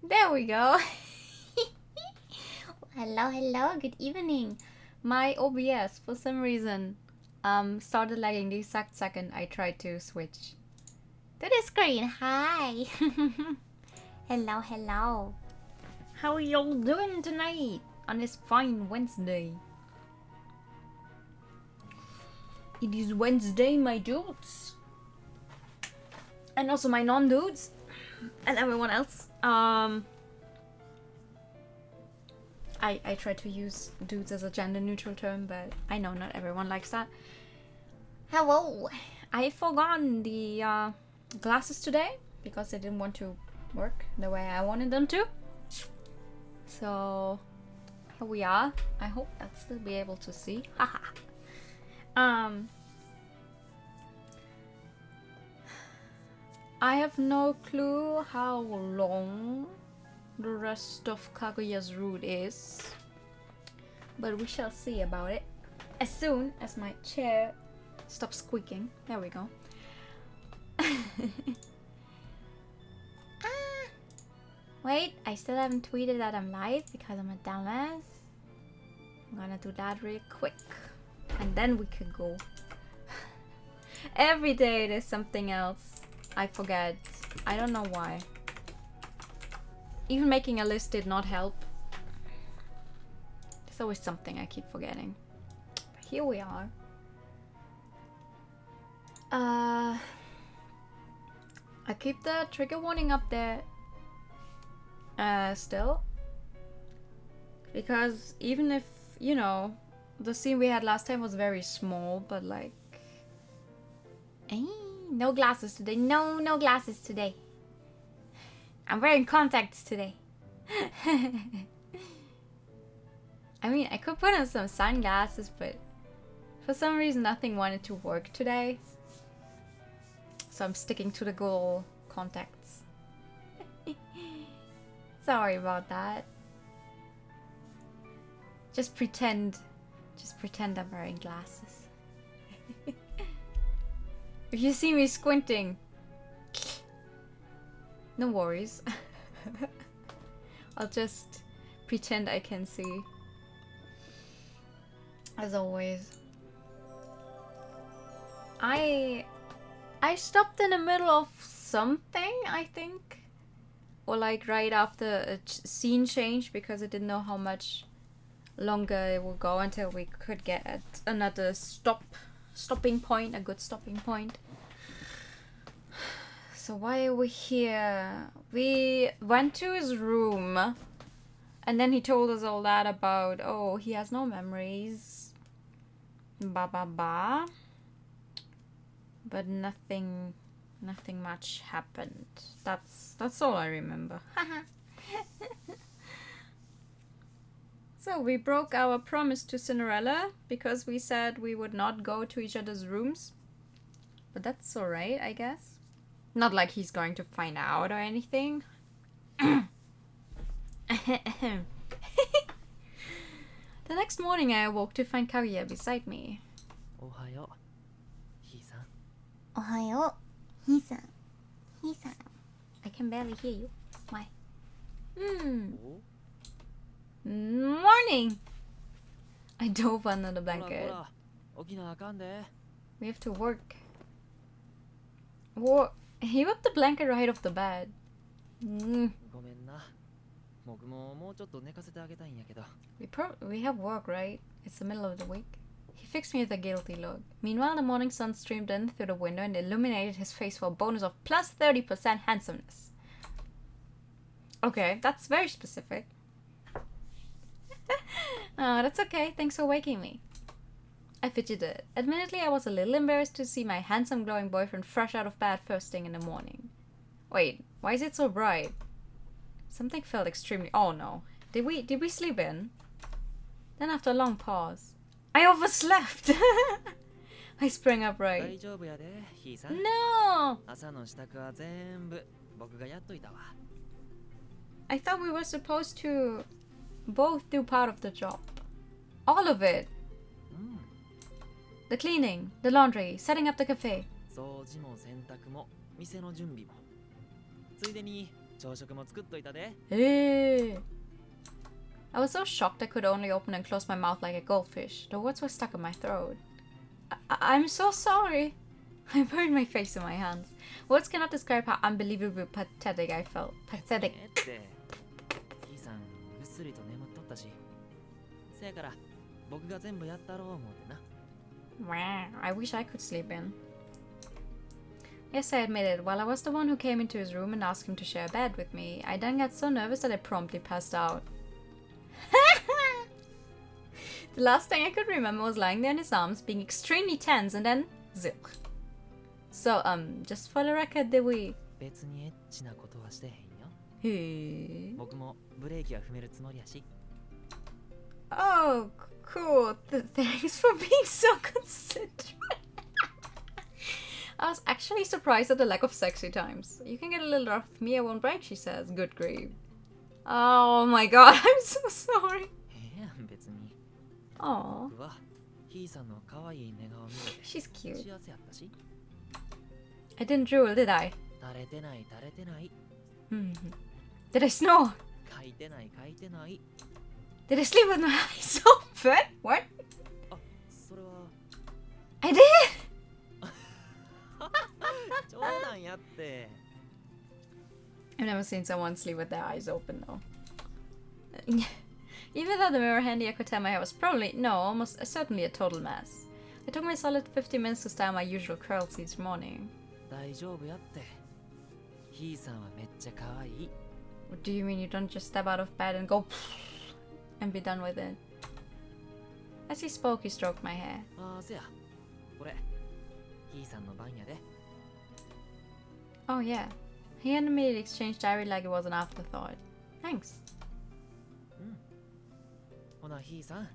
There we go. Hello, hello, good evening. My OBS, for some reason, started lagging the exact second I tried to switch to the screen. Hi. Hello, hello. How are y'all doing tonight on this fine Wednesday? It is Wednesday, my dudes. And also my non-dudes. And everyone else. I try to use dudes as a gender neutral term, but I know not everyone likes that. Hello! I forgot the glasses today because they didn't want to work the way I wanted them to. So here we are. I hope I'll still be able to see. Haha. I have no clue how long the rest of Kaguya's route is, but we shall see about it as soon as my chair stops squeaking. There we go. Wait, I still haven't tweeted that I'm live because I'm a dumbass. I'm gonna do that real quick and then we could go. Every day there's something else I forget. I don't know why. Even making a list did not help. There's always something I keep forgetting. But here we are. I keep the trigger warning up there still. Because even if, you know, the scene we had last time was very small, but like... no glasses today. No glasses today. I'm wearing contacts today. I mean, I could put on some sunglasses, but for some reason nothing wanted to work today. So I'm sticking to the goal contacts. Sorry about that. Just pretend I'm wearing glasses. If you see me squinting, no worries. I'll just pretend I can see. As always. I stopped in the middle of something, I think. Or like right after a scene change because I didn't know how much longer it would go until we could get at another stopping point, a good stopping point. So why are we here? We went to his room and then he told us all that about, oh, he has no memories. Ba ba ba. But nothing much happened. That's all I remember. So we broke our promise to Cinderella because we said we would not go to each other's rooms. But that's alright, I guess. Not like he's going to find out or anything. The next morning I awoke to find Kaguya beside me. Ohayo, Hi-san. Ohayo, Hi-san. Hi-san. I can barely hear you. Why? Morning! I dove under the blanket. We have to work. Whoa. He whipped the blanket right off the bed. We have work, right? It's the middle of the week. He fixed me with a guilty look. Meanwhile, the morning sun streamed in through the window and illuminated his face for a bonus of plus 30% handsomeness. Okay, that's very specific. That's okay. Thanks for waking me. I fidgeted. Admittedly, I was a little embarrassed to see my handsome glowing boyfriend fresh out of bed first thing in the morning. Wait, why is it so bright? Something felt extremely... Oh no. Did we sleep in? Then after a long pause, I overslept! I sprang upright. No! I thought we were supposed to both do part of the job. All of it. The cleaning, the laundry, setting up the cafe. 朝食も作っといたで。 Hey. I was so shocked I could only open and close my mouth like a goldfish. The words were stuck in my throat. I'm so sorry. I buried my face in my hands. Words cannot describe how unbelievably pathetic I felt. Pathetic. ねって。ひいさんぐっすりと眠っとったし。せやから僕が全部やったろう思うてな。I wish I could sleep in. Yes, I admit it. While I was the one who came into his room and asked him to share a bed with me, I then got so nervous that I promptly passed out. The last thing I could remember was lying there in his arms, being extremely tense, and then zilch. So, just for the record, did we... 別にエッチなことはしてへんよ。Hey. 僕もブレーキは踏めるつもりやし。 Oh, cool. Thanks for being so considerate. I was actually surprised at the lack of sexy times. You can get a little rough with me, I won't break, she says. Good grief. Oh my god, I'm so sorry. ええやん別に。 Aww. 僕はひいさんの可愛い寝顔を見て She's cute. 幸せやったし。 I didn't drool, did I? 垂れてない垂れてない。 Did I snore? 書いてない書いてない。 Did I sleep with my eyes open? What? あ、それは I did! 冗談やって。 I've never seen someone sleep with their eyes open though. Even though the mirror handy, I could tell my hair was probably, no, almost certainly a total mess. It took me a solid 50 minutes to style my usual curls each morning. 大丈夫やって。ひいさんはめっちゃ可愛い。 What do you mean you don't just step out of bed and go and be done with it? As he spoke, he stroked my hair. ああ、せや。これ、ひいさんの番やで。 Oh yeah. He and me exchanged diary like it was an afterthought. Thanks. ほな、ひいさん。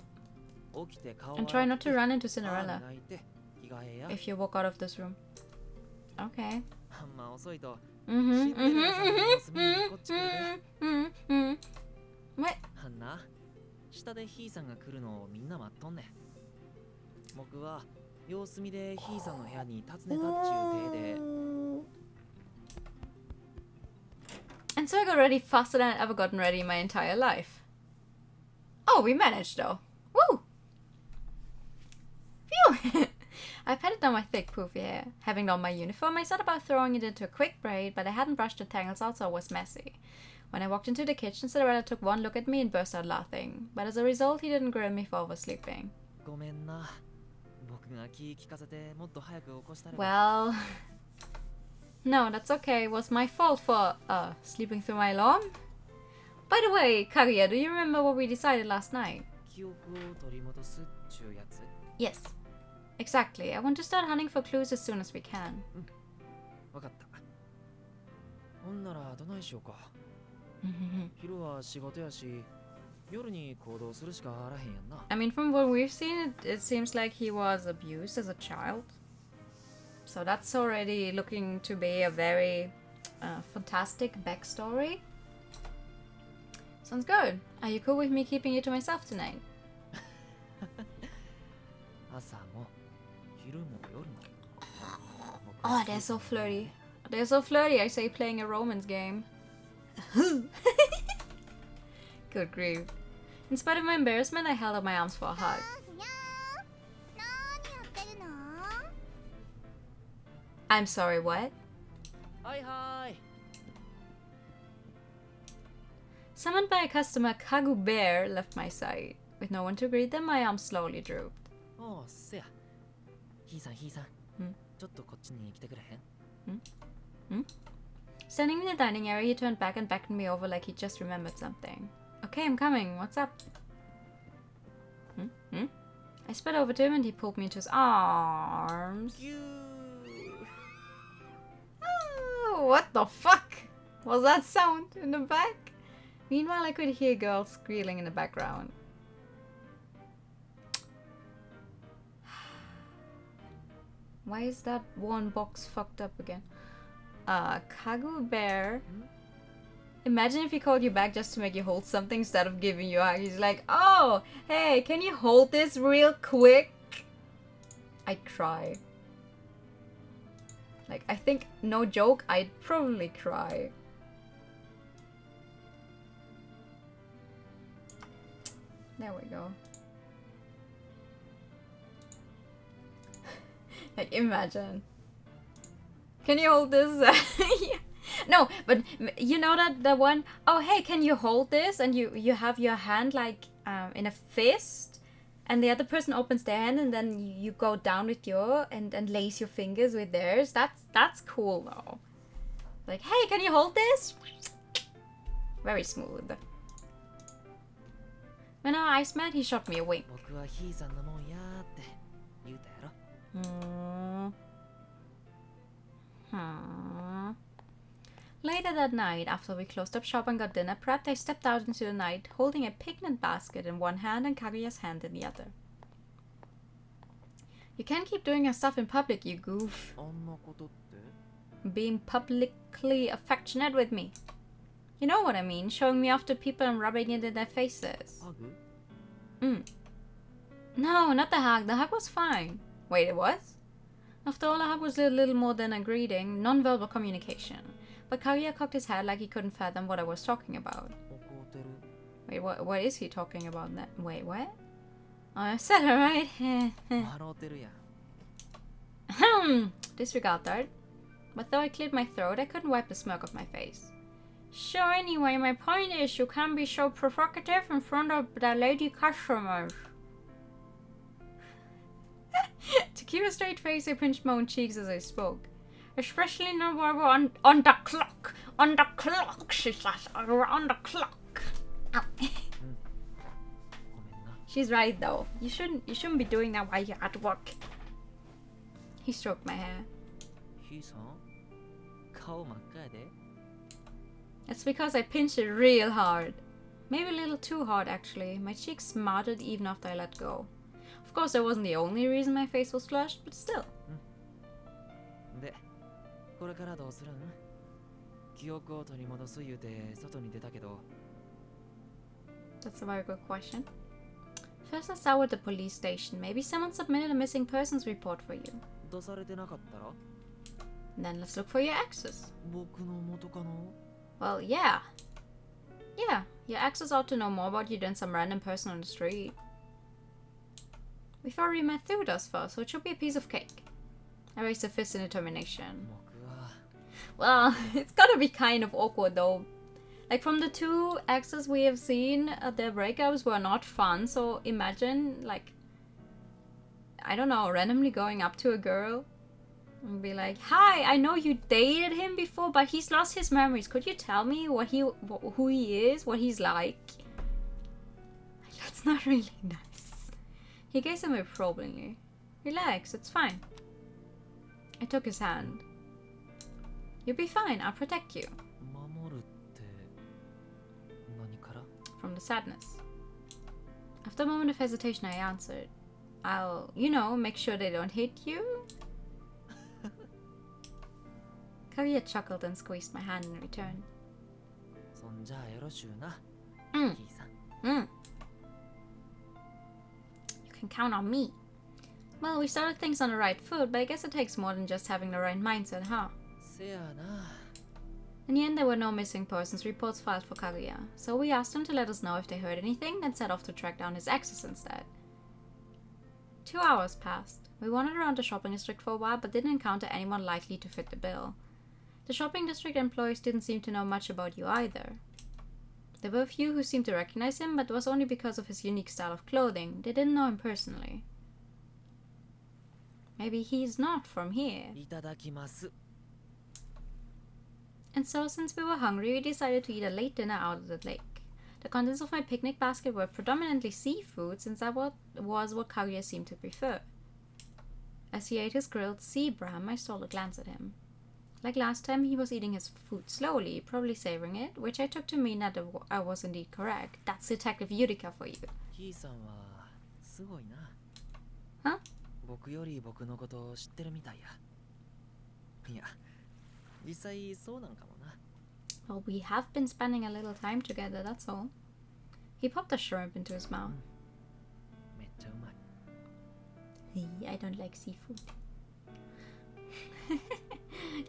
起きて顔 And try not to run into Cinderella 磨いて着替えや。 if you walk out of this room. Okay. あんま遅いと。 Mm-hmm. シンデレラさんの様子見にこっち来るで。 Mm-hmm. What? あんな、下でひいさんが来るのをみんな待っとんねん。僕は様子見でひいさんの部屋に訪ねたっちゅう体で。 And so I got ready faster than I'd ever gotten ready in my entire life. Oh, we managed though. Woo! Phew! I patted down my thick, poofy hair. Having donned my uniform, I set about throwing it into a quick braid, but I hadn't brushed the tangles out, so it was messy. When I walked into the kitchen, Cinderella took one look at me and burst out laughing. But as a result, he didn't grill me for oversleeping. ごめんな。僕が気利かせてもっと早く起こしたら。 Well... No, that's okay. It was my fault for, sleeping through my alarm. By the way, Kaguya, do you remember what we decided last night? 記憶を取り戻すっちゅうやつ。 Yes. Exactly. I want to start hunting for clues as soon as we can. わかった。ほんならどないしようか。昼は仕事やし、夜に行動するしかあらへんやんな。 I mean, from what we've seen, it seems like he was abused as a child. So that's already looking to be a very fantastic backstory. Sounds good. Are you cool with me keeping you to myself tonight? 朝も昼も夜も。 Oh, they're so flirty. They're so flirty, I say, playing a romance game. Good grief. In spite of my embarrassment, I held up my arms for a hug. I'm sorry, what? はいはい。 Summoned by a customer, Kagu Bear left my sight. With no one to greet them, my arms slowly drooped. おう、せや。ひいさん、ひいさん。ちょっとこっちに来てくれへん？ Standing in the dining area, he turned back and beckoned me over like he just remembered something. Okay, I'm coming. What's up? I sped over to him and he pulled me into his arms. Oh, what the fuck was that sound in the back? Meanwhile, I could hear girls squealing in the background. Why is that one box fucked up again? Kagu Bear. Imagine if he called you back just to make you hold something instead of giving you a hug. He's like, oh, hey, can you hold this real quick? I'd cry. Like, I think, no joke, I'd probably cry. There we go. Like, imagine. Can you hold this? Yeah. No, but you know that the one, oh hey, can you hold this? And you have your hand like in a fist, and the other person opens their hand, and then you go down with your and lace your fingers with theirs. That's cool though. Like, hey, can you hold this? Very smooth. When our eyes met, he shot me a wink. 僕はひいさんのもんやーって言うたやろ。Later that night, after we closed up shop and got dinner prepped, I stepped out into the night, holding a picnic basket in one hand and Kaguya's hand in the other. You can't keep doing your stuff in public, you goof. あんなことって Being publicly affectionate with me. You know what I mean, showing me off to people and rubbing it in their faces. ハグ No, not the hug. The hug was fine. Wait, it was? After all, a hug was a little more than a greeting, non-verbal communication. But Kaguya cocked his head like he couldn't fathom what I was talking about. 怒ってる Wait, what is he talking about? Wait, what? Oh, I said it right. 笑ってるやん Disregard that. But though I cleared my throat, I couldn't wipe the smirk off my face. Sure, anyway, my point is you can't be so provocative in front of the lady customers. To keep a straight face, I pinched my own cheeks as I spoke. Especially now while we're on the clock. On the clock, she says. We're on the clock. Ow. ごめんな She's right though. You shouldn't be doing that while you're at work. He stroked my hair. ひいさん顔真っ赤やで It's because I pinched it real hard. Maybe a little too hard actually. My cheeks smarted even after I let go. Of course, that wasn't the only reason my face was flushed, but still. でこれからどうするん記憶を取り戻す言うて外に出たけど That's a very good question. First, let's start with the police station. Maybe someone submitted a missing persons report for you. 出されてなかったら Then let's look for your exes. 僕の元カノ Well, yeah. Yeah, your exes ought to know more about you than some random person on the street. We've already met through thus far, so it should be a piece of cake. I raised a fist in determination. 僕は Well, it's gotta be kind of awkward though. Like from the two exes we have seen, their breakups were not fun, so imagine like, I don't know, randomly going up to a girl and be like, hi, I know you dated him before, but he's lost his memories. Could you tell me who he is, what he's like? That's not really nice. He gazed at me probingly. Relax, it's fine. I took his hand. You'll be fine, I'll protect you. 守るって何から From the sadness. After a moment of hesitation, I answered, I'll, you know, make sure they don't hit you. Kaguya chuckled and squeezed my hand in return. そんじゃよろしゅうな Mm. ひいさん You can count on me. Well, we started things on the right foot, but I guess it takes more than just having the right mindset, huh? せやな In the end, there were no missing persons reports filed for Kaguya, so we asked him to let us know if they heard anything, then set off to track down his exes instead. 2 hours passed. We wandered around the shopping district for a while, but didn't encounter anyone likely to fit the bill. The shopping district employees didn't seem to know much about you either. There were a few who seemed to recognize him, but it was only because of his unique style of clothing. They didn't know him personally. Maybe he's not from here. いただきます And so, since we were hungry, we decided to eat a late dinner out of the lake. The contents of my picnic basket were predominantly seafood, since that was what Kaguya seemed to prefer. As he ate his grilled sea bram, I stole a glance at him. Like last time, he was eating his food slowly, probably savoring it, which I took to mean that I was indeed correct. That's Detective Yurika for you. ひいさんはすごいな Huh? 僕より僕のことを知ってるみたいやいや実際そうなんかもな Well, we have been spending a little time together, that's all. He popped a shrimp into his mouth. めっちゃうまい I don't like seafood.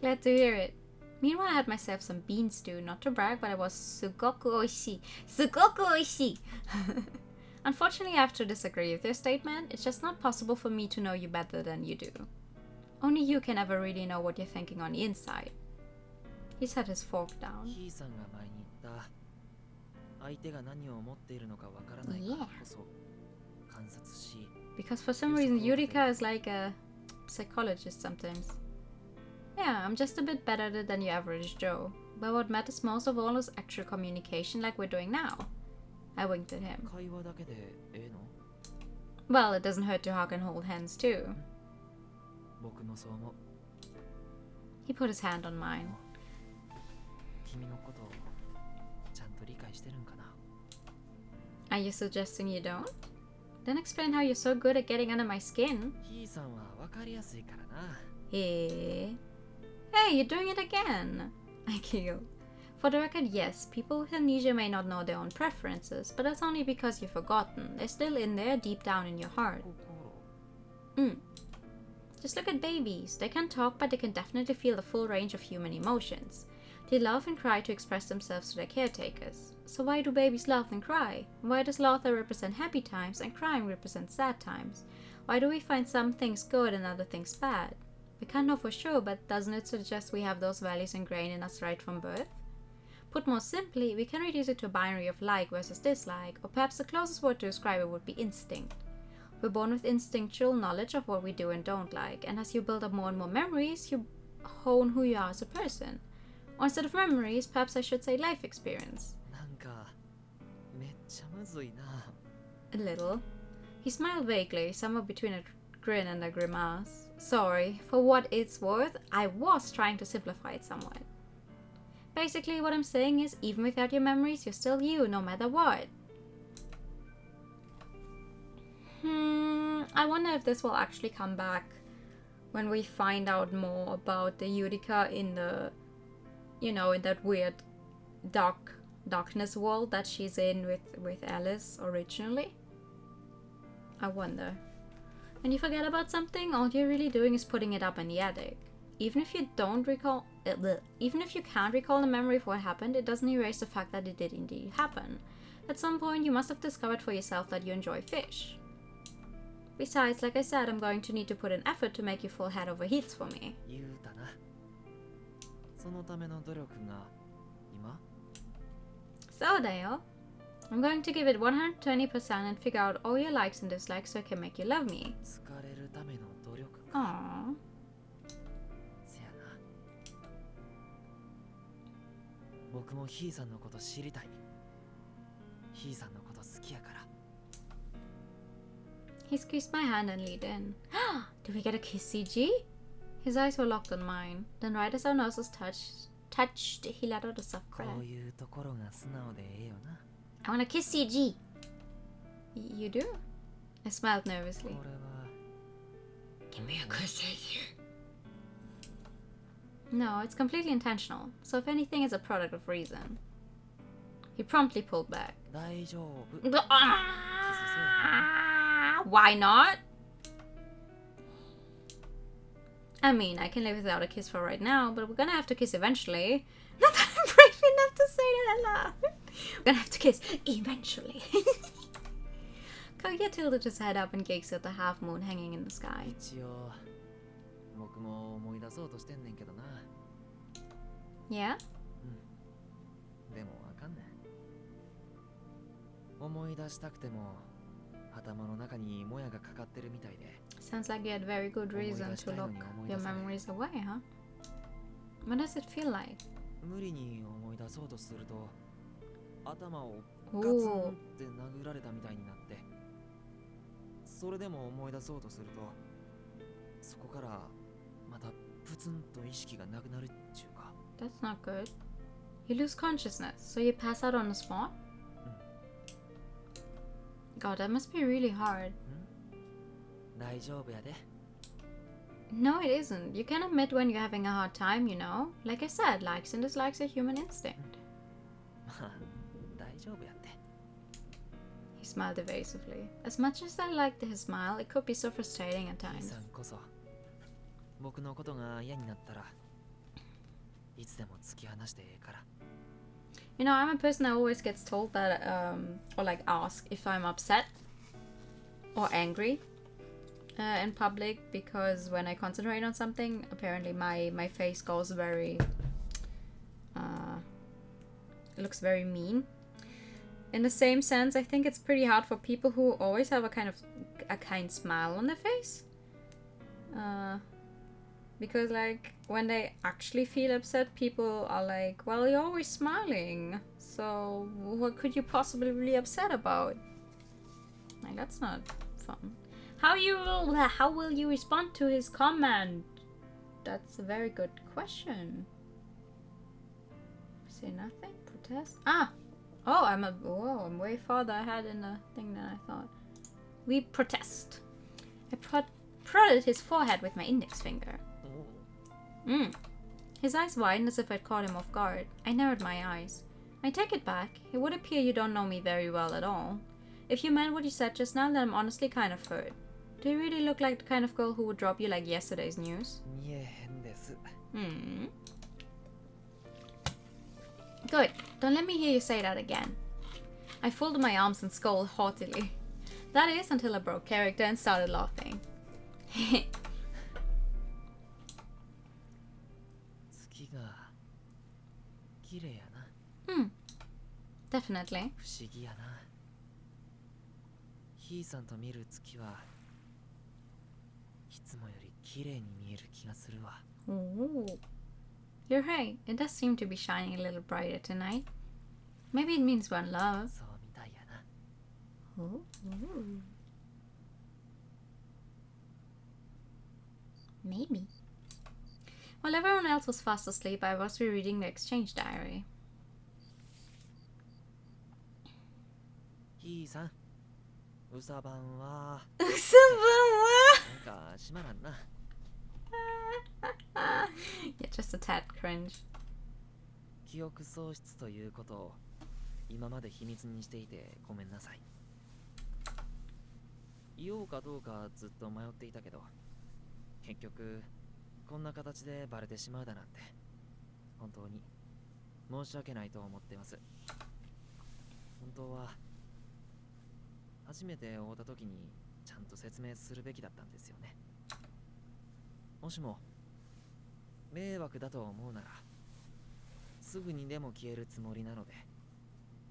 Glad to hear it. Meanwhile, I had myself some bean stew, not to brag, but it was sugoku oishii. Sugoku oishii! Unfortunately, I have to disagree with your statement. It's just not possible for me to know you better than you do. Only you can ever really know what you're thinking on the inside. He set his fork down. ひいさんが前に言った相手が何を思っているのかわからないからこそ観察し Because for some reason Yurika is like a psychologist sometimes. Yeah, I'm just a bit better at it than your average Joe. But what matters most of all is actual communication like we're doing now. I winked at him. 会話だけでええの Well, it doesn't hurt to hug and hold hands too. 僕もそう思う He put his hand on mine. 君のことをちゃんと理解してるんかな Are you suggesting you don't? Then explain how you're so good at getting under my skin. ひいさんはわかりやすいからな Hey, you're doing it again. I giggled. For the record, yes, people with amnesia may not know their own preferences, but that's only because you've forgotten. They're still in there deep down in your heart. Just look at babies. They can't talk, but they can definitely feel the full range of human emotions. They laugh and cry to express themselves to their caretakers. So why do babies laugh and cry? Why does laughter represent happy times and crying represent sad times? Why do we find some things good and other things bad? We can't know for sure, but doesn't it suggest we have those values ingrained in us right from birth? Put more simply, we can reduce it to a binary of like versus dislike, or perhaps the closest word to describe it would be instinct. We're born with instinctual knowledge of what we do and don't like, and as you build up more and more memories, you hone who you are as a person. Or instead of memories, perhaps I should say life experience. なんかめっちゃむずいな A little. He smiled vaguely, somewhere between a grin and a grimace. Sorry, for what it's worth, I was trying to simplify it somewhat. Basically, what I'm saying is, even without your memories, you're still you, no matter what. I wonder if this will actually come back when we find out more about the Yurika in the, in that weird darkness world that she's in with Alice originally. I wonder. When you forget about something, all you're really doing is putting it up in the attic. Even if you can't recall the memory of what happened, it doesn't erase the fact that it did indeed happen. At some point, you must have discovered for yourself that you enjoy fish. Besides, like I said, I'm going to need to put an effort to make you full head over heels for me. 言うたなそのための努力が今 So, Dale, I'm going to give it 120% and figure out all your likes and dislikes so I can make you love me. 疲れるための努力 Aww. せやな僕もひいさんのこと知りたいひいさんのこと好きやから He squeezed my hand and leaned in. Did we get a kiss, CG? His eyes were locked on mine. Then right as our noses touched, he let out a soft cry. こういうところが素直でええよな I wanna kiss CG. You do? I smiled nervously. これは Give me a kiss, CG. No, it's completely intentional. So if anything, it's a product of reason. He promptly pulled back. 大丈夫キスせえ Why not? I mean, I can live without a kiss for right now, but we're gonna have to kiss eventually. Not that I'm brave enough to say that out loud. We're gonna have to kiss eventually. Kaguya tilted his head up and gazed at the half moon hanging in the sky. 一応僕も思い出そうとしてんねんけどな Yeah? でもわかんねん思い出したくても頭の中にもやがかかってるみたいで Sounds like you had very good reason to lock your memories away, huh? What does it feel like? 無理に思い出そうとすると頭をガツンって殴られたみたいになってそれでも思い出そうとするとそこからまたプツンと意識がなくなるっちゅうか That's not good. You lose consciousness, so you pass out on the spot? God, that must be really hard. 大丈夫やで No, it isn't. You can admit when you're having a hard time, you know? Like I said, likes and dislikes are human instinct. まあ大丈夫やって He smiled evasively. As much as I liked his smile, it could be so frustrating at 兄 times. さんこそ僕のことが嫌になったらいつでも突き放してええから You know, I'm a person that always gets told that, or like asked if I'm upset or angry in public, because when I concentrate on something, apparently my face goes very, it looks very mean. In the same sense, I think it's pretty hard for people who always have a kind smile on their face. Because like when they actually feel upset, people are like, well, you're always smiling, so what could you possibly be upset about? Like, that's not fun. How will you respond to his comment? That's a very good question. Say nothing? Protest? I'm way farther ahead in the thing than I thought. We protest. I prodded his forehead with my index finger. His eyes widened as if I'd caught him off guard. I narrowed my eyes. I take it back. It would appear you don't know me very well at all. If you meant what you said just now, then I'm honestly kind of hurt. Do you really look like the kind of girl who would drop you like yesterday's news? Good. Don't let me hear you say that again. I folded my arms and scolded haughtily. That is, until I broke character and started laughing. Definitely. Ooh. You're right. It does seem to be shining a little brighter tonight. Maybe it means we're in love. Ooh. Maybe. While everyone else was fast asleep, I was rereading the exchange diary. Yeah, just a tad cringe. 記憶喪失ということを今まで秘密にしていてごめんなさい。言おうかどうかずっと迷っていたけど、結局こんな形でバレてしまうだなんて本当に申し訳ないと思ってます。本当は初めて会った時にちゃんと説明するべきだったんですよね。もしも迷惑だと思うならすぐにでも消えるつもりなので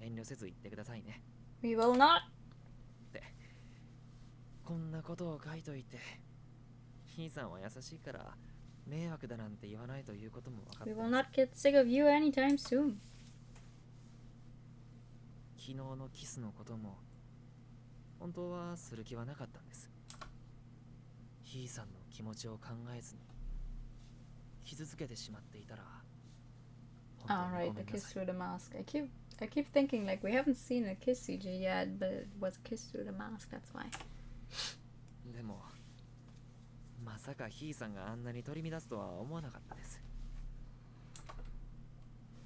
遠慮せず言ってくださいね。 We will not. ってこんなことを書いといてひいさんは優しいから迷惑だなんて言わないということも分かって We ま will す。 not get sick of you anytime soon. 昨日のキスのことも本当はする気はなかったんです。ひいさんの気持ちを考えずに傷つけてしまっていたら Alright, the kiss through the mask. I keep thinking like we haven't seen a kiss CG yet, but it was a kiss through the mask, that's why. でもまさかひいさんがあんなに取り乱すとは思わなかったです。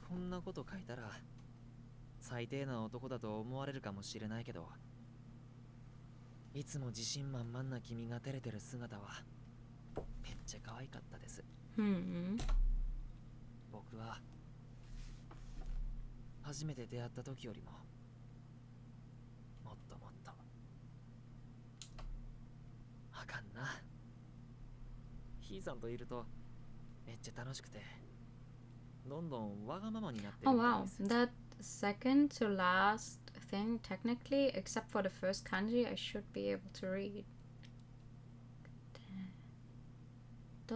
こんなこと書いたら最低な男だと思われるかもしれないけど、いつも自信満々な君が照れてる姿はめっちゃ可愛かったです。僕は初めて出会った時よりももっともっとあかんな。ひいさんといるとめっちゃ楽しくてどんどんわがままになってる Oh みたい wow, です。 that second to last thing, technically, except for the first kanji, I should be able to read. ど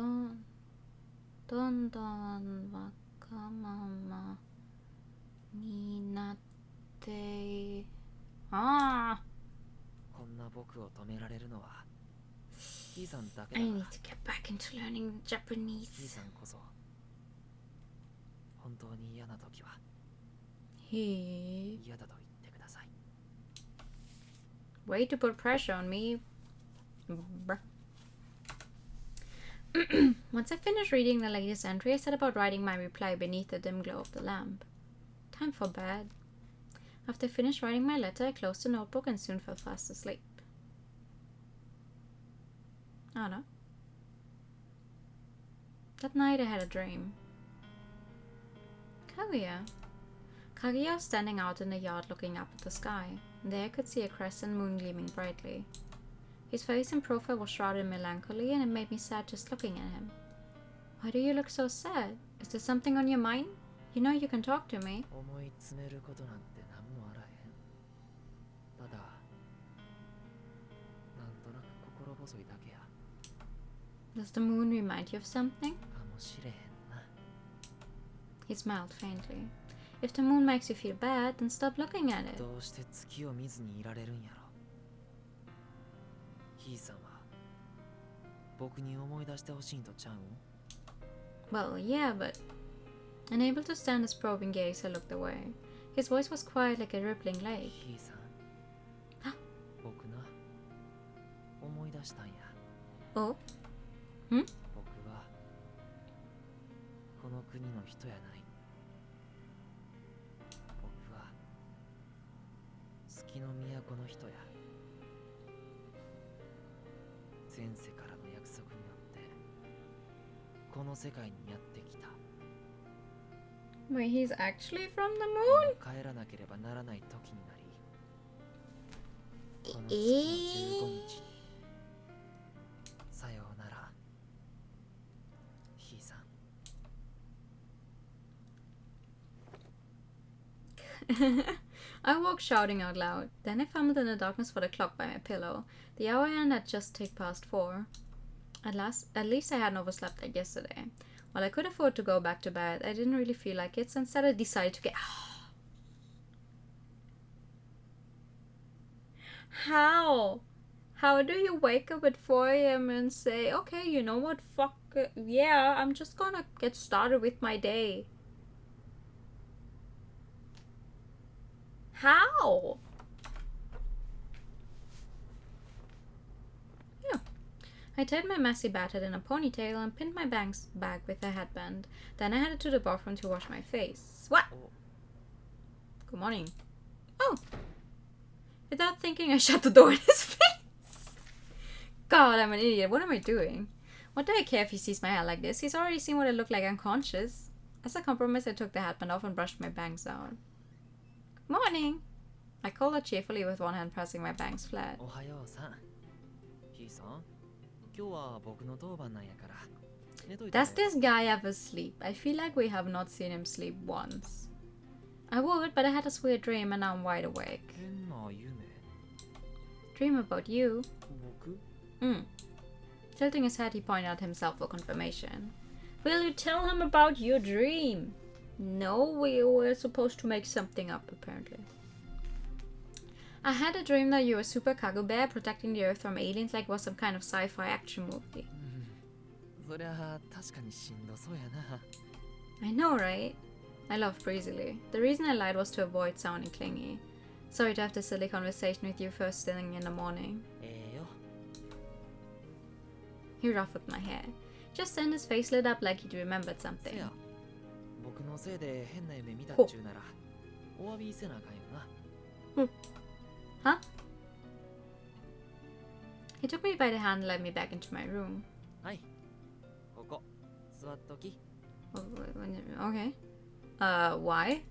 んどんわがままになってこんな僕を止められるのはひいさんだけ I だな。 need to get back into learning ひい Japanese. さんこそ本当に嫌な時は He 嫌だと言ってください。 way to put pressure on me. Bruh. Once I finished reading the latest entry, I set about writing my reply beneath the dim glow of the lamp. Time for bed. After I finished writing my letter, I closed the notebook and soon fell fast asleep. Oh no. That night I had a dream. Kaguya was standing out in the yard looking up at the sky. There I could see a crescent moon gleaming brightly. His face and profile was shrouded in melancholy, and it made me sad just looking at him. Why do you look so sad? Is there something on your mind? You know you can talk to me. Does the moon remind you of something? He smiled faintly. If the moon makes you feel bad, then stop looking at it. Well, yeah, but... Unable to stand his probing gaze, I looked away. His voice was quiet like a rippling lake. Oh? Hmm? Wait, he's actually from the moon? I woke shouting out loud. Then I fumbled in the darkness for the clock by my pillow. The hour hand had just ticked past 4. At least I hadn't overslept like yesterday. While I could afford to go back to bed, I didn't really feel like it, so instead I decided to get... How? How do you wake up at 4 a.m. and say, okay, you know what, fuck it. Yeah, I'm just gonna get started with my day? How? Yeah. I tied my messy bat head in a ponytail and pinned my bangs back with a headband. Then I headed to the bathroom to wash my face. What? Good morning. Oh. Without thinking, I shut the door in his face. God, I'm an idiot. What am I doing? What do I care if he sees my hair like this? He's already seen what I look like unconscious. As a compromise, I took the headband off and brushed my bangs out. Good morning. I called her cheerfully with one hand pressing my bangs flat. Does this guy ever sleep? I feel like we have not seen him sleep once. I would, but I had this weird dream and now I'm wide awake. Dream about you? Tilting his head, he pointed at himself for confirmation. Will you tell him about your dream? No, we were supposed to make something up, apparently. I had a dream that you were Super Cargo Bear protecting the Earth from aliens like it was some kind of sci-fi action movie. I know, right? I laughed breezily. The reason I lied was to avoid sounding clingy. Sorry to have this silly conversation with you first thing in the morning. He ruffled my hair. Just then his face lit up like he'd remembered something. Huh? He took me by the hand and led me back into my room. Okay. Why?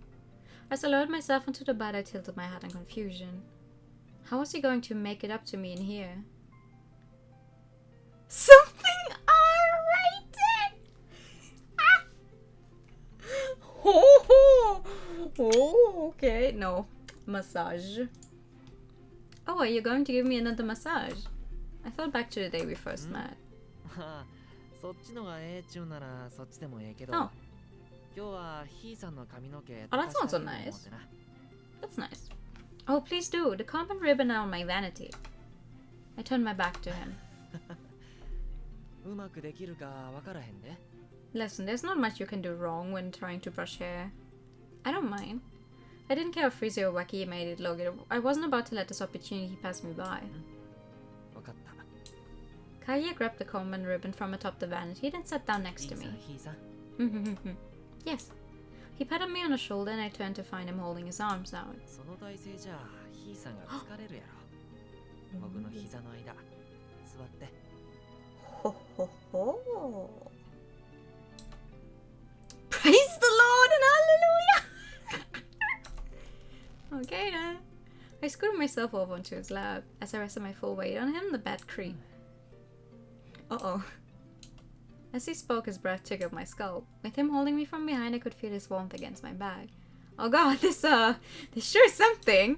As I lowered myself onto the bed, I tilted my head in confusion. How was he going to make it up to me in here? Something R-rated! Oh, okay. No. Massage. Oh, are you going to give me another massage? I thought back to the day we first met. Oh. Oh, that's not so nice. That's nice. Oh, please do. The common ribbon on my vanity. I turned my back to him. Listen, there's not much you can do wrong when trying to brush hair. I don't mind. I didn't care how frizzy or wacky he made it look. I wasn't about to let this opportunity pass me by. Kaya grabbed the comb and ribbon from atop the vanity, then sat down next to me. Yes. He patted me on the shoulder and I turned to find him holding his arms out. Ho ho ho! Praise the Lord and hallelujah! scooted myself over onto his lap. As I rested my full weight on him, the bed creaked. Uh-oh. As he spoke, his breath tickled my scalp. With him holding me from behind, I could feel his warmth against my back. Oh god, this sure is something!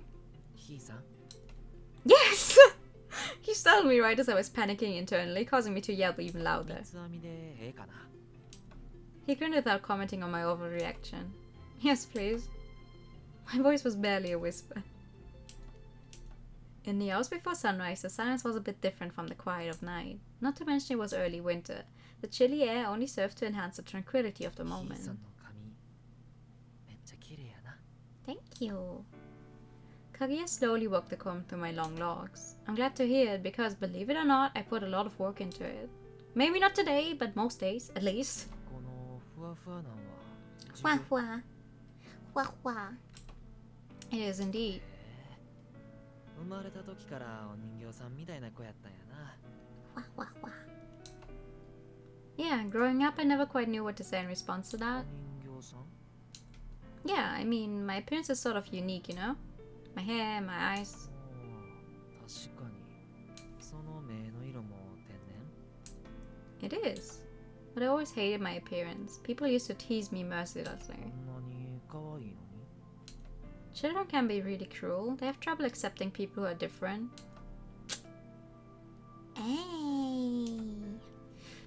Yes! He startled me right as I was panicking internally, causing me to yell even louder. He grinned without commenting on my overreaction. Yes, please. My voice was barely a whisper. In the hours before sunrise, the silence was a bit different from the quiet of night. Not to mention it was early winter. The chilly air only served to enhance the tranquility of the moment. Thank you. Kaguya slowly walked the comb through my long locks. I'm glad to hear it because, believe it or not, I put a lot of work into it. Maybe not today, but most days, at least. Wah wah. Wah wah. It is indeed. Wah wah wah. Yeah, growing up I never quite knew what to say in response to that. Yeah, I mean, my appearance is sort of unique, you know? My hair, my eyes. It is. But I always hated my appearance. People used to tease me mercilessly. Children can be really cruel. They have trouble accepting people who are different. Hey.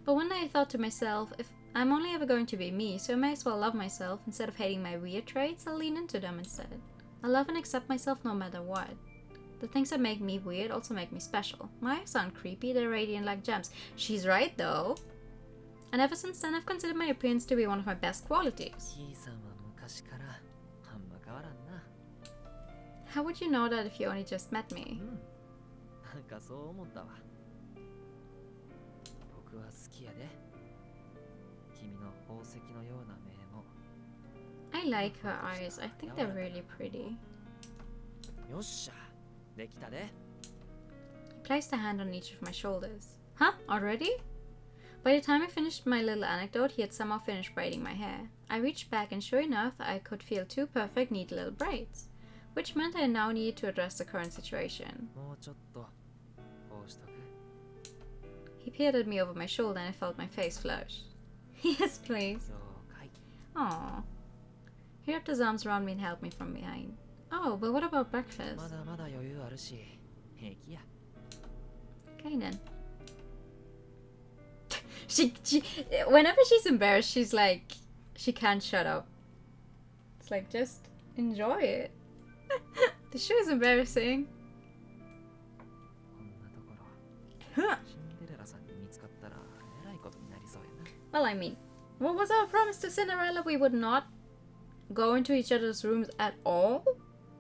But one day I thought to myself, if I'm only ever going to be me, so I may as well love myself. Instead of hating my weird traits, I'll lean into them instead. I love and accept myself no matter what. The things that make me weird also make me special. My eyes aren't creepy, they're radiant like gems. She's right though. And ever since then I've considered my appearance to be one of my best qualities. How would you know that if you only just met me? I like her eyes. I think they're really pretty. He placed a hand on each of my shoulders. Huh? Already? By the time I finished my little anecdote, he had somehow finished braiding my hair. I reached back and sure enough, I could feel two perfect neat little braids. Which meant I now needed to address the current situation. He peered at me over my shoulder and I felt my face flush. Yes, please. Aww. He wrapped his arms around me and held me from behind. Oh, but what about breakfast? Okay then. She whenever she's embarrassed, she's like, she can't shut up. It's like, just enjoy it. The show is embarrassing. Huh. Well, I mean, what was our promise to Cinderella? We would not go into each other's rooms at all?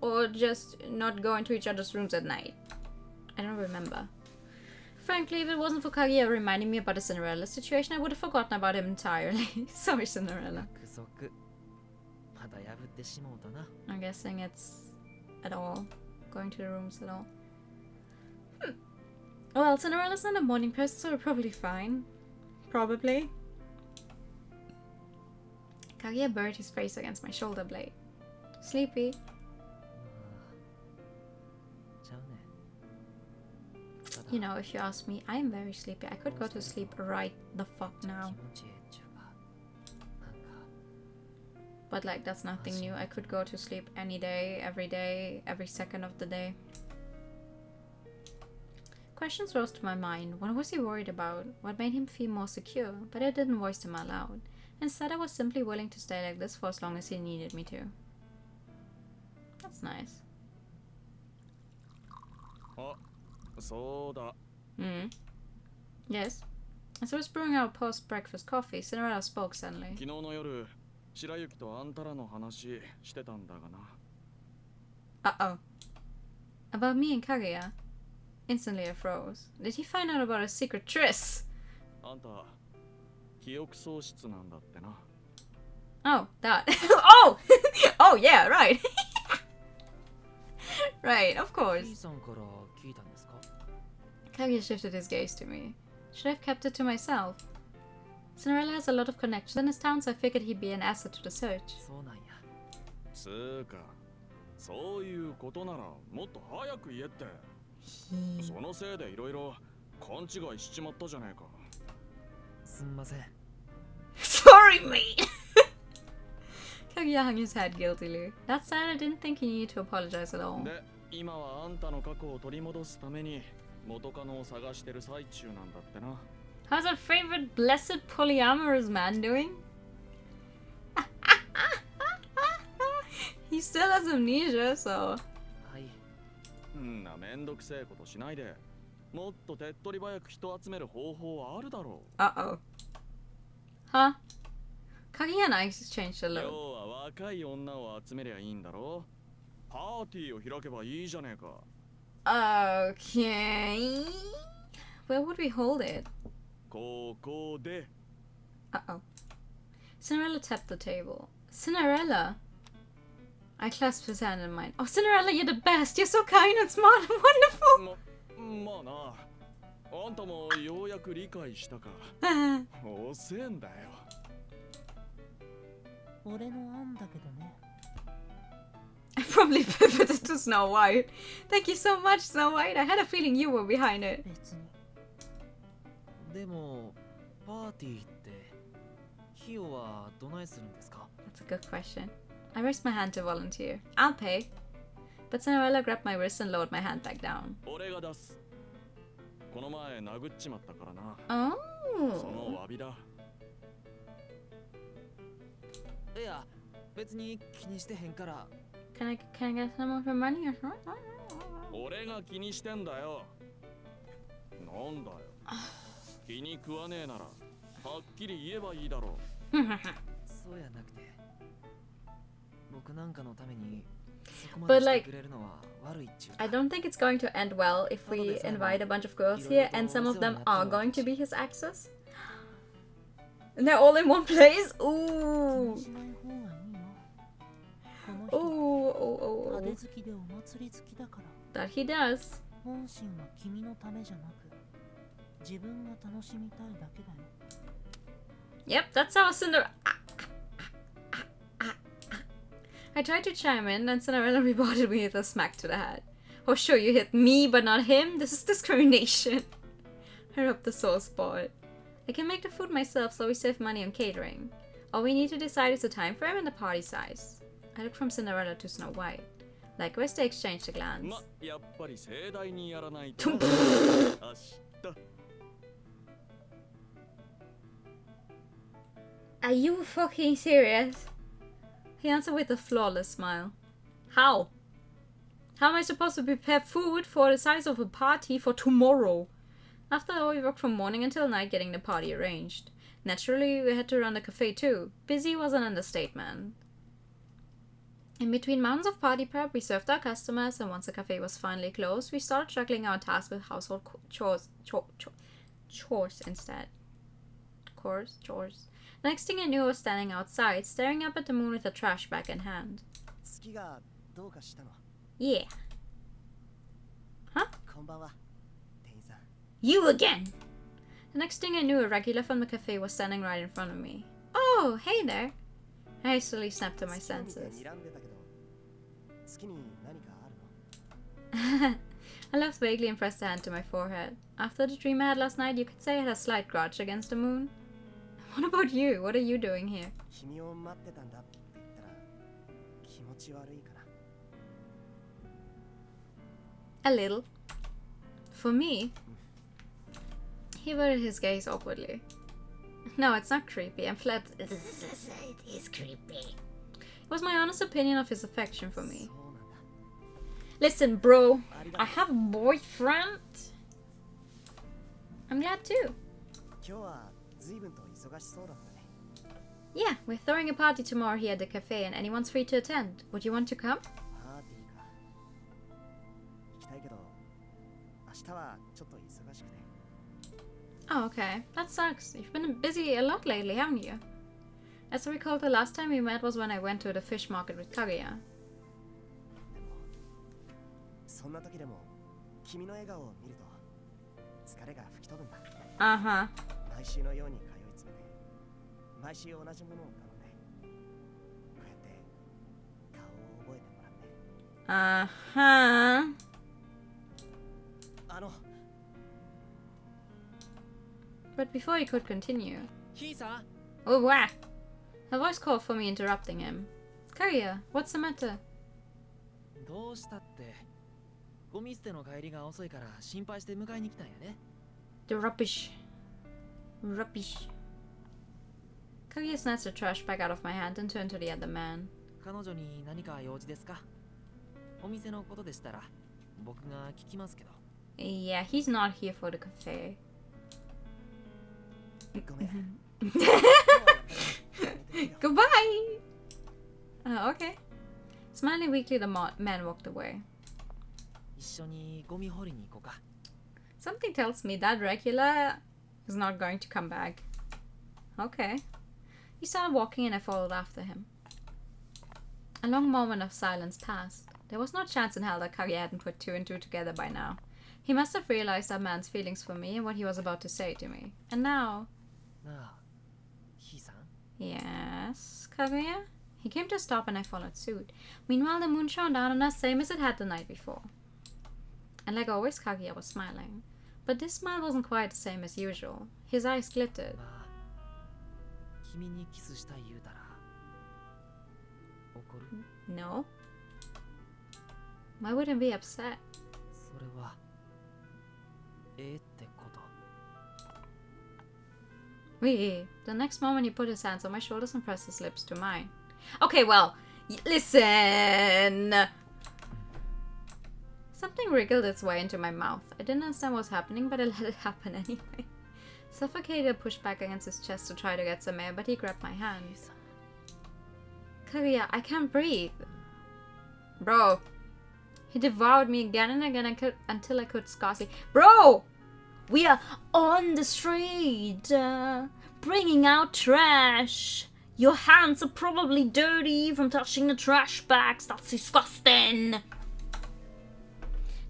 Or just not go into each other's rooms at night? I don't remember. Frankly, if it wasn't for Kaguya reminding me about the Cinderella situation, I would have forgotten about him entirely. Sorry, Cinderella. I'm guessing it's at all. Going to the rooms at all. Well, Cinderella's not a morning person, so we're probably fine. Probably. Kaguya buried his face against my shoulder blade. Sleepy. You know, if you ask me, I am very sleepy. I could go to sleep right the fuck now. But like, that's nothing new. I could go to sleep any day, every second of the day. Questions rose to my mind. What was he worried about? What made him feel more secure? But I didn't voice them out loud. Instead, I was simply willing to stay like this for as long as he needed me to. That's nice. Yes. As I was brewing our post-breakfast coffee, Cinderella spoke suddenly. Uh-oh. About me and Kaguya? Instantly I froze. Did he find out about a secret tryst? Oh, that. Oh! Oh, yeah, right. Right, of course. Kaguya shifted his gaze to me. Should I have kept it to myself? Cinderella has a lot of connections in his town, so I figured he'd be an asset to the search. そういうことならもっと早く言えって。そのせいでいろいろ勘違いしちまったじゃねえか。すんません。Sorry, mate. Kaguya hung his head guiltily. That said, I didn't think he needed to apologize at all. で、今はあんたの過去を取り戻すために元カノを探してる最中なんだってな。How's our favorite blessed polyamorous man doing? He still has amnesia, so. はい。なめんどくせえことしないで。もっと手っ取り早く人集める方法はあるだろう。Uh-oh. Huh? Kaguya and I exchanged a 要 look. は若い女を集めりゃいいんだろ。パーティーを開けばいいじゃねえか。Okay. Where would we hold it? ここで。Uh-oh. Cinderella tapped the table. Cinderella? I clasped his hand in mine. Oh, Cinderella, you're the best. You're so kind and smart and wonderful. まあな。あんたもようやく理解したか。遅えんだよ。俺の案だけどね。I probably pivoted to Snow White. Thank you so much, Snow White. I had a feeling you were behind it. 別に。でもパーティーって費用はどないするんですか？ That's a good question. I raised my hand to volunteer. I'll pay. But Cinderella grabbed my wrist and lowered my hand back down. 俺が出す。この前殴っちまったからな。そ Oh. の詫びだ。いや、別に気にしてへんから。Can I get some of your money or something? 俺が気にしてんだよ。なんだよ。気に食わねえならはっきり言えばいいだろう。そうやなくて、僕なんかのためにそこま But でして like, くれるのは悪いっちゅうか。 I don't think it's going to end well if we invite a bunch of girls here and some of them are going to be his exes. And they're all in one place? 気 Ooh. にしない方がいいよ。この Oh, 人 oh, 派 oh, 手好きでお祭り好きだから。 That he does. 本心は君のためじゃなく、自分が楽しみたいだけだよ。 Yep, that's how Cinderella. I tried to chime in, and Cinderella rebutted me with a smack to the head. Oh, sure, you hit me, but not him? This is discrimination. I rubbed the sore spot. I can make the food myself, so we save money on catering. All we need to decide is the time frame and the party size. I looked from Cinderella to Snow White. Likewise, they exchanged a glance. ま、やっぱり盛大にやらないと。明日。 Are you fucking serious? He answered with a flawless smile. How? How am I supposed to prepare food for the size of a party for tomorrow? After all, we worked from morning until night getting the party arranged. Naturally, we had to run the cafe too. Busy was an understatement. In between mountains of party prep, we served our customers, and once the cafe was finally closed, we started juggling our tasks with household chores instead. Chores. The next thing I knew, I was standing outside, staring up at the moon with a trash bag in hand. 月がどうかしたの？ Yeah. Huh? こんばんは、店員さん。 You again! The next thing I knew, a regular from the cafe was standing right in front of me. Oh, hey there! I hastily snapped to my 月を見て senses. 睨んでたけど、月に何かあるの？ I laughed vaguely and pressed a hand to my forehead. After the dream I had last night, you could say I had a slight grudge against the moon. What about you? What are you doing here? 君を待ってたんだって言ったら気持ち悪いかな。 A little. For me? He averted his gaze awkwardly. No, it's not creepy. I'm flat. It is creepy. It was my honest opinion of his affection for me. そうなんだ。 Listen, bro. ありが I とう。 have a boyfriend. I'm glad too. 今日は随分と忙しそうだったね。 Yeah, we're throwing a party tomorrow here at the cafe and anyone's free to attend. Would you want to come? パーティーか。行きたいけど、明日はちょっと忙しくて。 Oh, okay. That sucks. You've been busy a lot lately, haven't you? As I recall, the last time we met was when I went to the fish market with Kaguya. でも、そんな時でも君の笑顔を見ると疲れが吹き飛ぶんだ。 Uh-huh. 毎週のように通い詰めて、毎週同じものを頼んで、こうやって顔を覚えてもらって。Uh-huh. あの But before he could continue... ヒーさん Oh, wow! Her voice called for me, interrupting him. Kaguya, what's the matter? どうしたって、ゴミ捨ての帰りが遅いから心配して迎えに来たんやね。 The rubbish. Rubbish. Kaguya snatched the trash bag out of my hand and turned to the other man. 彼女に何か用事ですか？お店のことでしたら僕が聞きますけど。 Yeah, he's not here for the cafe. ごめん Goodbye! Okay. Smiling weakly, the man walked away. 一緒にゴミ掘りに行こうか。 Something tells me that regular is not going to come back. Okay. He started walking and I followed after him. A long moment of silence passed. There was no chance in hell that Kaguya hadn't put two and two together by now. He must have realized that man's feelings for me and what he was about to say to me. And now... なあ、ヒーさん。 Yes, Kaguya? He came to a stop and I followed suit. Meanwhile, the moon shone down on us same as it had the night before. And like always, Kaguya was smiling. But this smile wasn't quite the same as usual. His eyes glittered. まあ、君にキスしたい言うたら怒る？ No? Why would he be upset? それはってこと。 Wait, the next moment he put his hands on my shoulders and pressed his lips to mine. Okay, well, listen! Something wriggled its way into my mouth. I didn't understand what was happening, but I let it happen anyway. Suffocated, I pushed back against his chest to try to get some air, but he grabbed my hands. Kaguya, I can't breathe. Bro. He devoured me again and again until I could scarcely... Bro! We are on the street, bringing out trash. Your hands are probably dirty from touching the trash bags. That's disgusting.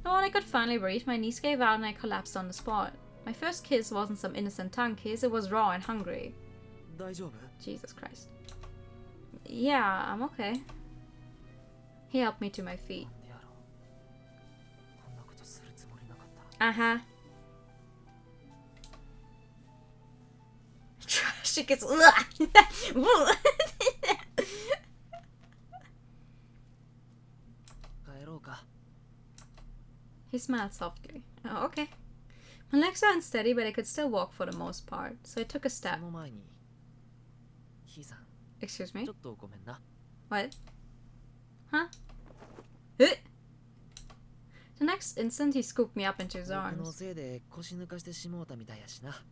Now when I could finally breathe, my knees gave out and I collapsed on the spot. My first kiss wasn't some innocent tongue kiss, it was raw and hungry. 大丈夫 Jesus Christ. Yeah, I'm okay. He helped me to my feet. なんでやろう。こんなことするつもりなかった。 Uh-huh. Trash kiss.帰ろうか。 He smiled softly. Oh, okay. My legs were unsteady, but I could still walk for the most part, so I took a そ step. の前に、ヒーさん、 Excuse ち me? ょっとごめんな。 What? Huh? Eh? The next instant, he scooped me up into his 僕の arms. せいで腰抜かしてしもうたみたいやしな。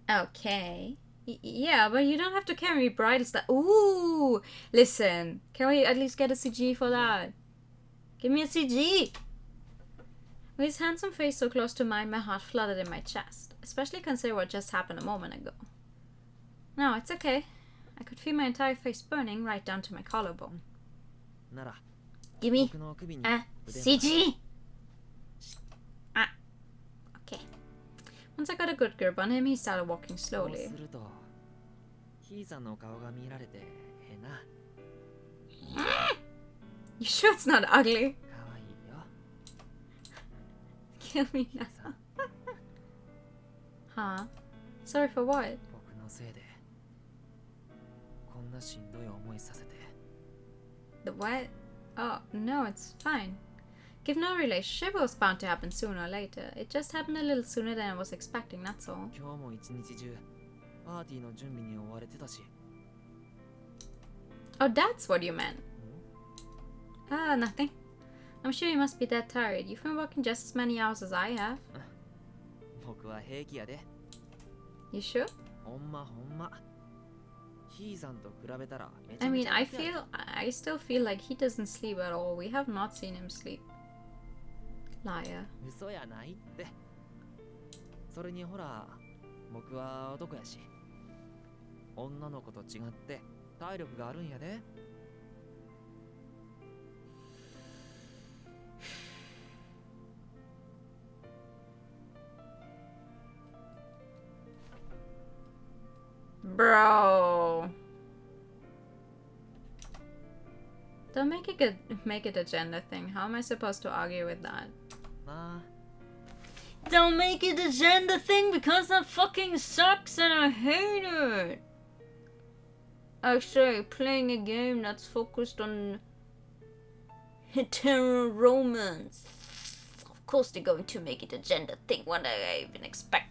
Okay. Yeah, but you don't have to carry bridal stuff. Ooh! Listen, can we at least get a CG for that? Give me a CG! With his handsome face so close to mine, my heart fluttered in my chest, especially considering what just happened a moment ago. No, it's okay. I could feel my entire face burning right down to my collarbone. なら、 Give me 僕の首に a 腕の CG! Ah, okay. Once I got a good grip on him, he started walking そう slowly. すると、ヒーさんの顔が見られて変な。 You sure it's not ugly? かわいいよ。 Kill me ヒ now. ーさん、 Huh? Sorry for what? 僕のせいでこんなしんどい思いさせて。 The what? Oh, no, it's fine. Given our relationship, it was bound to happen sooner or later. It just happened a little sooner than I was expecting, that's all. 今日も一日中パーティーの準備に追われてたし。 Oh, that's what you meant. Ah, nothing. I'm sure you must be that tired. You've been working just as many hours as I have. 僕は平気やで。 You sure? ほんまほんま。ヒーさんと比べたらめち I ゃめ mean, ちゃ I 楽やで。 I still feel like he doesn't sleep at all. We have not seen him sleep. Liar. 嘘やないって。それにほら、僕は男やし。女の子と違って体力があるんやで。 Bro. Don't make it a gender thing. How am I supposed to argue with that? まあ Don't make it a gender thing because that fucking sucks and I hate it. I say playing a game that's focused on hetero romance. Of course they're going to make it a gender thing. What do I even expect?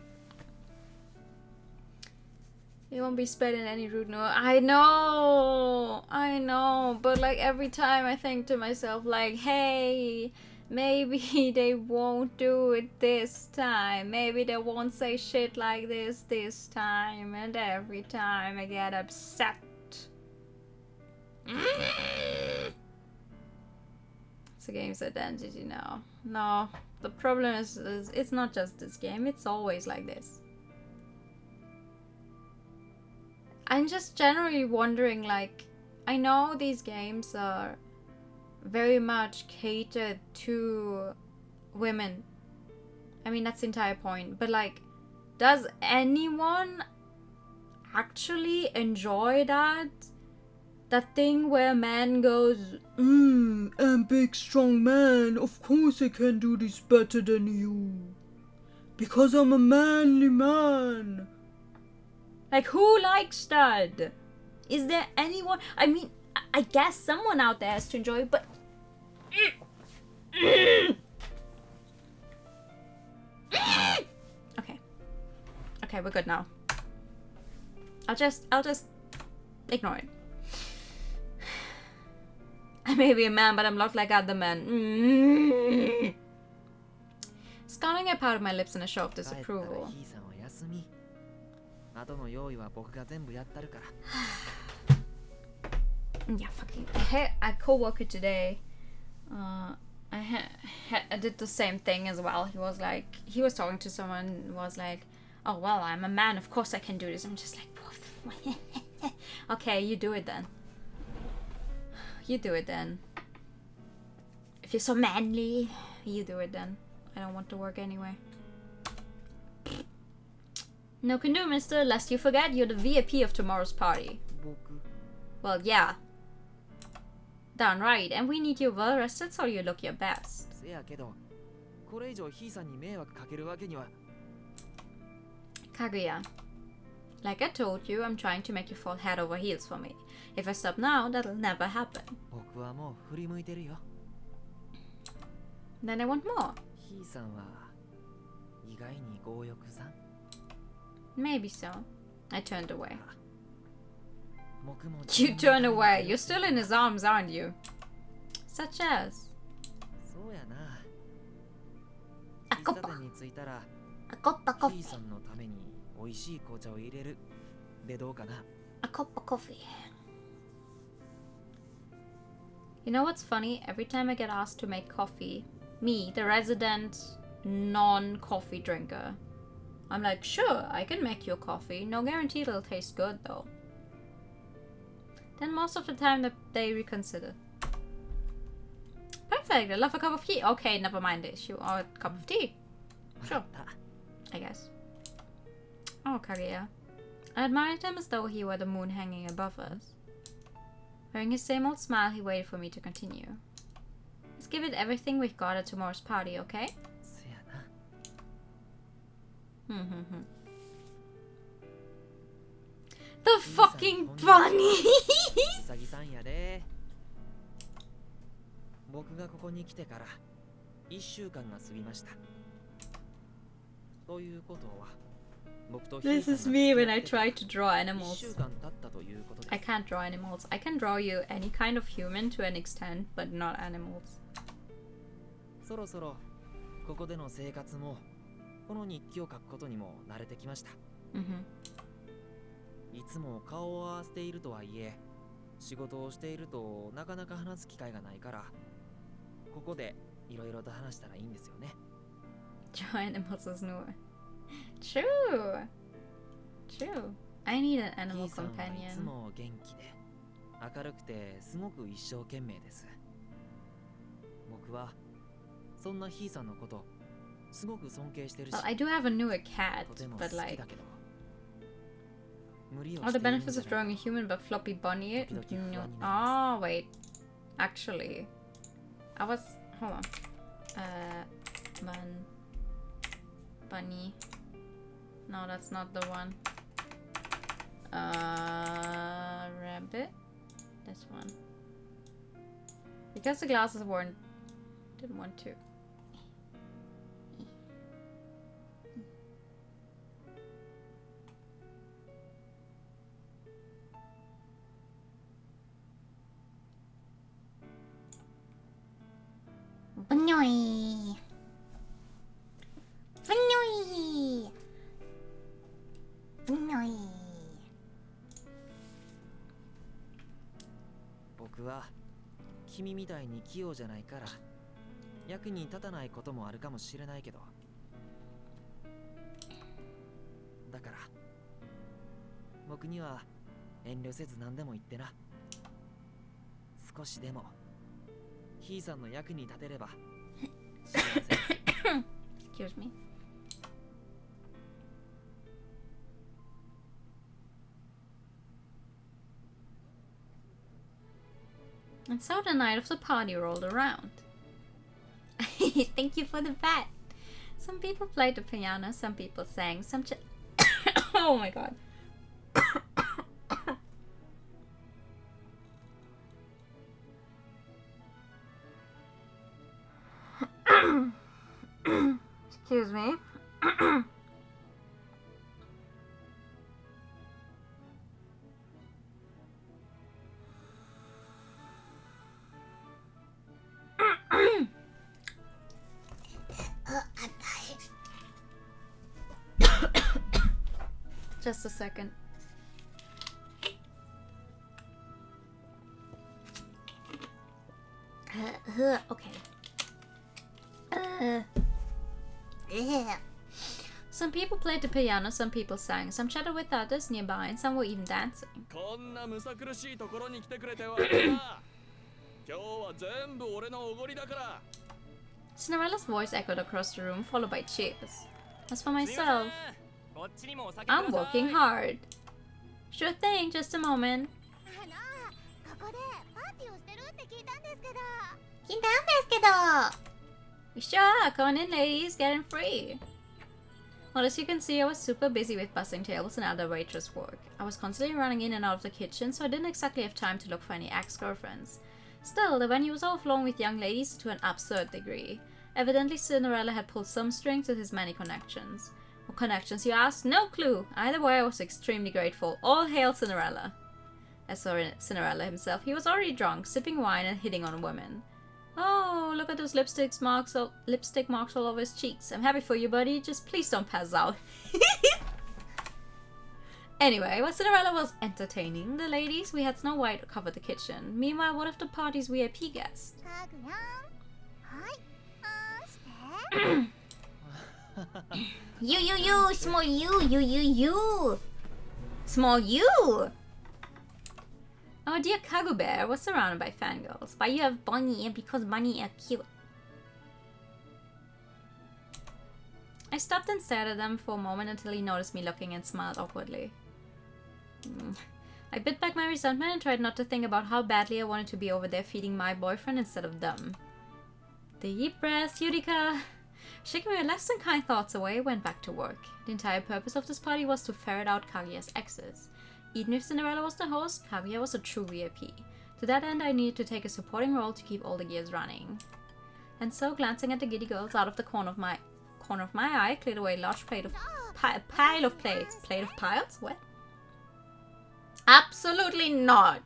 You won't be spreading any rude no. I know, but like every time I think to myself like, hey, maybe they won't do it this time. Maybe they won't say shit like this time. And every time I get upset. It's a game's identity now. No, the problem is it's not just this game. It's always like this. I'm just generally wondering, like, I know these games are very much catered to women. I mean, that's the entire point. But, like, does anyone actually enjoy that? That thing where a man goes, I'm big strong man, of course I can do this better than you. Because I'm a manly man. Like, who likes that? Is there anyone? I mean, I guess someone out there has to enjoy it, but... Okay. Okay, we're good now. I'll just ignore it. I may be a man, but I'm not like other men. Scowling at part of my lips in a show of disapproval. ひいさんは休み。後の用意は僕が全部やったるから。 Yeah, fucking. I had a coworker today. I did the same thing as well. He was talking to someone who was like, oh, well, I'm a man. Of course I can do this. I'm just like, what? Okay, you do it then. You do it then. If you're so manly, you do it then. I don't want to work anyway. No can do, mister. Lest you forget, you're the VIP of tomorrow's party. 僕 Well, yeah. Darn right. And we need you well rested so you look your best. せやけど、これ以上ひいさんに迷惑かけるわけには。 Kaguya. Like I told you, I'm trying to make you fall head over heels for me. If I stop now, that'll never happen. 僕はもう振り向いてるよ。 Then I want more. ひいさんは意外に強欲さん。 Maybe so. I turned away. 僕も You turn away. You're still in his arms, aren't you? Such as. そうやな。あ、喫コッパ。茶店に着いたら、A cuppa ひ coffee. いさんのために美味しい紅茶を入れる。でどうかな。 A cuppa coffee. You know what's funny? Every time I get asked to make coffee, me, the resident non-coffee drinker, I'm like, sure, I can make you a coffee. No guarantee it'll taste good though. Then most of the time they reconsider. Perfect, I love a cup of tea. Okay, never mind the issue. Or a cup of tea. Sure, I guess. Oh, Kaguya. I admired him as though he were the moon hanging above us. Wearing his same old smile, he waited for me to continue. Let's give it everything we've got at tomorrow's party, okay? せやな。 The fucking bunny! うさぎさんやで。僕がここに来てから1週間が過ぎました。ということは、僕とひい This さん is が me 付き when 合 I って try to draw 1 animals. 週間経ったということで I す。 can't draw animals. I can draw you any kind of human to an extent, but not animals. そろそろここでの生活もこの日記を書くことにも慣れてきました。 いつも顔を合わせているとはいえ、仕事をしているとなかなか話す機会がないから、ここでいろいろと話したらいいんですよね。 Draw animals is new. True. True. I need an ひ animal いさんはいつ companion. も元気で明るくてすごく一生懸命です。僕はそんなひいさんのことすごく尊敬してるし、 Well, I do have a newer cat, とても好 but き like, だけど、無理を all し the ているん benefits じゃ of ない drawing a human but floppy bunny. 時々不安になり Oh ます。 wait. Actually, I was... Hold on. Bunny. No, that's not the one. Rabbit. This one. Because the glasses weren't... Didn't want to. Bunny. Bunny. Bunny. 僕は君みたいに器用じゃないから役に立たないこともあるかもしれないけど、だから僕には遠慮せず何でも言ってな。少しでもひいさんの役に立てれば幸せです。Excuse me. And so the night of the party rolled around. Thank you for the bat. Some people played the piano, some people sang, some oh my god. Excuse me. I'm dying. Just a second. Okay. Yeah. Some people played the piano, some people sang, some chatted with others nearby, and some were even dancing. こんなむさ苦しいところに来てくれて悪いな。今日は全部俺のおごりだから。 Cinderella's voice echoed across the room, followed by cheers. As for myself, I'm working hard. Sure thing, just a moment. ここでパーティーをしてるって聞いたんですけど。聞いたんですけど。 Sure, come on in, ladies, get in free. Well, as you can see, I was super busy with bussing tables and other waitress work. I was constantly running in and out of the kitchen, so I didn't exactly have time to look for any ex-girlfriends. Still, the venue was overflowing with young ladies to an absurd degree. Evidently, Cinderella had pulled some strings with his many connections. What connections, you ask? No clue! Either way, I was extremely grateful. All hail Cinderella! As for Cinderella himself, he was already drunk, sipping wine and hitting on women. Oh, look at those lipstick marks all over his cheeks. I'm happy for you, buddy. Just please don't pass out. Anyway, while Cinderella was entertaining the ladies, we had Snow White cover the kitchen. Meanwhile, one of the party's VIP guests. You, small you. Small you. Our dear Kagu Bear was surrounded by fangirls, but you have Bunny because Bunny are cute. I stopped and stared at them for a moment until he noticed me looking and smiled awkwardly. I bit back my resentment and tried not to think about how badly I wanted to be over there feeding my boyfriend instead of them. Deep breath, Utica. Shaking my less than kind thoughts away, I went back to work. The entire purpose of this party was to ferret out Kaguya's exes. Even if Cinderella was the host, Kaguya was a true VIP. To that end, I needed to take a supporting role to keep all the gears running. And so, glancing at the giddy girls out of the corner of my eye, cleared away a large pile of plates. Plate of piles? What? Absolutely not!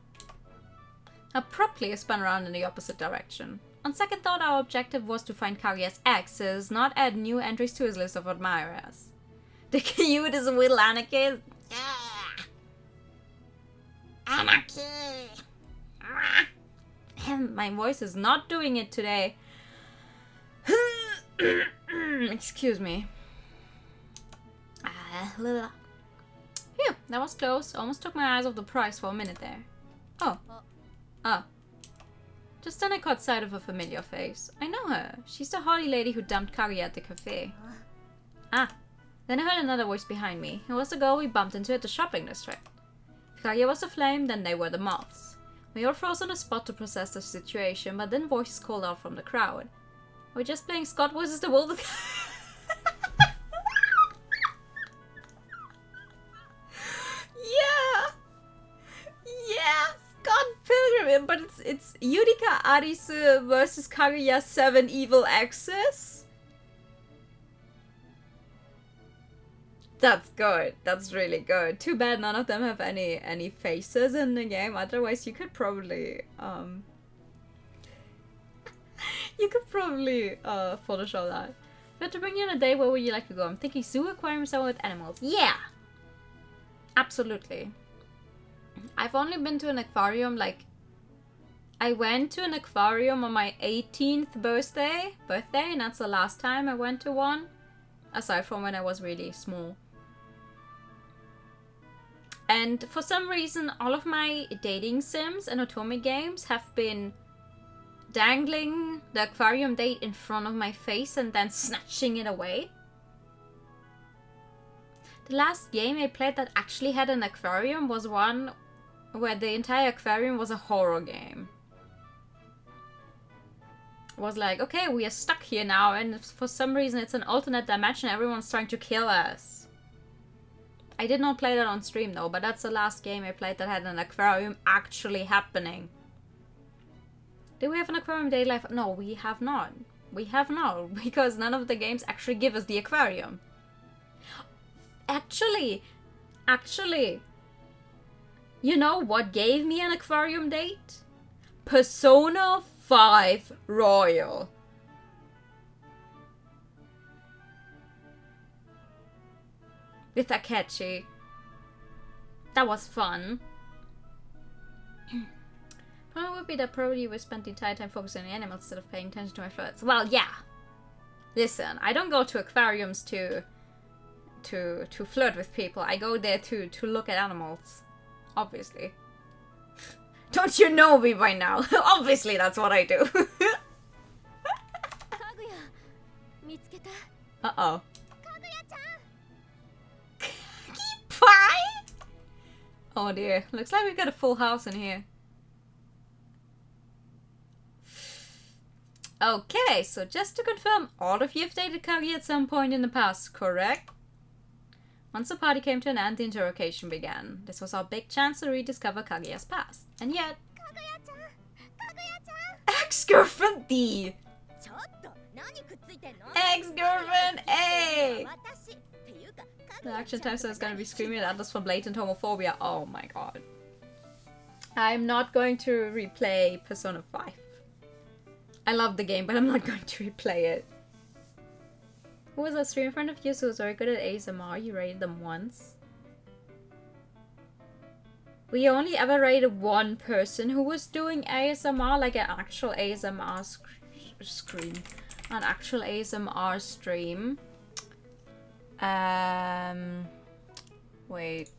Abruptly, I spun around in the opposite direction. On second thought, our objective was to find Kaguya's exes, not add new entries to his list of admirers. The cutest little anarchist. Yeah. Anarchy. My voice is not doing it today. Excuse me. Phew, that was close. Almost took my eyes off the prize for a minute there. Oh. Just then I caught sight of a familiar face. I know her. She's the haughty lady who dumped Kaguya at the cafe. Then I heard another voice behind me. It was the girl we bumped into at the shopping district. If Kaguya was a flame, then they were the moths. We all froze on the spot to process the situation, but then voices called out from the crowd. We're just playing Scott versus the Wolf. Yeah! Yeah! Scott Pilgrim, but it's Yurika Arisu versus Kaguya 7 Evil Exes? That's good. That's really good. Too bad none of them have any faces in the game. Otherwise, you could probably Photoshop that. But to bring you on a day, where would you like to go? I'm thinking zoo, aquarium, somewhere with animals. Yeah, absolutely. I've only been to an aquarium, like, I went to an aquarium on my 18th birthday, and that's the last time I went to one, aside from when I was really small. And for some reason, all of my dating sims and otome games have been dangling the aquarium date in front of my face and then snatching it away. The last game I played that actually had an aquarium was one where the entire aquarium was a horror game. It was like, okay, we are stuck here now, and for some reason it's an alternate dimension, everyone's trying to kill us. I did not play that on stream though, but that's the last game I played that had an aquarium actually happening. Do we have an aquarium daily life? No, we have not. We have not, because none of the games actually give us the aquarium. Actually, you know what gave me an aquarium date? Persona 5 Royal. With Akechi. That was fun. Problem would be that probably you would spend the entire time focusing on the animals instead of paying attention to my flirts. Well, yeah. Listen, I don't go to aquariums to flirt with people. I go there to look at animals. Obviously. Don't you know me by now? Obviously, that's what I do. Uh-oh. Pie? Oh dear. Looks like we've got a full house in here. Okay, so just to confirm, all of you have dated Kaguya at some point in the past, correct? Once the party came to an end, the interrogation began. This was our big chance to rediscover Kaguya's past. And yet... Ex-girlfriend D! Ex-girlfriend A! The action time so is gonna be screaming at us for blatant homophobia. Oh my god. I'm not going to replay Persona 5. I love the game, but I'm not going to replay it. Who was that stream friend of yours who was very good at ASMR? You rated them once. We only ever rated one person who was doing ASMR, like an actual ASMR scream. An actual ASMR stream. Wait.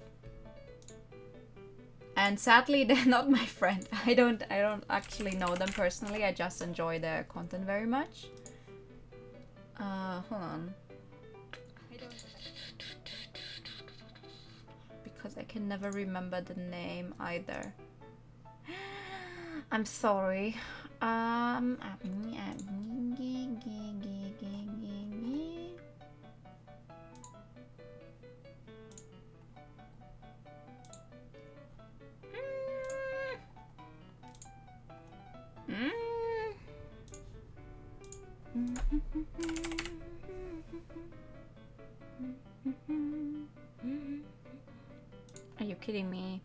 And sadly, they're not my friend. I don't actually know them personally. I just enjoy their content very much. Hold on. Because I can never remember the name either. I'm sorry. Are you kidding me?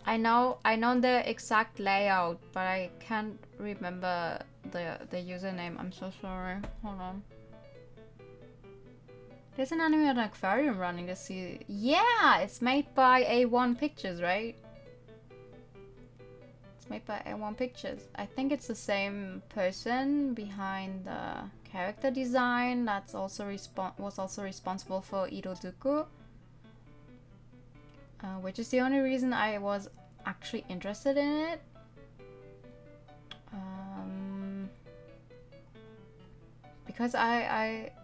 I know the exact layout, but I can't remember the username. I'm so sorry. Hold on. There's an anime on an aquarium running this season. Yeah, it's made by A1 Pictures, right? It's made by A1 Pictures. I think it's the same person behind the character design that's also was also responsible for Iroduku. Which is the only reason I was actually interested in it. because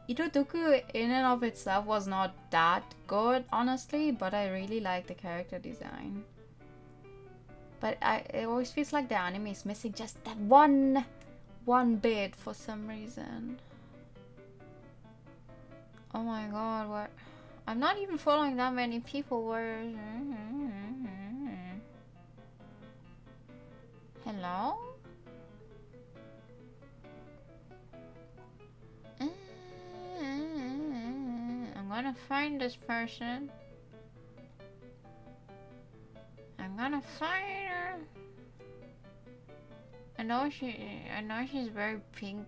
Iroduku in and of itself was not that good, honestly, but I really like the character design. But it always feels like the anime is missing just that one bit for some reason. Oh my god, what? I'm not even following that many people. Where? Hello? I'm gonna find this person. I'm gonna find her. I know she's very pink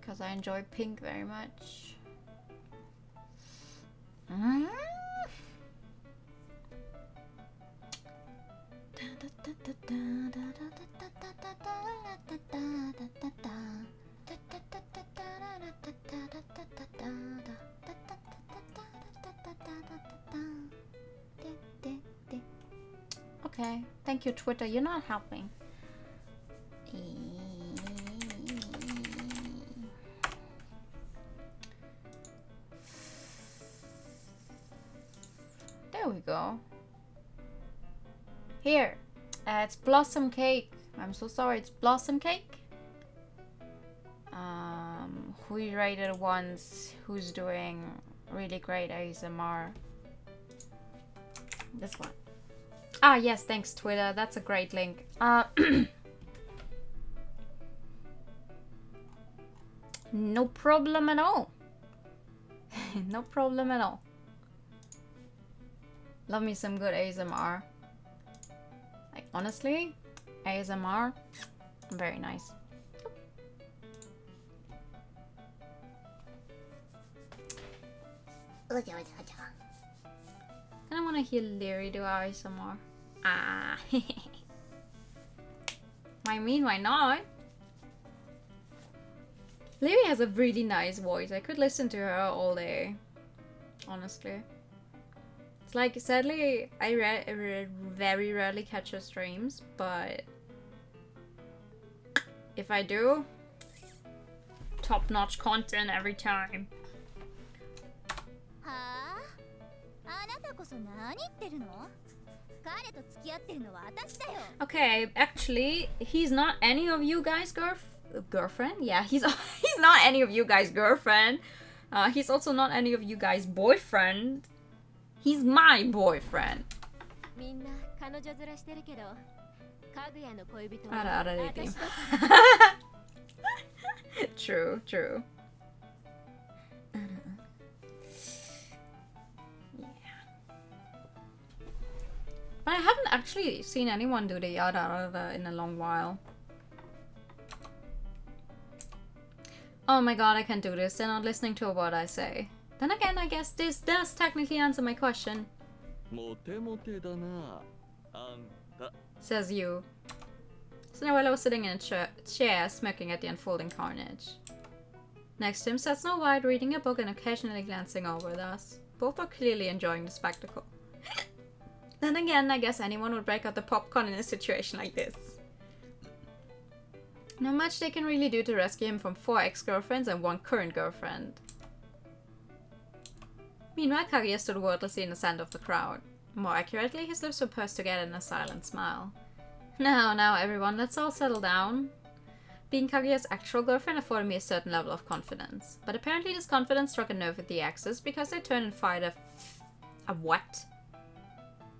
because I enjoy pink very much. Okay, thank you, Twitter. You're not helping. There we go. Here, it's Blossom Cake. I'm so sorry, it's Blossom Cake. We rated once who's doing really great ASMR. This one. Ah, yes, thanks, Twitter. That's a great link. No problem at all. No problem at all. Love me some good ASMR. Like, honestly, ASMR, very nice. I want to hear Leary do ASMR. Ah. I mean, why not? Leary has a really nice voice. I could listen to her all day. Honestly. It's like, sadly, I very rarely catch her streams, but if I do, top-notch content every time. Okay, actually, he's not any of you guys' girlfriend? Yeah, he's not any of you guys' girlfriend. He's also not any of you guys' boyfriend. He's my boyfriend. True, true. But I haven't actually seen anyone do the yada in a long while. Oh my god, I can't do this. They're not listening to what I say. Then again, I guess this does technically answer my question. Says you. So now while I was sitting in a chair, smirking at the unfolding carnage. Next to him sat Snow White, reading a book and occasionally glancing over at us. Both are clearly enjoying the spectacle. Then again, I guess anyone would break out the popcorn in a situation like this. Not much they can really do to rescue him from 4 ex-girlfriends and 1 current girlfriend. Meanwhile, Kaguya stood wordlessly in the center of the crowd. More accurately, his lips were pursed together in a silent smile. Now, everyone, let's all settle down. Being Kaguya's actual girlfriend afforded me a certain level of confidence. But apparently this confidence struck a nerve with the exes because they turned and fired a what?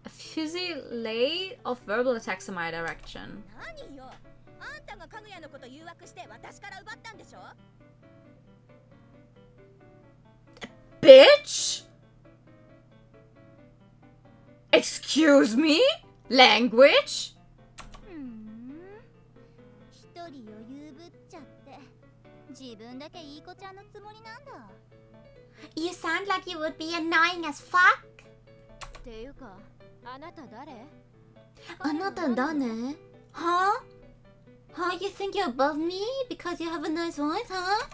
A fusillade of verbal attacks in my direction. Bitch! Excuse me? Language? You sound like you would be annoying as fuck. あなた誰? Huh? Huh? You think you're above me because you have a nice voice, huh?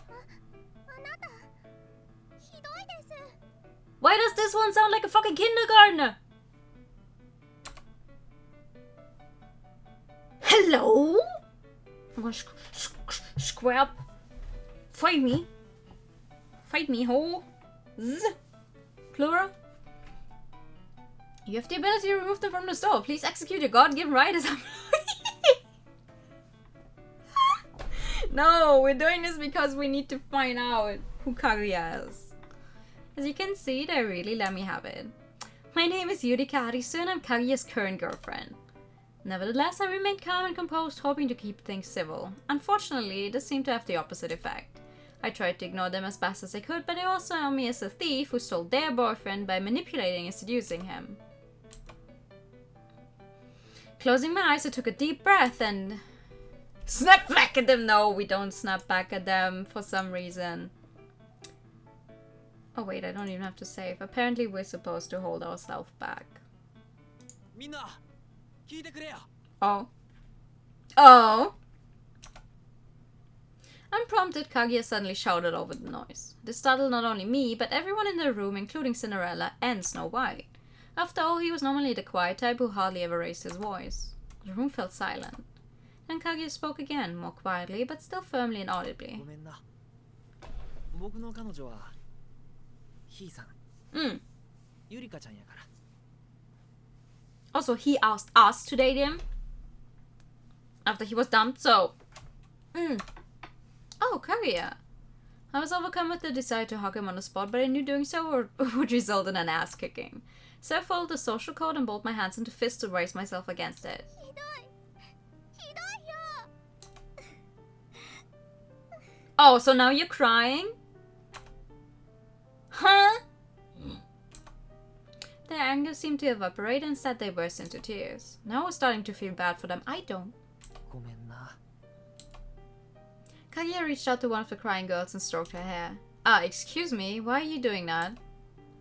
Why does this one sound like a fucking kindergartner? Hello? I'm gonna square up Fight me! Fight me, ho! Z! Plural? You have the ability to remove them from the store. Please execute your God-given right as No, we're doing this because we need to find out who Kaguya is. As you can see, they really let me have it. My name is Yurika Arisu and I'm Kaguya's current girlfriend. Nevertheless, I remained calm and composed, hoping to keep things civil. Unfortunately, this seemed to have the opposite effect. I tried to ignore them as best as I could, but they all saw me as a thief who stole their boyfriend by manipulating and seducing him. Closing my eyes, I took a deep breath and snapped back at them. No, we don't snap back at them for some reason. Oh wait, I don't even have to save. Apparently we're supposed to hold ourselves back. Oh. Oh! Unprompted, Kaguya suddenly shouted over the noise. This startled not only me, but everyone in the room, including Cinderella and Snow White. After all, he was normally the quiet type who hardly ever raised his voice. The room felt silent. Then Kaguya spoke again, more quietly, but still firmly and audibly. Also, he asked us to date him after he was dumped, so... Oh, Kaguya. I was overcome with the desire to hug him on the spot, but I knew doing so would result in an ass-kicking. So I followed the social code and balled my hands into fists to raise myself against it. Oh, so now you're crying? Huh? Their anger seemed to evaporate and instead they burst into tears. Now I was starting to feel bad for them. I don't. Kaguya reached out to one of the crying girls and stroked her hair. Excuse me, why are you doing that?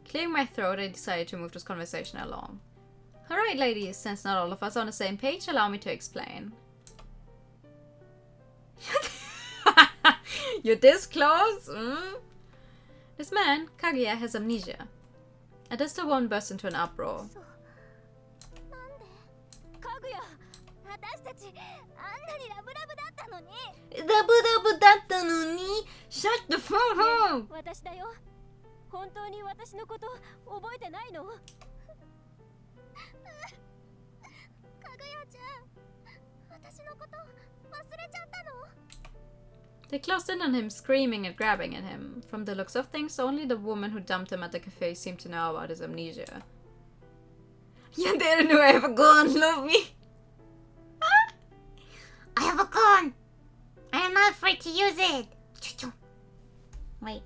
Clearing my throat, I decided to move this conversation along. Alright ladies, since not all of us are on the same page, allow me to explain. You're this close? This man, Kaguya, has amnesia. At this, the woman burst into an uproar. Shut the fuck up! They closed in on him, screaming and grabbing at him. From the looks of things, only the woman who dumped him at the cafe seemed to know about his amnesia. You didn't know I have a gun, love me! I have a gun! I am not afraid to use it! Wait.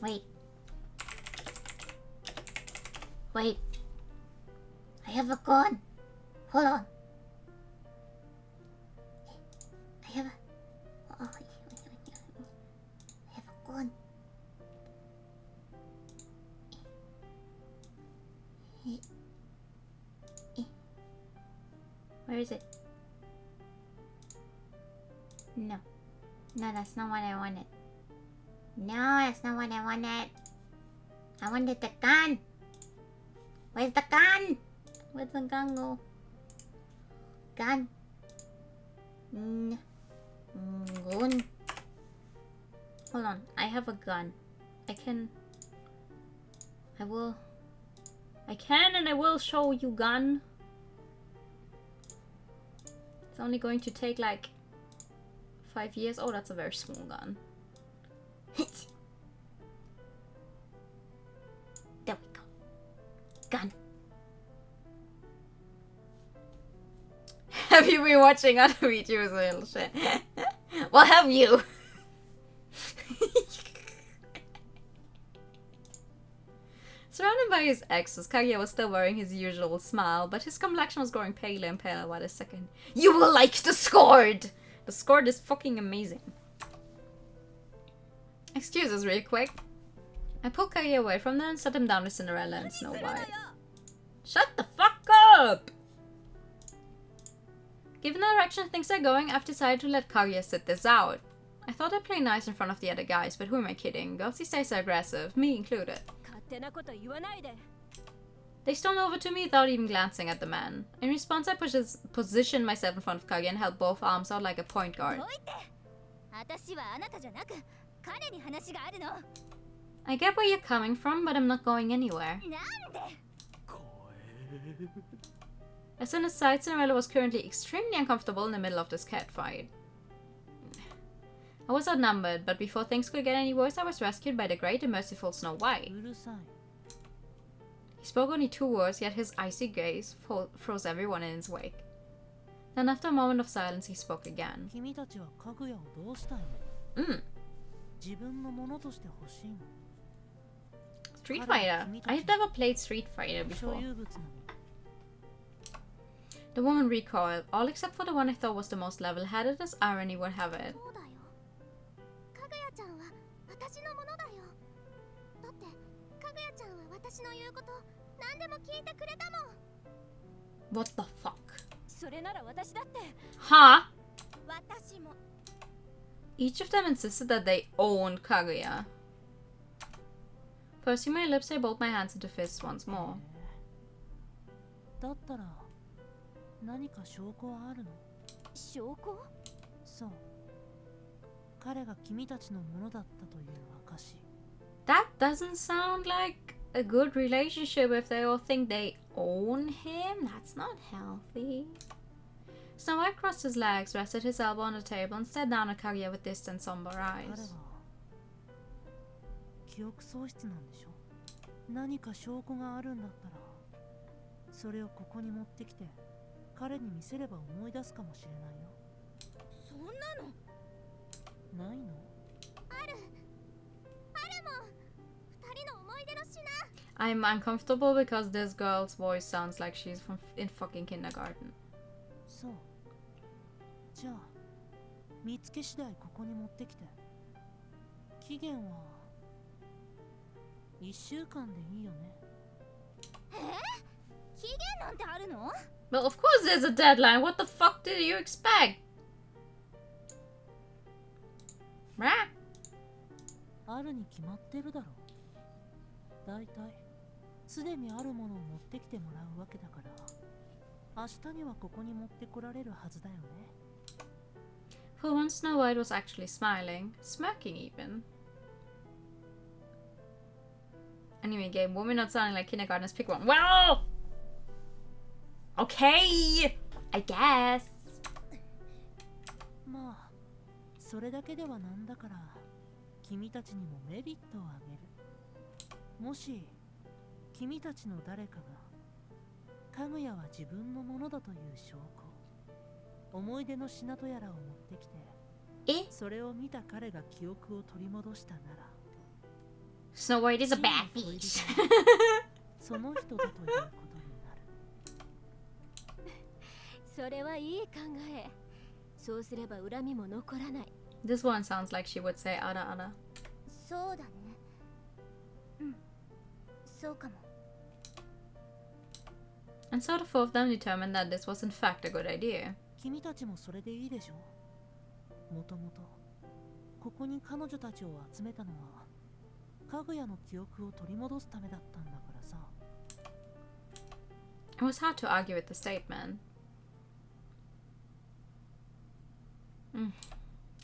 Wait. Wait. I have a gun. Hold on. I have a... Oh, I have a gun. Where is it? No. No, that's not what I wanted. No, that's not what I wanted. I wanted the gun. Where's the gun? Where's the gun go? Gun. Gun. Hold on. I have a gun. I can and I will show you gun. It's only going to take like 5 years. Oh, that's a very small gun. There we go. Gun. Have you been watching other videos or little shit? Well, have you? Surrounded by his exes, Kaguya was still wearing his usual smile, but his complexion was growing paler and paler by the second. You will like the scored! The scored is fucking amazing. Excuse us real quick. I pulled Kaguya away from them and set him down with Cinderella and Snow White. Shut the fuck up! Given the direction things are going, I've decided to let Kaguya sit this out. I thought I'd play nice in front of the other guys, but who am I kidding? Girls these days are aggressive, me included. They stormed over to me without even glancing at the man. In response, I positioned myself in front of Kaguya and held both arms out like a point guard. 彼に話があるの。 I get where you're coming from, but I'm not going anywhere. なんで As an aside, Cinderella was currently extremely uncomfortable in the middle of this cat fight. I was outnumbered, but before things could get any worse, I was rescued by the great and merciful Snow White. うるさい。 He spoke only 2 words, yet his icy gaze froze everyone in his wake. Then after a moment of silence, he spoke again. 君たちはかぐやをどうしたいの？自分のものとして欲しいの？ Street Fighter. I've never played Street Fighter 所 before. 有物なの。 The woman recoiled, all except for the one I thought was the most level-headed, as irony would have it. そうだよ。かぐやちゃんは私のものだよ。だってかぐやちゃんは私の言うこと何でも聞いてくれたもん。 What the fuck? それなら私だって。 Huh? 私も。 Each of them insisted that they owned Kaguya. Pursing my lips, I balled my hands into fists once more. だったら何か証拠はあるの？証拠？そう。彼が君たちのものだったという証。 That doesn't sound like a good relationship if they all think they own him. That's not healthy. Snow White crossed his legs, rested his elbow on the table, and stared down at Kaguya with distant, somber 彼は eyes. 記憶喪失なんでしょ？何か証拠があるんだったらそれをここに持ってきて彼に見せれば思い出すかもしれないよ。そんなのないの？あるもん。二人の思い出の品。 I'm uncomfortable because this girl's voice sounds like she's from in fucking kindergarten. そう。じゃあ見つけ次第ここに持ってきて。期限は1週間でいいよね。期限なんてあるの？ Well, of course there's a deadline. What the fuck did you expect? Rah? あるに決まってるだろう。だいたいすでにあるものを持ってきてもらうわけだから明日にはここに持ってこられるはずだよね。 For once, Snow White was actually smiling, smirking even. Anime game, woman not sounding like kindergartners, pick one. Well! Okay! I guess. まあそれだけではなんだから君たちにもメリットをあげる。もし君たちの誰かがかぐやは自分のものだという証拠、思い出の品とやらを持ってきて、え？それを見た彼が記憶を取り戻したなら Snow White is a bad 真の恋 bitch. 人がその人だということになる。それはいい考え。そうすれば恨みも残らない。 This one sounds like she would say ada ada. そうだね。うん。そうかも。 And so the four of them determined that this was in fact a good idea. 君たちもそれでいいでしょ。もともとここに彼女たちを集めたのはかぐやの記憶を取り戻すためだったんだからさ。 It was hard to argue with the statement.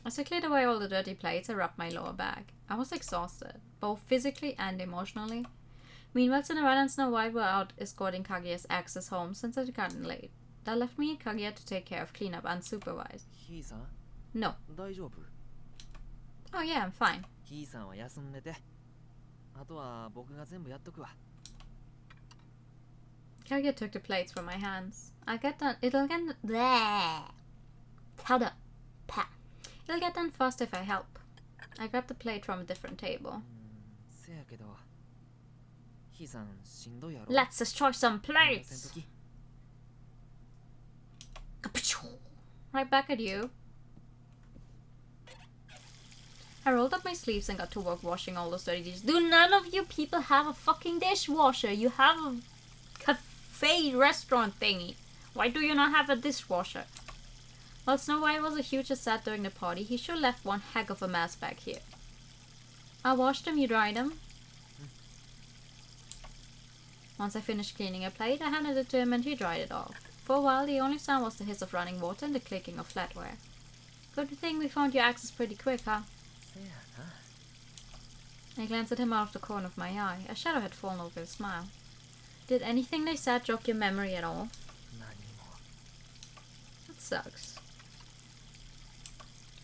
As I cleared away all the dirty plates, I rubbed my lower back. I was exhausted, both physically and emotionally. Meanwhile, Cinderella and Snow White were out escorting Kaguya's exes home since it had gotten late. That left me and Kaguya to take care of cleanup unsupervised. ひいさん No. 大丈夫？ Oh yeah, I'm fine. ひいさんは休んでて、あとは僕が全部やっとくわ。 Kaguya took the plates from my hands. It'll get bleh. Hold up. Pa. It'll get done fast if I help. I grabbed the plate from a different table. せやけど、ひいさんしんどいやろ。 Let's destroy some せん plates! とき Right back at you. I rolled up my sleeves and got to work washing all those dirty dishes. Do none of you people have a fucking dishwasher? You have a cafe restaurant thingy. Why do you not have a dishwasher? While Snow White was a huge asset during the party, he sure left one heck of a mess back here. I washed them, you dried them. Once I finished cleaning a plate, I handed it to him and he dried it off. For a while, the only sound was the hiss of running water and the clicking of flatware. Good thing we found your axes pretty quick, huh? せやな。I glanced at him out of the corner of my eye. A shadow had fallen over his smile. Did anything they said jog your memory at all? 何も That sucks.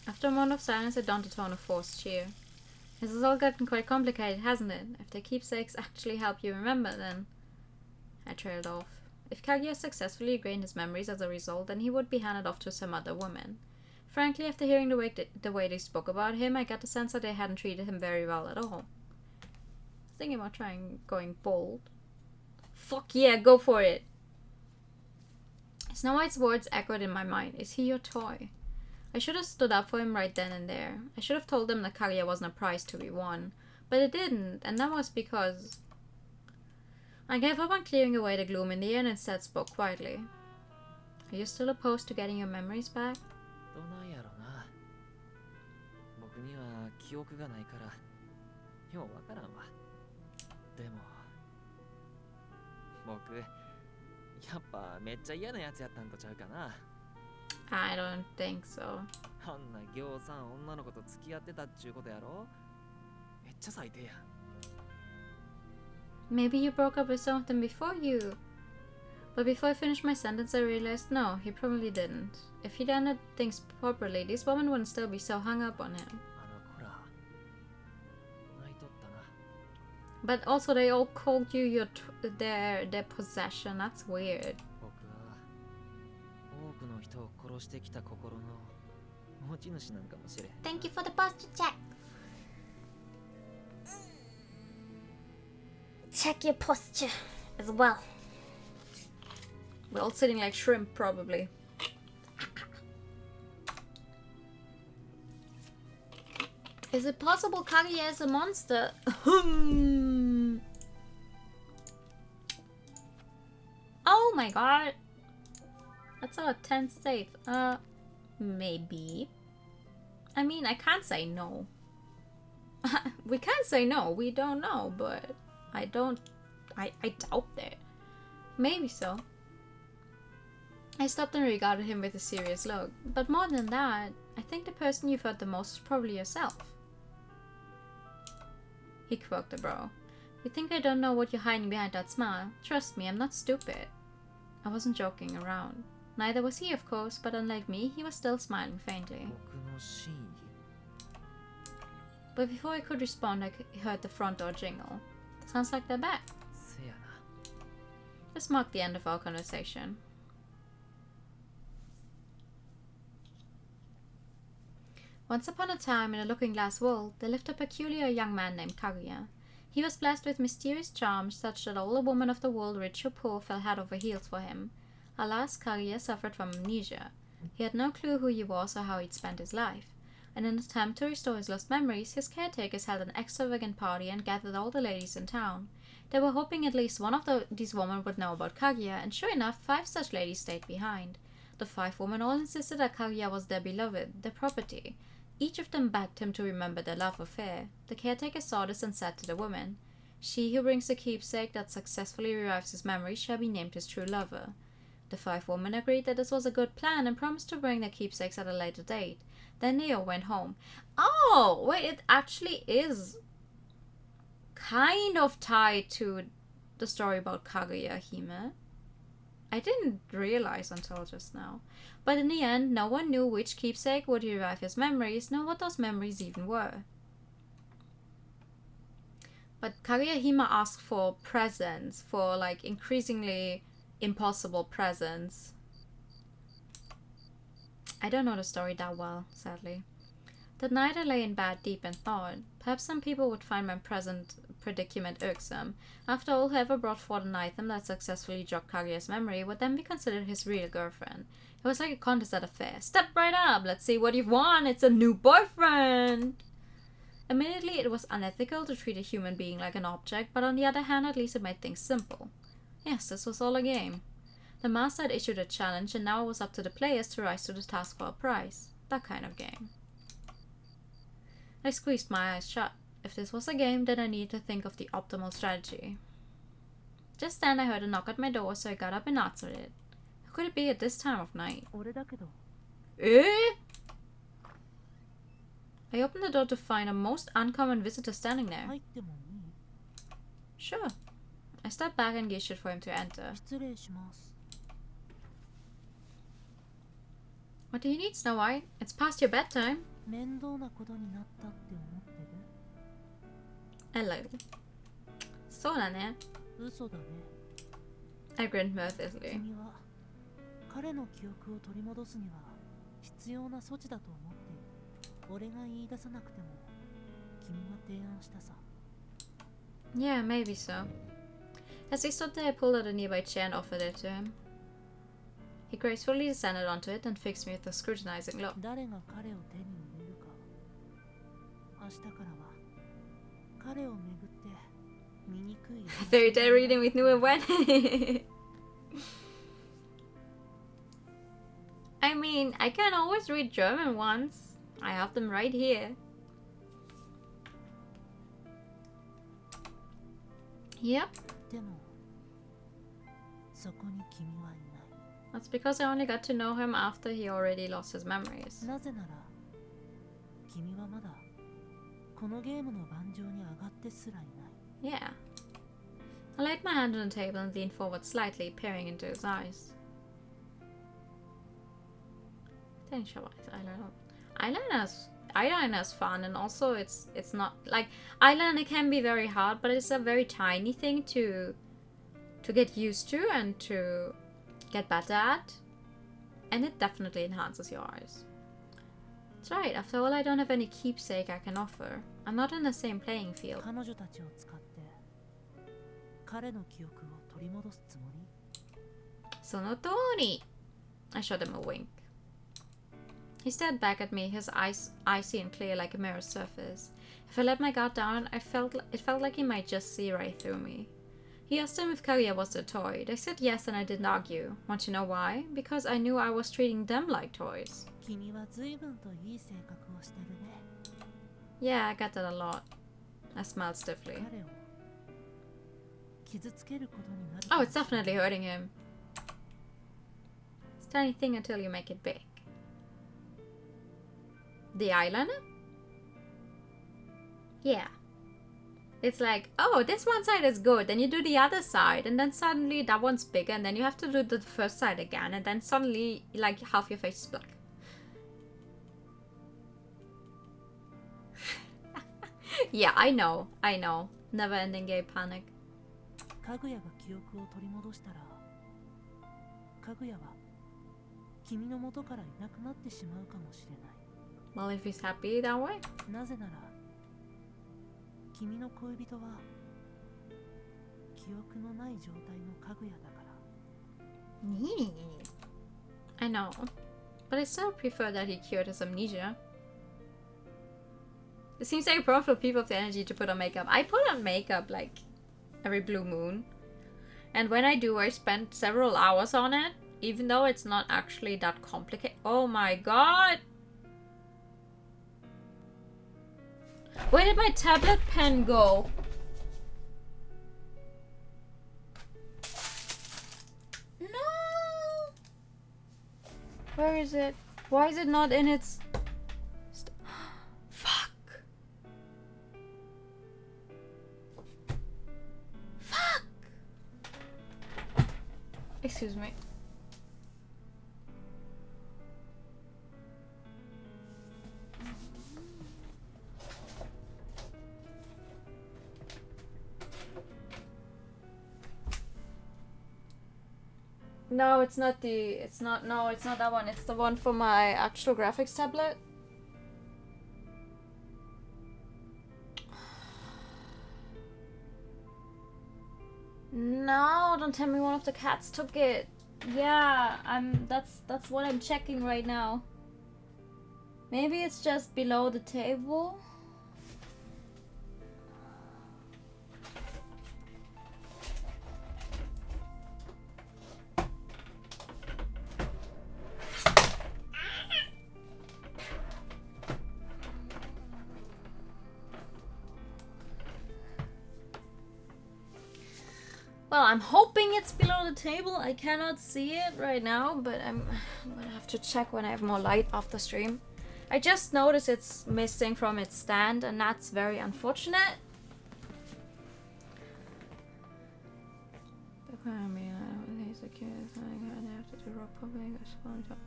After a moment of silence, I donned a tone of forced cheer. This has all gotten quite complicated, hasn't it? If their keepsakes actually help you remember, then... I trailed off. If Kaguya successfully regained his memories as a result, then he would be handed off to some other woman. Frankly, after hearing the way they spoke about him, I got the sense that they hadn't treated him very well at all. Thinking about going bold. Fuck yeah, go for it! Snow White's words echoed in my mind. Is he your toy? I should have stood up for him right then and there. I should have told them that Kaguya wasn't a prize to be won. But I didn't, and that was because... I gave up on clearing away the gloom in the air and instead spoke quietly. Are you still opposed to getting your memories back? どないやろな。僕には記憶がないからようわからんわ。でも僕やっぱめっちゃ嫌なやつやったんとちゃうかな。I don't think so. あんなぎょうさん女の子と付き合ってたっちゅうことやろ。めっちゃ最低やん。 Maybe you broke up with some of them before you. But before I finished my sentence, I realized no, he probably didn't. If he'd ended things properly, this woman wouldn't still be so hung up on him. あの子ら泣いとったな。 But also, they all called you their possession. That's weird. 僕は多くの人を殺してきた心の持ち主なんかもしれん。 Thank you for the posture check. Check your posture as well. We're all sitting like shrimp, probably. Is it possible Kaguya is a monster? Oh my god. That's our 10th save. Maybe. I mean, I can't say no. We can't say no. We don't know, but I doubt that. Maybe so. I stopped and regarded him with a serious look. But more than that, I think the person you've hurt the most is probably yourself. He quirked a brow. You think I don't know what you're hiding behind that smile? Trust me, I'm not stupid. I wasn't joking around. Neither was he, of course, but unlike me, he was still smiling faintly. 僕の真意 But before I could respond, I heard the front door jingle. Sounds like they're back. せやな。 This marked the end of our conversation. Once upon a time, in a looking-glass world, there lived a peculiar young man named Kaguya. He was blessed with mysterious charms such that all the women of the world, rich or poor, fell head over heels for him. Alas, Kaguya suffered from amnesia. He had no clue who he was or how he'd spent his life. In an attempt to restore his lost memories, his caretakers held an extravagant party and gathered all the ladies in town. They were hoping at least one of these women would know about Kaguya, and sure enough, 5 such ladies stayed behind. The 5 women all insisted that Kaguya was their beloved, their property. Each of them begged him to remember their love affair. The caretaker saw this and said to the woman, "She who brings the keepsake that successfully revives his memories shall be named his true lover." The 5 women agreed that this was a good plan and promised to bring their keepsakes at a later date. Then they all went home. Oh, wait, it actually is kind of tied to the story about Kaguya Hime. I didn't realize until just now. But in the end, no one knew which keepsake would revive his memories, nor what those memories even were. But Kaguya Hime asked for presents, for like increasingly impossible presents. I don't know the story that well, sadly. That night I lay in bed deep in thought. Perhaps some people would find my present predicament irksome. After all, whoever brought forth an item that successfully jogged Kaguya's memory would then be considered his real girlfriend. It was like a contest at a fair. Step right up! Let's see what you've won! It's a new boyfriend! Admittedly, it was unethical to treat a human being like an object, but on the other hand, at least it made things simple. Yes, this was all a game. The master had issued a challenge, and now it was up to the players to rise to the task for a prize. That kind of game. I squeezed my eyes shut. If this was a game, then I needed to think of the optimal strategy. Just then I heard a knock at my door, so I got up and answered it. Who could it be at this time of night? 俺だけど Eh? I opened the door to find a most uncommon visitor standing there. 入ってもいい？ Sure. I stepped back and gestured for him to enter. 失礼します。 What do you need, Snow White? It's past your bedtime. 面倒なことになったって思ってる？ Hello. そうだね。嘘だね。 I grinned mirthlessly. 君は彼の記憶を取り戻すには必要な措置だと思っている。俺が言い出さなくても君が提案したさ。 Yeah, maybe so. As he stood there, I pulled out a nearby chair and offered it to him. He gracefully descended onto it and fixed me with a scrutinizing look. 誰が彼を手に入れるか。明日からは彼をめぐって醜い Fairy tale reading with new awareness. I mean, I can always read German ones. I have them right here. Yep. でもそこに君はいない。 That's because I only got to know him after he already lost his memories. なぜなら君はまだこのゲームの盤上に上がってすらいない。 Yeah. I laid my hand on the table and leaned forward slightly, peering into his eyes. Taisho eyeliner's fun, and also it's not like eyeliner can be very hard, but it's a very tiny thing to get used to and to get better at, and it definitely enhances your eyes. That's right. After all, I don't have any keepsake I can offer. I'm not in the same playing field. 彼女たちを使って彼の記憶を取り戻すつもり？ Sonotori! I shot him a wink. He stared back at me, his eyes icy and clear like a mirror surface. If I let my guard down, it felt like he might just see right through me. He asked him if Kaguya was their toy. They said yes, and I didn't argue. Want to know why? Because I knew I was treating them like toys. 君は随分といい性格をしてるね。 Yeah, I get that a lot. I smiled stiffly. 彼を傷つけることになる。 Oh, it's definitely hurting him. It's a tiny thing until you make it big. The eyeliner? Yeah. It's like, oh, this one side is good, then you do the other side, and then suddenly that one's bigger, and then you have to do the first side again, and then suddenly, like, half your face is black. Yeah, I know. Never-ending gay panic. かぐやが記憶を取り戻したら、かぐやは君の元からいなくなってしまうかもしれない。 Well, if he's happy that way. なぜなら、君の恋人は記憶のない状態のかぐやだから。 I know. But I still prefer that he cured his amnesia. It seems very prone for people with the energy to put on makeup. I put on makeup like every blue moon. And when I do, I spend several hours on it, even though it's not actually that complicated. Oh my god! Where did my tablet pen go? No! Where is it? Why is it not in its... Fuck! Fuck! Excuse me. No, it's not that one. It's the one for my actual graphics tablet. No, don't tell me one of the cats took it. Yeah, that's what I'm checking right now. Maybe it's just below the table. Well, I'm hoping it's below the table. I cannot see it right now, but I'm gonna have to check when I have more light after stream. I just noticed it's missing from its stand, and that's very unfortunate.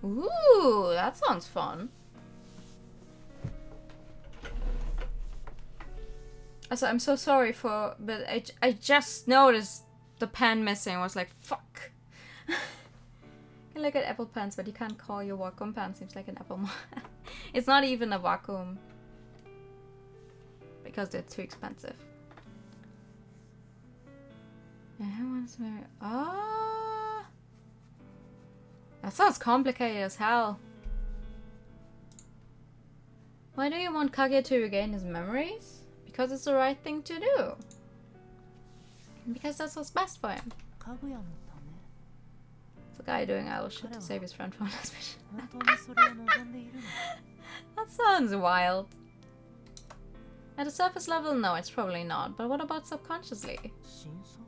Ooh, that sounds fun. Also, I'm so sorry but I just noticed the pen missing. I was like, fuck. You can look at Apple pens, but you can't call your Wacom pen. Seems like an Apple. It's not even a vacuum because they're too expensive. And who wants to marry? Ah, that sounds complicated as hell. Why do you want Kage to regain his memories? Because it's the right thing to do. Because that's what's best for him. かぐやのため It's a guy doing idle shit to save his friend from this mission. 本当にそれを望んでいるの That sounds wild. At a surface level, no, it's probably not. But what about subconsciously? 真相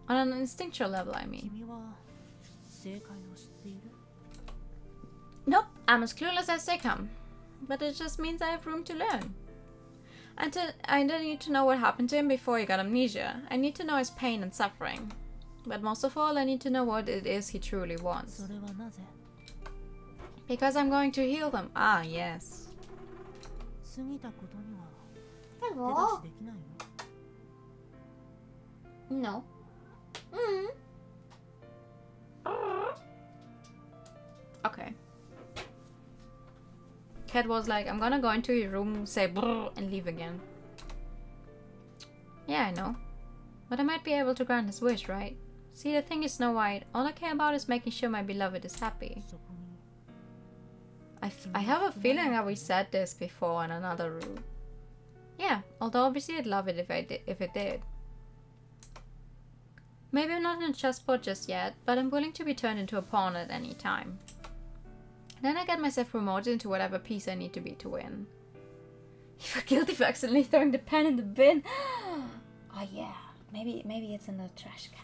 On an instinctual level, I mean. 君は正解を知っている Nope, I'm as clueless as they come. But it just means I have room to learn. I don't need to know what happened to him before he got amnesia. I need to know his pain and suffering. But most of all, I need to know what it is he truly wants. それはなぜ Because I'm going to heal them. Ah, yes. 過ぎたことには Hello? 手出しできないの No. Mm. Okay. Cat was like, I'm gonna go into your room, say brrr, and leave again. Yeah, I know. But I might be able to grant his wish, right? See, the thing is, Snow White, all I care about is making sure my beloved is happy. そこに I have a feeling that we said this before on another route. Yeah, although obviously I'd love it if it did. Maybe I'm not in a chessboard just yet, but I'm willing to be turned into a pawn at any time. Then I get myself promoted into whatever piece I need to be to win. You feel guilty for accidentally throwing the pen in the bin. Oh yeah, maybe it's in the trash can.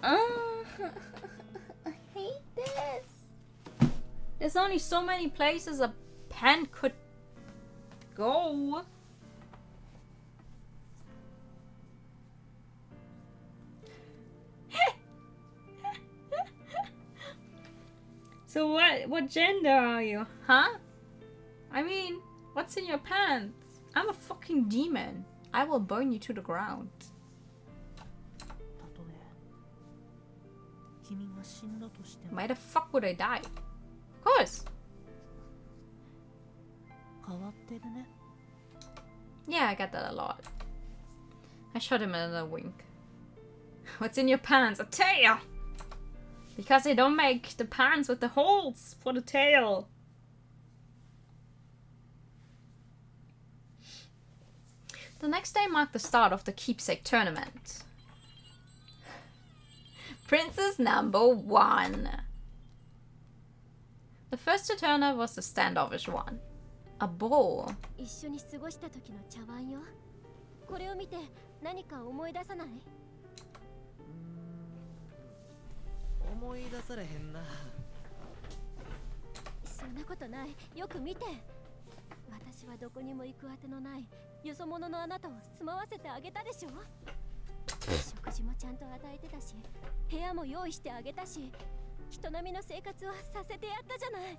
I hate this. There's only so many places a pen could go. So what gender are you, huh? I mean, what's in your pants? I'm a fucking demon. I will burn you to the ground. たとえ君が死んだとしても Why the fuck would I die? Of course. 変わってるね Yeah, I get that a lot. I shot him another wink. What's in your pants? A tail! Because they don't make the pants with the holes for the tail. The next day marked the start of the keepsake tournament. Princess number 1. The first to turn up was the standoffish one. A bowl. 一緒に過ごした時の茶碗よ。これを見て何か思い出さない？思い出されへんな。そんなことない。よく見て。私はどこにも行くあてのないよそ者のあなたを住まわせてあげたでしょ。食事もちゃんと与えてたし、部屋も用意してあげたし、人並みの生活はさせてやったじゃない。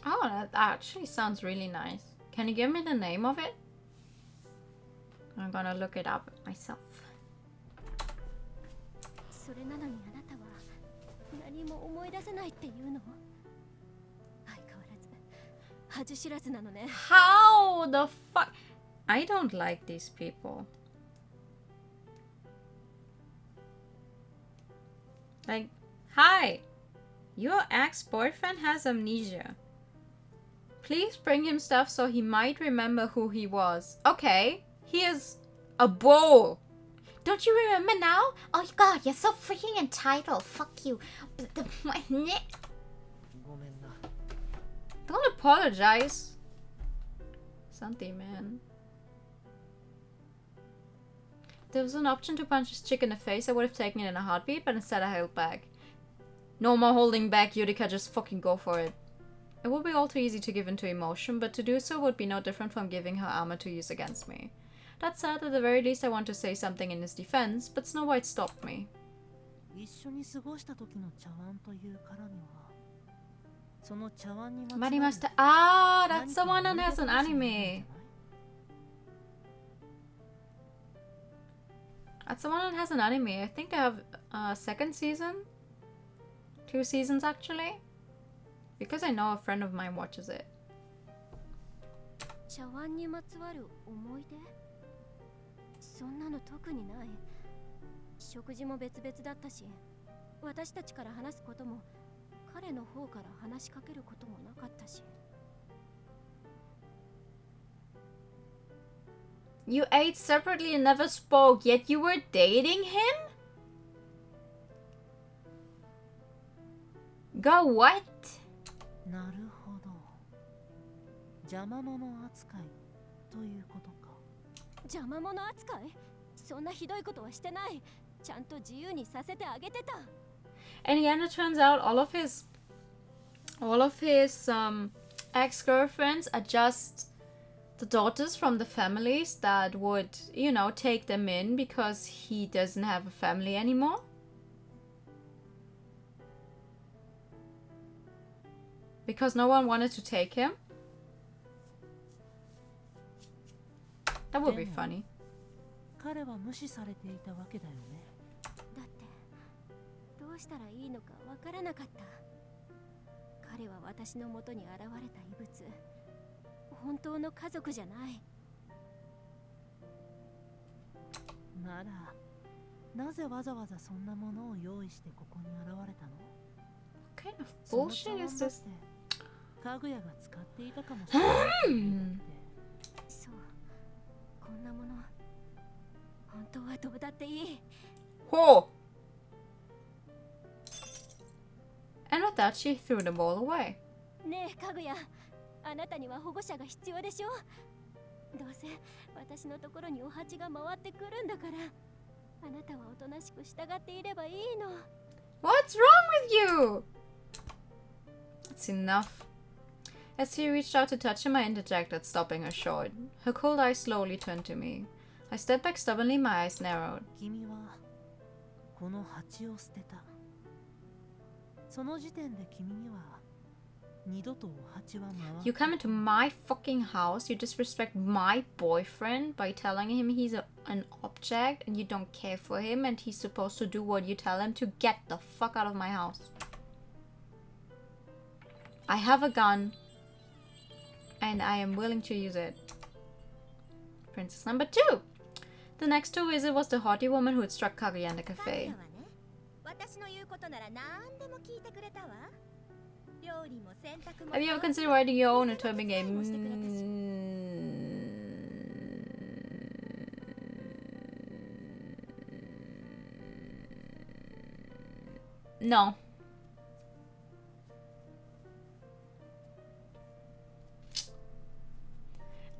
Oh, that actually sounds really nice. Can you give me the name of it? I'm gonna look it up myself. それなのにあなたは何も思い出せないっていうの？相変わらず恥知らずなのね。How the fuck? I don't like these people. Like, hi, your ex-boyfriend has amnesia. Please bring him stuff so he might remember who he was. Okay, here's a bowl. Don't you remember now? Oh god, you're so freaking entitled. Fuck you. ごめんな。 Don't apologize. Santi, man. There was an option to punch his chick in the face. I would have taken it in a heartbeat, but instead I held back. No more holding back, Yudica, just fucking go for it. It would be all too easy to give into emotion, but to do so would be no different from giving her armor to use against me. That said, at the very least I want to say something in his defense, but Snow White stopped me. 一緒に過ごした時の茶碗というからにはその茶碗にまつわる Marimashita. Ah, 何 that's か the one that 思い has 出 an 話になるんじゃない anime. That's the one that has an anime. I think they have a second season. 2 seasons actually. Because I know a friend of mine watches it. 茶碗にまつわる思い出そんなの特にない食事も別々だったし私たちから話すことも彼の方から話しかけることもなかったし You ate separately and never spoke, yet you were dating him? Go what? なるほど邪魔者扱いということか邪魔者扱いそんなひどいことはしてないちゃんと自由にさせてあげてた And again, it turns out all of his ex-girlfriends are just the daughters from the families that would, you know, take them in because he doesn't have a family anymore. Because no one wanted to take him. That would be funny. 彼は無視されていたわけだよねだってどうしたらいいのかわからなかった彼は私の元に現れた異物本当の家族じゃないならなぜわざわざそんなものを用意してここに現れたの What kind of その bullshit 茶碗 is だっ this? てかぐやが使っていたかもしれないってそうこんなもの本当はどうだっていい Whoa! And with that, she threw the ball away. ねえかぐやあなたには保護者が必要でしょどうせ私のところにお鉢が回ってくるんだからあなたはおとなしく従っていればいいの What's wrong with you? That's enough. As he reached out to touch him, I interjected, stopping her short. Her cold eyes slowly turned to me. I stepped back stubbornly, my eyes narrowed. 君はこの鉢を捨てたその時点で君には二度とお鉢は回って You come into my fucking house, you disrespect my boyfriend by telling him he's an object and you don't care for him and he's supposed to do what you tell him to. Get the fuck out of my house. I have a gun and I am willing to use it. Princess number 2. The next to visit was the haughty woman who had struck Kaguya in the cafe. 私の言うことなら何でも聞いてくれたわ料理も洗濯も Have you ever considered writing your own Otome game? No.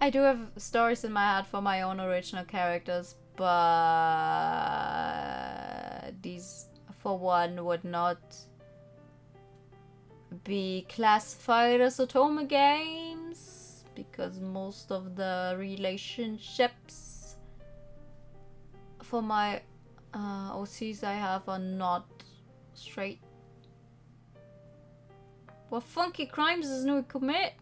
I do have stories in my head for my own original characters, but these, for one, would not be classified as Otome games because most of the relationships for my OCs I have are not straight. What funky crimes does Nui commit?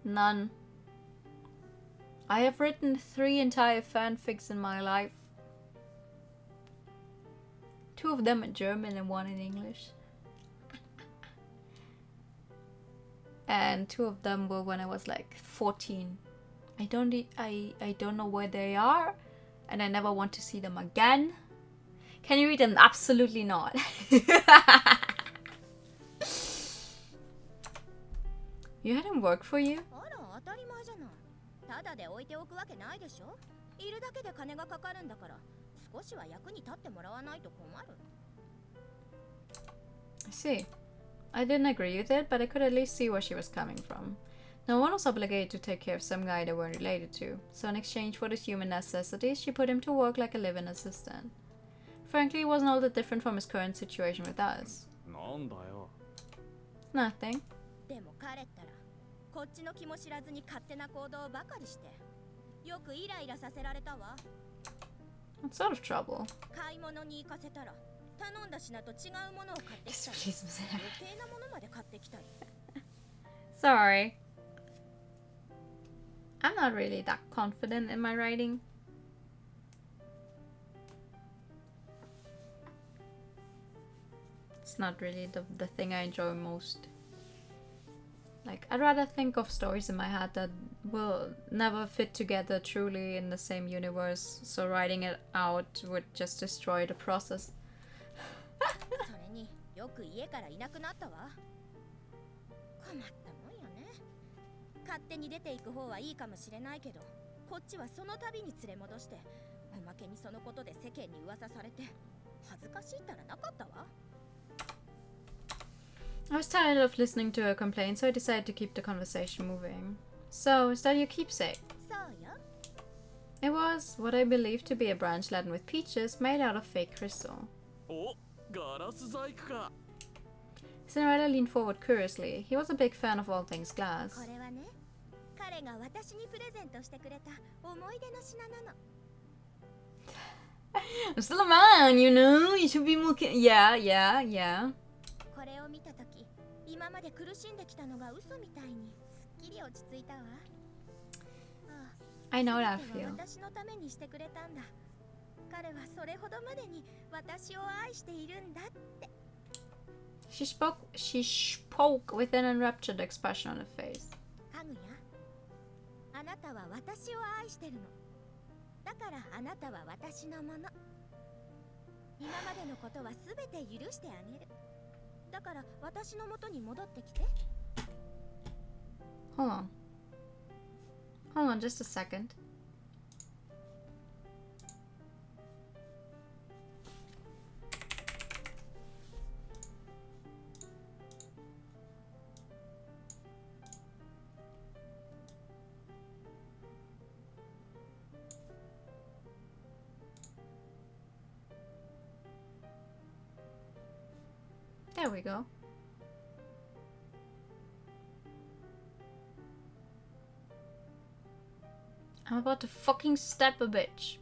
None. I have written 3 entire fanfics in my life. 2 of them in German and 1 in English. And 2 of them were when I was like 14. I don't know where they are, and I never want to see them again. Can you read them? Absolutely not. You had him work for you? あら当たり前じゃないただで置いておくわけないでしょいるだけで金がかかるんだから少しは役に立ってもらわないと困る I see. I didn't agree with it, but I could at least see where she was coming from. No one was obligated to take care of some guy they weren't related to, so in exchange for his human necessities, she put him to work like a live-in assistant. Frankly, it wasn't all that different from his current situation with us. なんだよ。 Nothing. でも彼ったらこっちの気も知らずに勝手な行動ばかりしてよくイライラさせられたわ。 What sort of trouble? 買い物に行かせたら頼んだ品と違うものを買ってきたり Please, 余計なものまで買ってきたり Sorry. I'm not really that confident in my writing. It's not really the thing I enjoy most. Like, I'd rather think of stories in my head that will never fit together truly in the same universe, so writing it out would just destroy the process. それによく家からいなくなったわ。困ったもんよね。勝手に出ていく方はいいかもしれないけど、こっちはその度に連れ戻して、おまけにそのことで世間に噂されて、恥ずかしいったらなかったわ。I was tired of listening to her complain, so I decided to keep the conversation moving. So, is that your keepsake? そうよ。 It was what I believed to be a branch laden with peaches made out of fake crystal. お、ガラス細工か。 Cinderella leaned forward curiously. He was a big fan of all things こ glass. れはね、彼が私にプレゼントしてくれた思い出の品なの。 I'm still a man, you know? You should be more yeah. これを見たとき、今まで苦しんできたのが嘘みたいにすっきり落ち着いたわ。ああ、 I know that 全ては feel. 私のためにしてくれたんだ。彼はそれほどまでに私を愛しているんだって。 She spoke with an enraptured expression on her face. かぐや、あなたは私を愛してるの。だからあなたは私のもの。今までのことはすべて許してあげる。だから私の元に戻ってきて。 Hold on just a second. There we go. I'm about to fucking stab a bitch.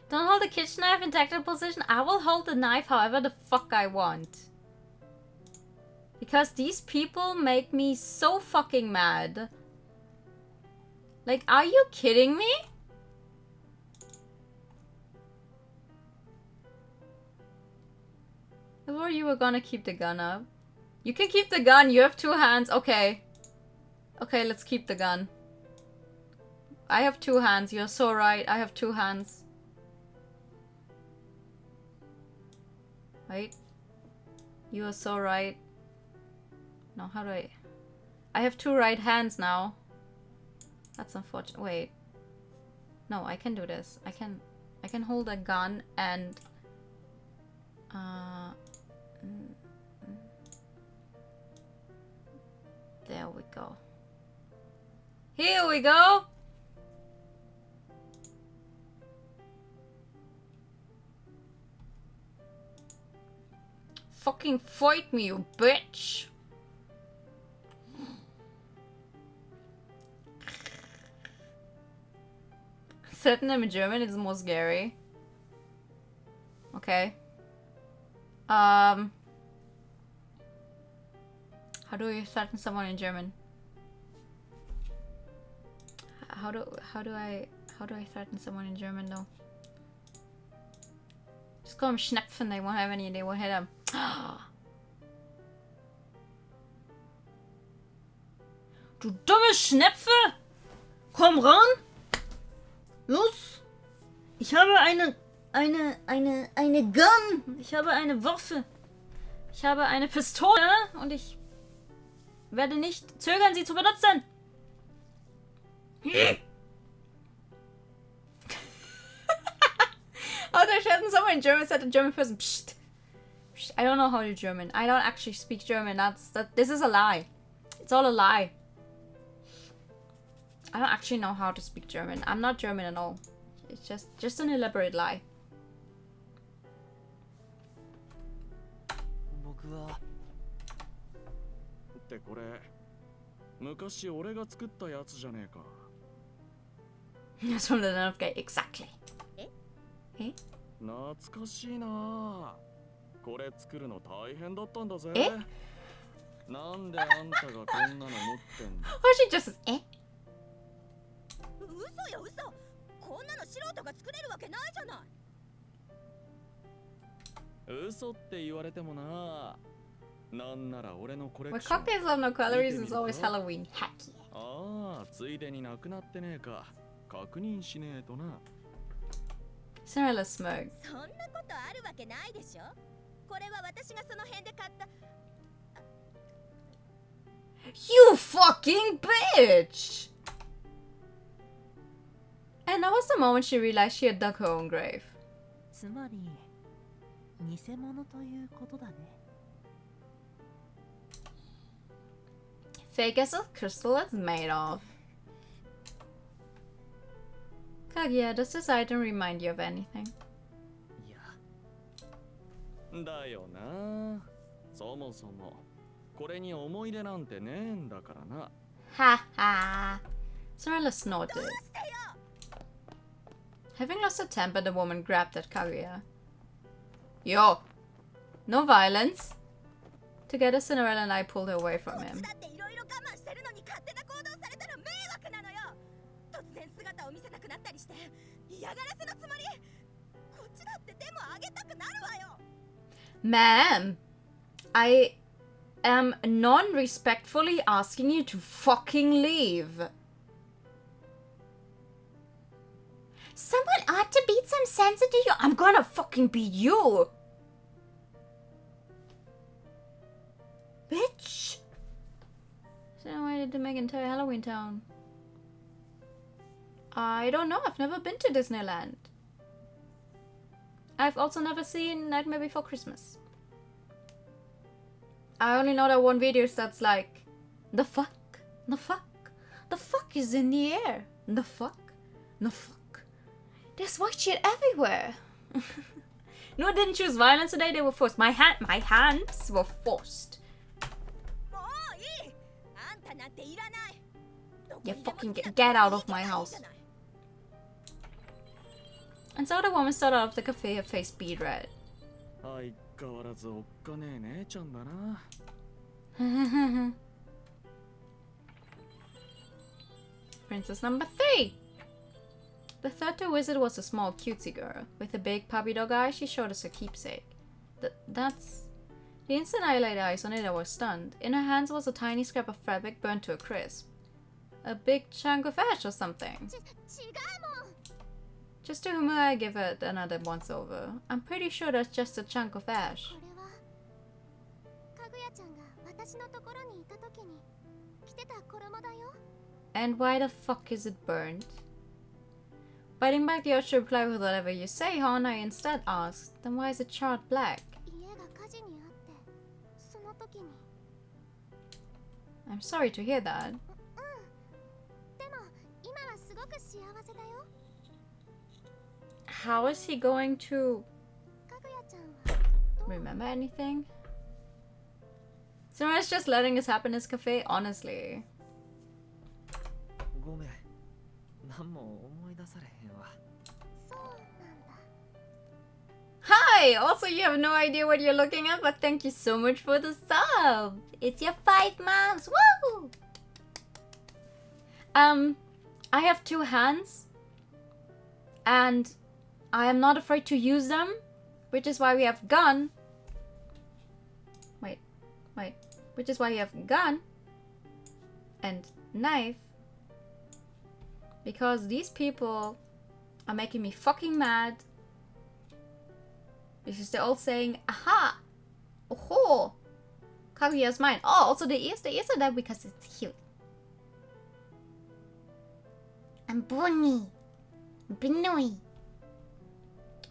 Don't hold the kitchen knife in tactical position. I will hold the knife however the fuck I want. Because these people make me so fucking mad. Like, are you kidding me? Or you were gonna keep the gun up. You can keep the gun, you have 2 hands. Okay. Okay, let's keep the gun. I have 2 hands, you're so right. I have 2 hands. Wait. You are so right. No, how do I have 2 right hands now. That's unfortunate. Wait. No, I can do this. I can hold a gun and there we go. Here we go. Fucking fight me, you bitch. Threaten them in German is more scary. Okay. How do you threaten someone in German? How do I threaten someone in German though? Just call them Schnepfen, they won't have any, they won't hit them. Du dumme Schnepfe! Komm ran! Los! Ich habe eine Gun! Ich habe eine Waffe! Ich habe eine Pistole und ich werde nicht zögern, sie zu benutzen! Oh, they're shouting someone in German, said a German person. Psst. Psst. I don't know how to German. I don't actually speak German. This is a lie. It's all a lie. I don't actually know how to speak German. I'm not German at all. It's just an elaborate lie. 僕はってこれ昔俺が作ったやつじゃねえか。 That's from the Nun of Gay. Exactly. 懐かしいな。これ作るの大変だったんだぜ。え？なんであんたがこんなの持ってんだ。 Or she just eh? 嘘よ嘘。こんなの素人が作れるわけないじゃない。嘘って言われてもな。なんなら俺のコレ What クション。 cocktails have no calories is always Halloween hacky. ああ、ついでになくなってねえか。確認しねえとな。 Cinderella smirked. そんなことあるわけないでしょ。これは私がその辺で買った。 You fucking bitch! And that was the moment she realized she had dug her own grave. つまり偽物ということだね。 Fake as a crystal it's made of. Kaguya, does this item remind you of anything? いやだよな。そもそもこれに思い出なんてねえんだからな。 Ha ha! Cinderella snorted. Having lost her temper, the woman grabbed at Kaguya. Yo! No violence! Together, Cinderella and I pulled her away from こっ him. ちだっていろいろ我慢してるのに勝手な行動されたら迷惑なのよ。突然姿を見せなくなったりして嫌がらせのつもり。こっちだってでもあげたくなるわよ。 Ma'am, I am non-respectfully asking you to fucking leave. Someone ought to beat some sense into you. I'm gonna fucking beat you. Bitch. So why did they make entire Halloween town? I don't know. I've never been to Disneyland. I've also never seen Nightmare Before Christmas. I only know that one video that's like, the fuck, the fuck, the fuck is in the air, the fuck, the fuck. There's white shit everywhere. No, I didn't choose violence today. They were forced. My hands were forced. もういい。あんたなんていらない。 You fucking get out of my house. And so the woman started out of the cafe, her face bead red. 相変わらずおっかねえ姉ちゃんだな。 Princess number 3. The third to visit was a small cutesy girl. With a big puppy dog eye, she showed us her keepsake. That's... The instant I laid eyes on it, I was stunned. In her hands was a tiny scrap of fabric burnt to a crisp. A big chunk of ash or something. 違うもん。 Just to whom I give it another once over. I'm pretty sure that's just a chunk of ash. これはかぐやちゃんが私のところにいた時に着てた衣だよ。 And why the fuck is it burned? Biting back the urge to reply with whatever you say, Hon, I instead asked, then why is it charred black? 家が火事にあってその時に。 I'm sorry to hear that. でも今はすごく幸せだよ。 How is he going to かぐやちゃんはどう？ remember anything? Cinderella's just letting this happen in his cafe, honestly. ごめん。何も思い出されへんわ。そうなんだ。 Hi! Also, you have no idea what you're looking at, but thank you so much for the sub! It's your 5 moms! Woo! I have 2 hands, and I am not afraid to use them, which is why we have gun. Wait. Which is why we have gun and knife. Because these people are making me fucking mad. Because they're all saying, aha! Oh, Kaguya's mine. Oh, also the ears are there because it's cute. I'm Bunny. Binoy.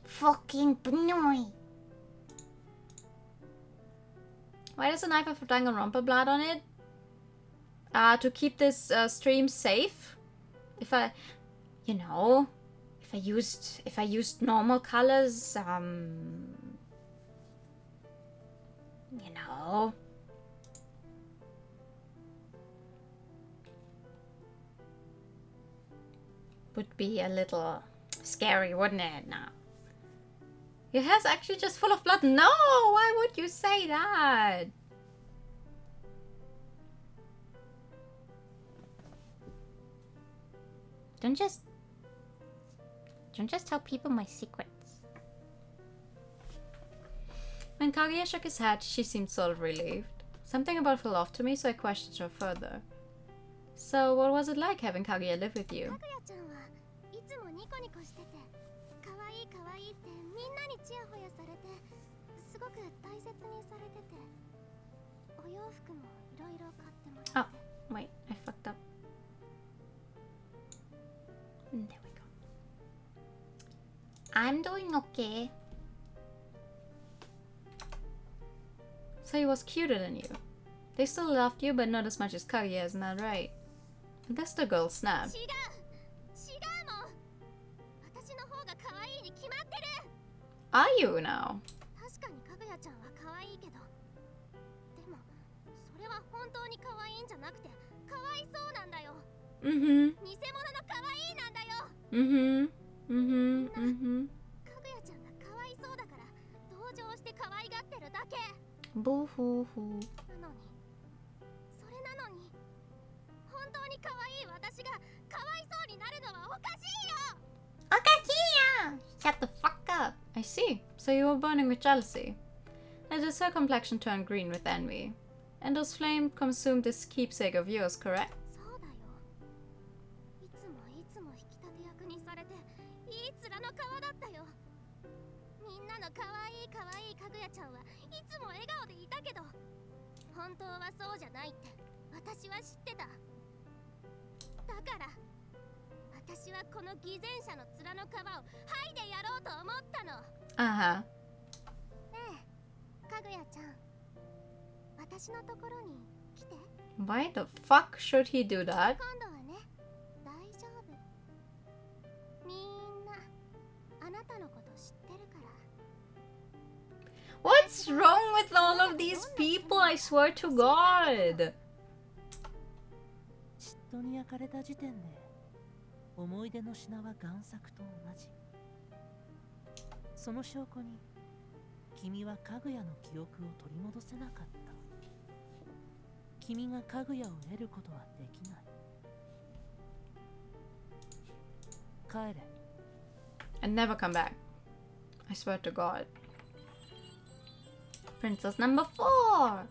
Fucking Binoy. Why does the knife have Danganronpa blood on it? To keep this stream safe. If I, you know, if I used normal colors, you know. Would be a little scary, wouldn't it? No. Your hair's actually just full of blood. No, why would you say that? Don't just tell people my secrets. When Kaguya shook his head, she seemed sort of relieved. Something about fell off to me, so I questioned her further. So, what was it like having Kaguya live with you? ちゃんはいつもニコニコしてて、可愛い可愛いってみんなにチヤホヤされて、すごく大切にされてて、お洋服もいろいろ買ってもらって。 Oh, wait, I fucked up. There we go. I'm doing okay. So he was cuter than you. They still loved you, but not as much as Kaguya, isn't that right? I guess the girl snapped. 違うもん。私の方が可愛いに決まってる。 Are you now? 確かにかぐやちゃんは可愛いけど、でもそれは本当に可愛いんじゃなくて、可哀想なんだよ。偽物の可愛いなんだよ。かぐやちゃんが可哀想だから同情して可愛がってるだけ。 Boo hoo hoo. なのに、それなのに、本当に可愛い私が可哀想になるのはおかしいよ。 Shut the fuck up. I see. So you were burning with jealousy. And as her complexion turned green with envy. And those flames consumed this keepsake of yours, correct? そうだよ。いつもいつも引き立て役にされて、いい面の皮だったよ。みんなの可愛い可愛いかぐやちゃんはいつも笑顔でいたけど、本当はそうじゃないって私は知ってた。だから私はこの偽善者の面の皮を剥いでやろうと思ったの。 Uh-huh. ねえ、かぐやちゃん、私のところに来て。 Why the fuck should he do that? 今度はね、大丈夫。みんなあなたのこと知ってるから。 What's wrong with all of these people? I swear to God. 嫉妬に焼かれた時点で思い出の品は贋作と同じ。その証拠に君はかぐやの記憶を取り戻せなかった。君がかぐやを得ることはできない。帰れ。 And never come back. I swear to God. Princess number 4.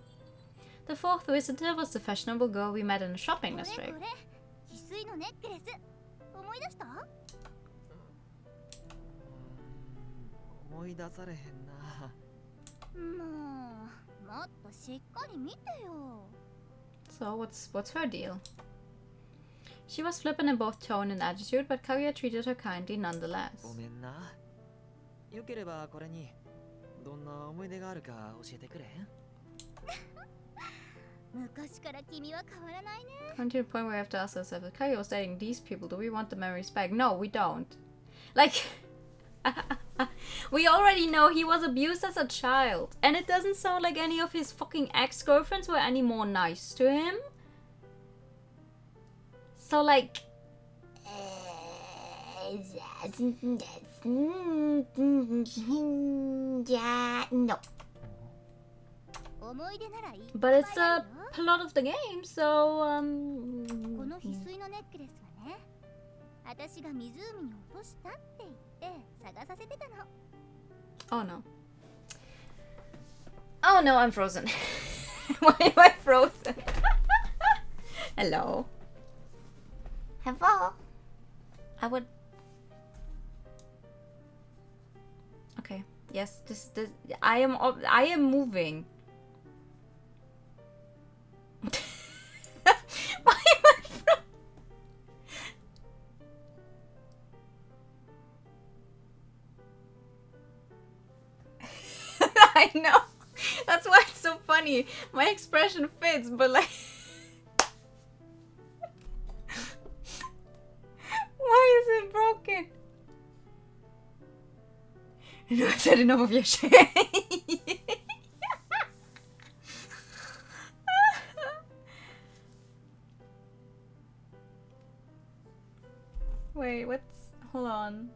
The fourth visitor was the fashionable girl we met in the shopping これ district. これ、翡翠のネックレス。思い出した？思い出されへんな。もっとしっかり見てよ。 So what's her deal? She was flippant in both tone and attitude, but Kaguya treated her kindly nonetheless. ごめんな。よければこれにどんな思い出があるか教えてくれへん？昔から君は変わらないね。 Come to the point where we have to ask ourselves, if Kaguya was dating these people, do we want the memories back? No, we don't. Like, we already know he was abused as a child, and it doesn't sound like any of his fucking ex-girlfriends were any more nice to him. So like, no. 思い出ならいい。 But it's a plot of the game, so この翡翠のネックレスはね、私が湖に落としたって言って探させてたの。 Oh no. Oh no, I'm frozen. Why am I frozen? Hello. Hello. I would. Okay. Yes. This. I am moving. Why am I frozen? I know. That's why it's so funny. My expression fits, but like Nu har jag sett enough of your shit. Wait, what's... Hold on.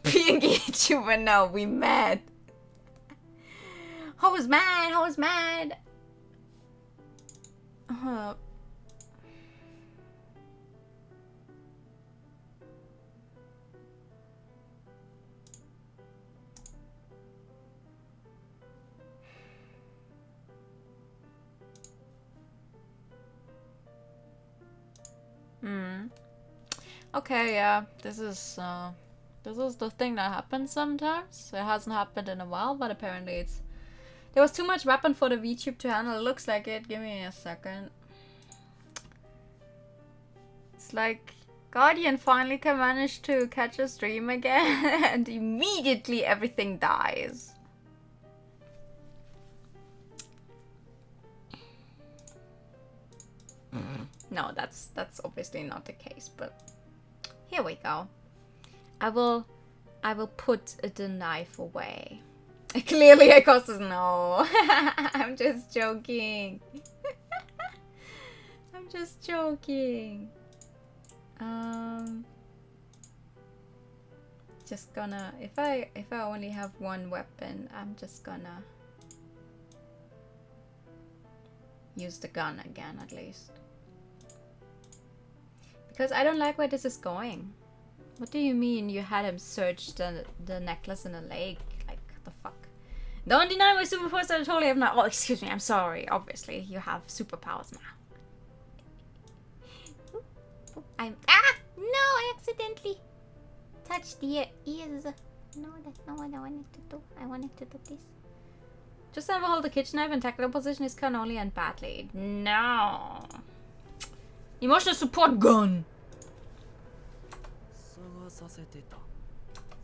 Being YouTuber now, we mad. I was mad, I was mad. Hold up. Okay, yeah, this is the thing that happens sometimes. It hasn't happened in a while, but apparently it's... There was too much weapon for the VTube to handle. It looks like it. Give me a second. It's like Guardian finally can manage to catch a stream again and immediately everything dies. No, that's obviously not the case, but here we go. I will put the knife away. Clearly I caused this. No. I'm just joking. I'm just joking. Just gonna, if I only have one weapon, I'm just gonna use the gun again at least. Because I don't like where this is going. What do you mean you had him search the necklace in the lake? Like, what the fuck? Don't deny my superpowers, I totally have not. Oh, excuse me, I'm sorry. Obviously, you have superpowers now. No, I accidentally touched the ears. No, that's not what I wanted to do. I wanted to do this. Just never hold the kitchen knife in tactical position. This can only end badly. No. Emotional support gun. 探させてた。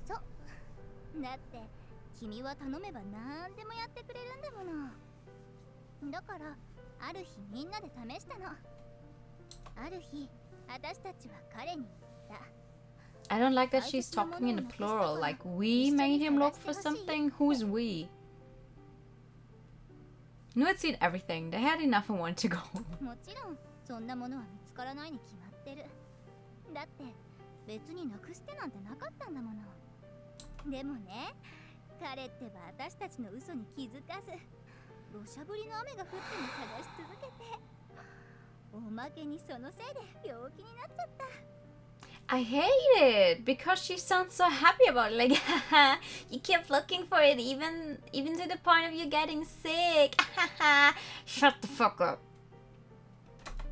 そうだって君は頼めば何でもやってくれるんだもの。だからある日みんなで試したの。ある日私たちは彼に言った。 I don't like that she's talking in the plural. Like, we made him look for something? Who's we? You had seen everything. They had enough and wanted to go. もちろんそんなものは見つからないに決まってる。だって別になくしてなんてなかったんだもの。でもね、彼ってば私たちの嘘に気づかず、土砂降りの雨が降っても探し続けて、おまけにそのせいで病気になっちゃった。 I hate it because she sounds so happy about it. Like, you kept looking for it even to the point of you getting sick. Shut the fuck up.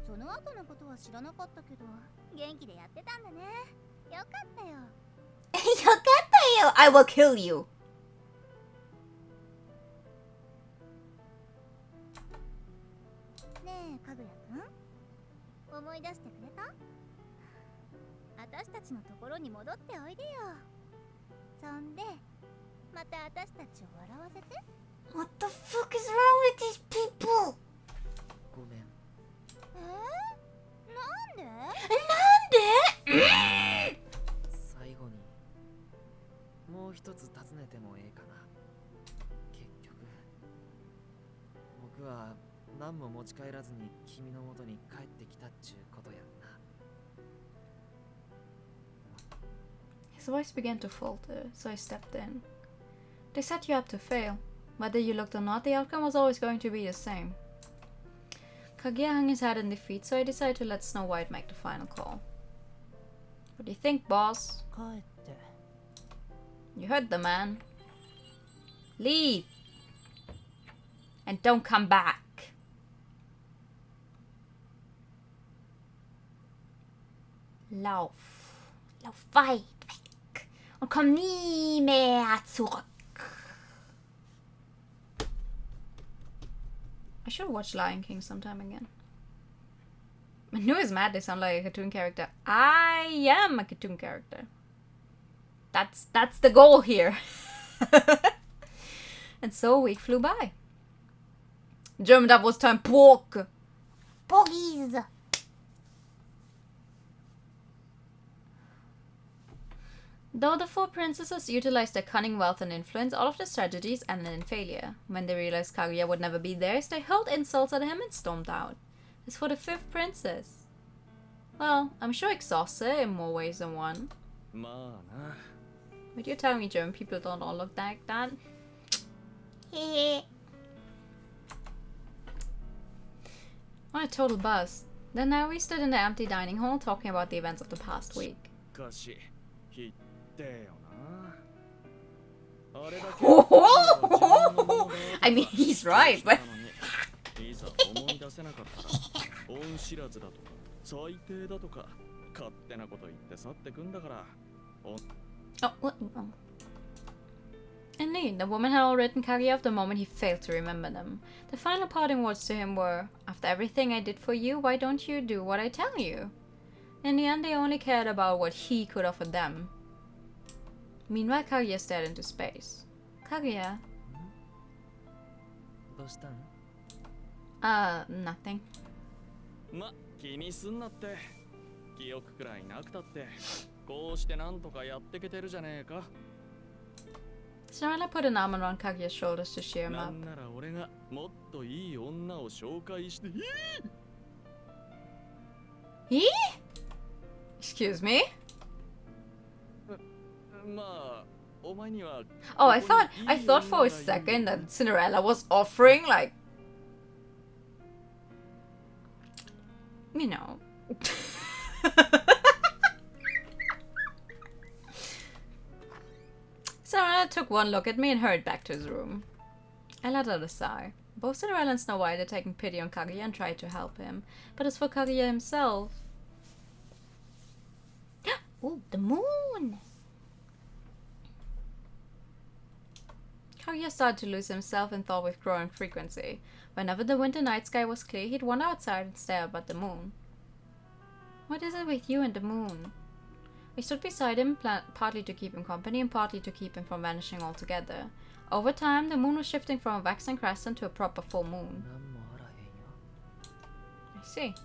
その後のことは知らなかったけど、元気でやってたんだね。よかったよ。よかったよ. I will kill you. ねえ、かぐやくん、思い出してくれた？私たちのところに戻っておいでよ。そんで、また私たちを笑わせて。What the fuck is wrong with these people? ごめん。なんで？最後にもう一つ尋ねてもええかな。結局僕は何も持ち帰らずに君の元に帰ってきたっちゅうことやんな。 His voice began to falter, so I stepped in. They set you up to fail. Whether you looked or not, the outcome was always going to be the same. Kaguya hung his head in defeat, so I decided to let Snow White make the final call. What do you think, boss? 帰って You heard the man. Leave! And don't come back! Lauf. Lauf weit weg und komm nie mehr zurück. I should watch Lion King sometime again. I knew his mad they sound like a cartoon character. I am a cartoon character. That's the goal here. And so a week flew by. German dub was time pork. Porgies. Though the four princesses utilized their cunning, wealth, and influence, all of the strategies ended in failure. When they realized Kaguya would never be theirs, they hurled insults at him and stormed out. As for the fifth princess, well, I'm sure exhausted in more ways than one. まあな。 But you're telling me German people don't all look like that? Hehe. What a total buzz. Then now we stood in the empty dining hall talking about the events of the past week. かし、ひってよな。あれだけ I mean, he's right, but いざ思い出せなかったら、恩知らずだとか、最低だとか、勝手なこと言って去ってくんだから。oh, what? Oh. Indeed, the woman had all written Kaguya off the moment he failed to remember them. The final parting words to him were, "After everything I did for you, why don't you do what I tell you?" In the end, they only cared about what he could offer them. Meanwhile, Kaguya stared into space. Kaguya? どうしたん？ Nothing. ま、気にすんなって。記憶くらいなくたって、こうしてなんとかやってけてるじゃねえか。 Cinderella put an arm around Kaguya's shoulders to cheer him な up. んなら俺がもっといい女を紹介して。 He? Excuse me? まあ、お前には。 Oh, I thought for a second that Cinderella was offering, like, you know. Cinderella took one look at me and hurried back to his room. I let out a sigh. Both Cinderella and Snow White had taken pity on Kaguya and tried to help him. But as for Kaguya himself... Ooh, the moon. Kaguya started to lose himself in thought with growing frequency. Whenever the winter night sky was clear, he'd wander outside and stare up at the moon. What is it with you and the moon? We stood beside him, partly to keep him company and partly to keep him from vanishing altogether. Over time, the moon was shifting from a waxing crescent to a proper full moon. なんもあらへんよ。 I see.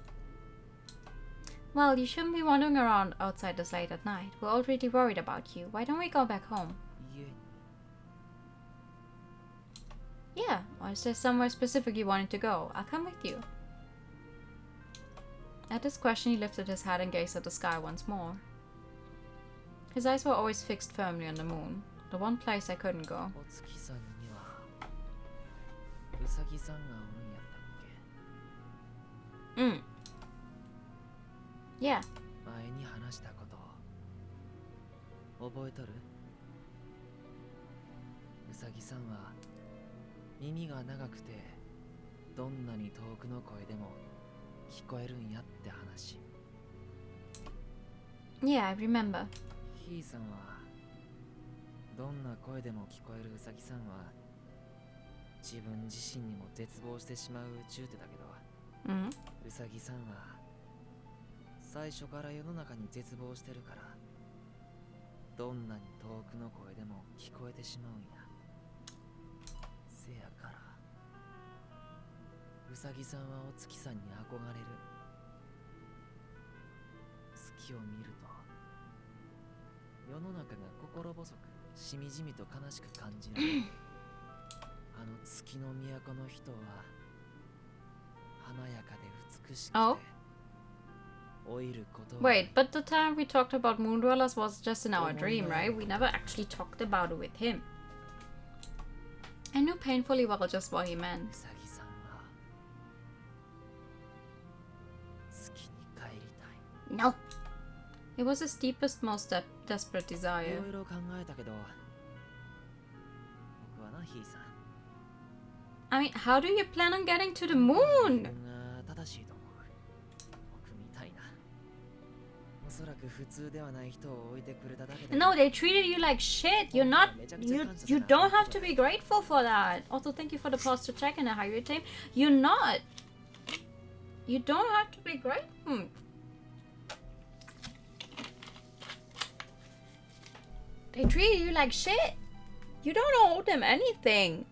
Well, you shouldn't be wandering around outside this late at night. We're all really worried about you. Why don't we go back home? 家に。 Yeah, or is there somewhere specific you wanted to go? I'll come with you. At this question, he lifted his head and gazed at the sky once more. His eyes were always fixed firmly on the moon, the one place I couldn't go. お月さんにはうさぎさんがおるんやったっけ？ Yeah. 前に話したこと覚えとる？うさぎさんは耳が長くてどんなに遠くの声でも聞こえるんやって話。 Yeah, I remember. ひいさんはどんな声でも聞こえるうさぎさんは自分自身にも絶望してしまうちゅうてだけど、 Mm. うさぎさんは最初から世の中に絶望してるからどんなに遠くの声でも聞こえてしまうんや。せやからうさぎさんはお月さんに憧れる。月を見ると世の中が心細くしみじみと悲しく感じられる。あの月の都の人は華やかで美しくて、 Oh. 老いることは Wait, but the time we talked about moon dwellers was just in our dream, right? We never actually talked about it with him. I knew painfully well just what he う meant. さぎさんは月に帰りたい。 No. It was his deepest, most desperate い desire. ろいろ考えたけど僕はなひいさん I mean, how do you plan on getting to the 自 moon? 分が正しいと思う。僕みたいなおそらく普通ではない人を置いてくれただけで No, they treated you like shit. You're not. You don't have to be grateful for that. Also, thank you for the posture check and the higher team. You're not. You don't have to be grateful. They treated you like shit. You don't owe them anything.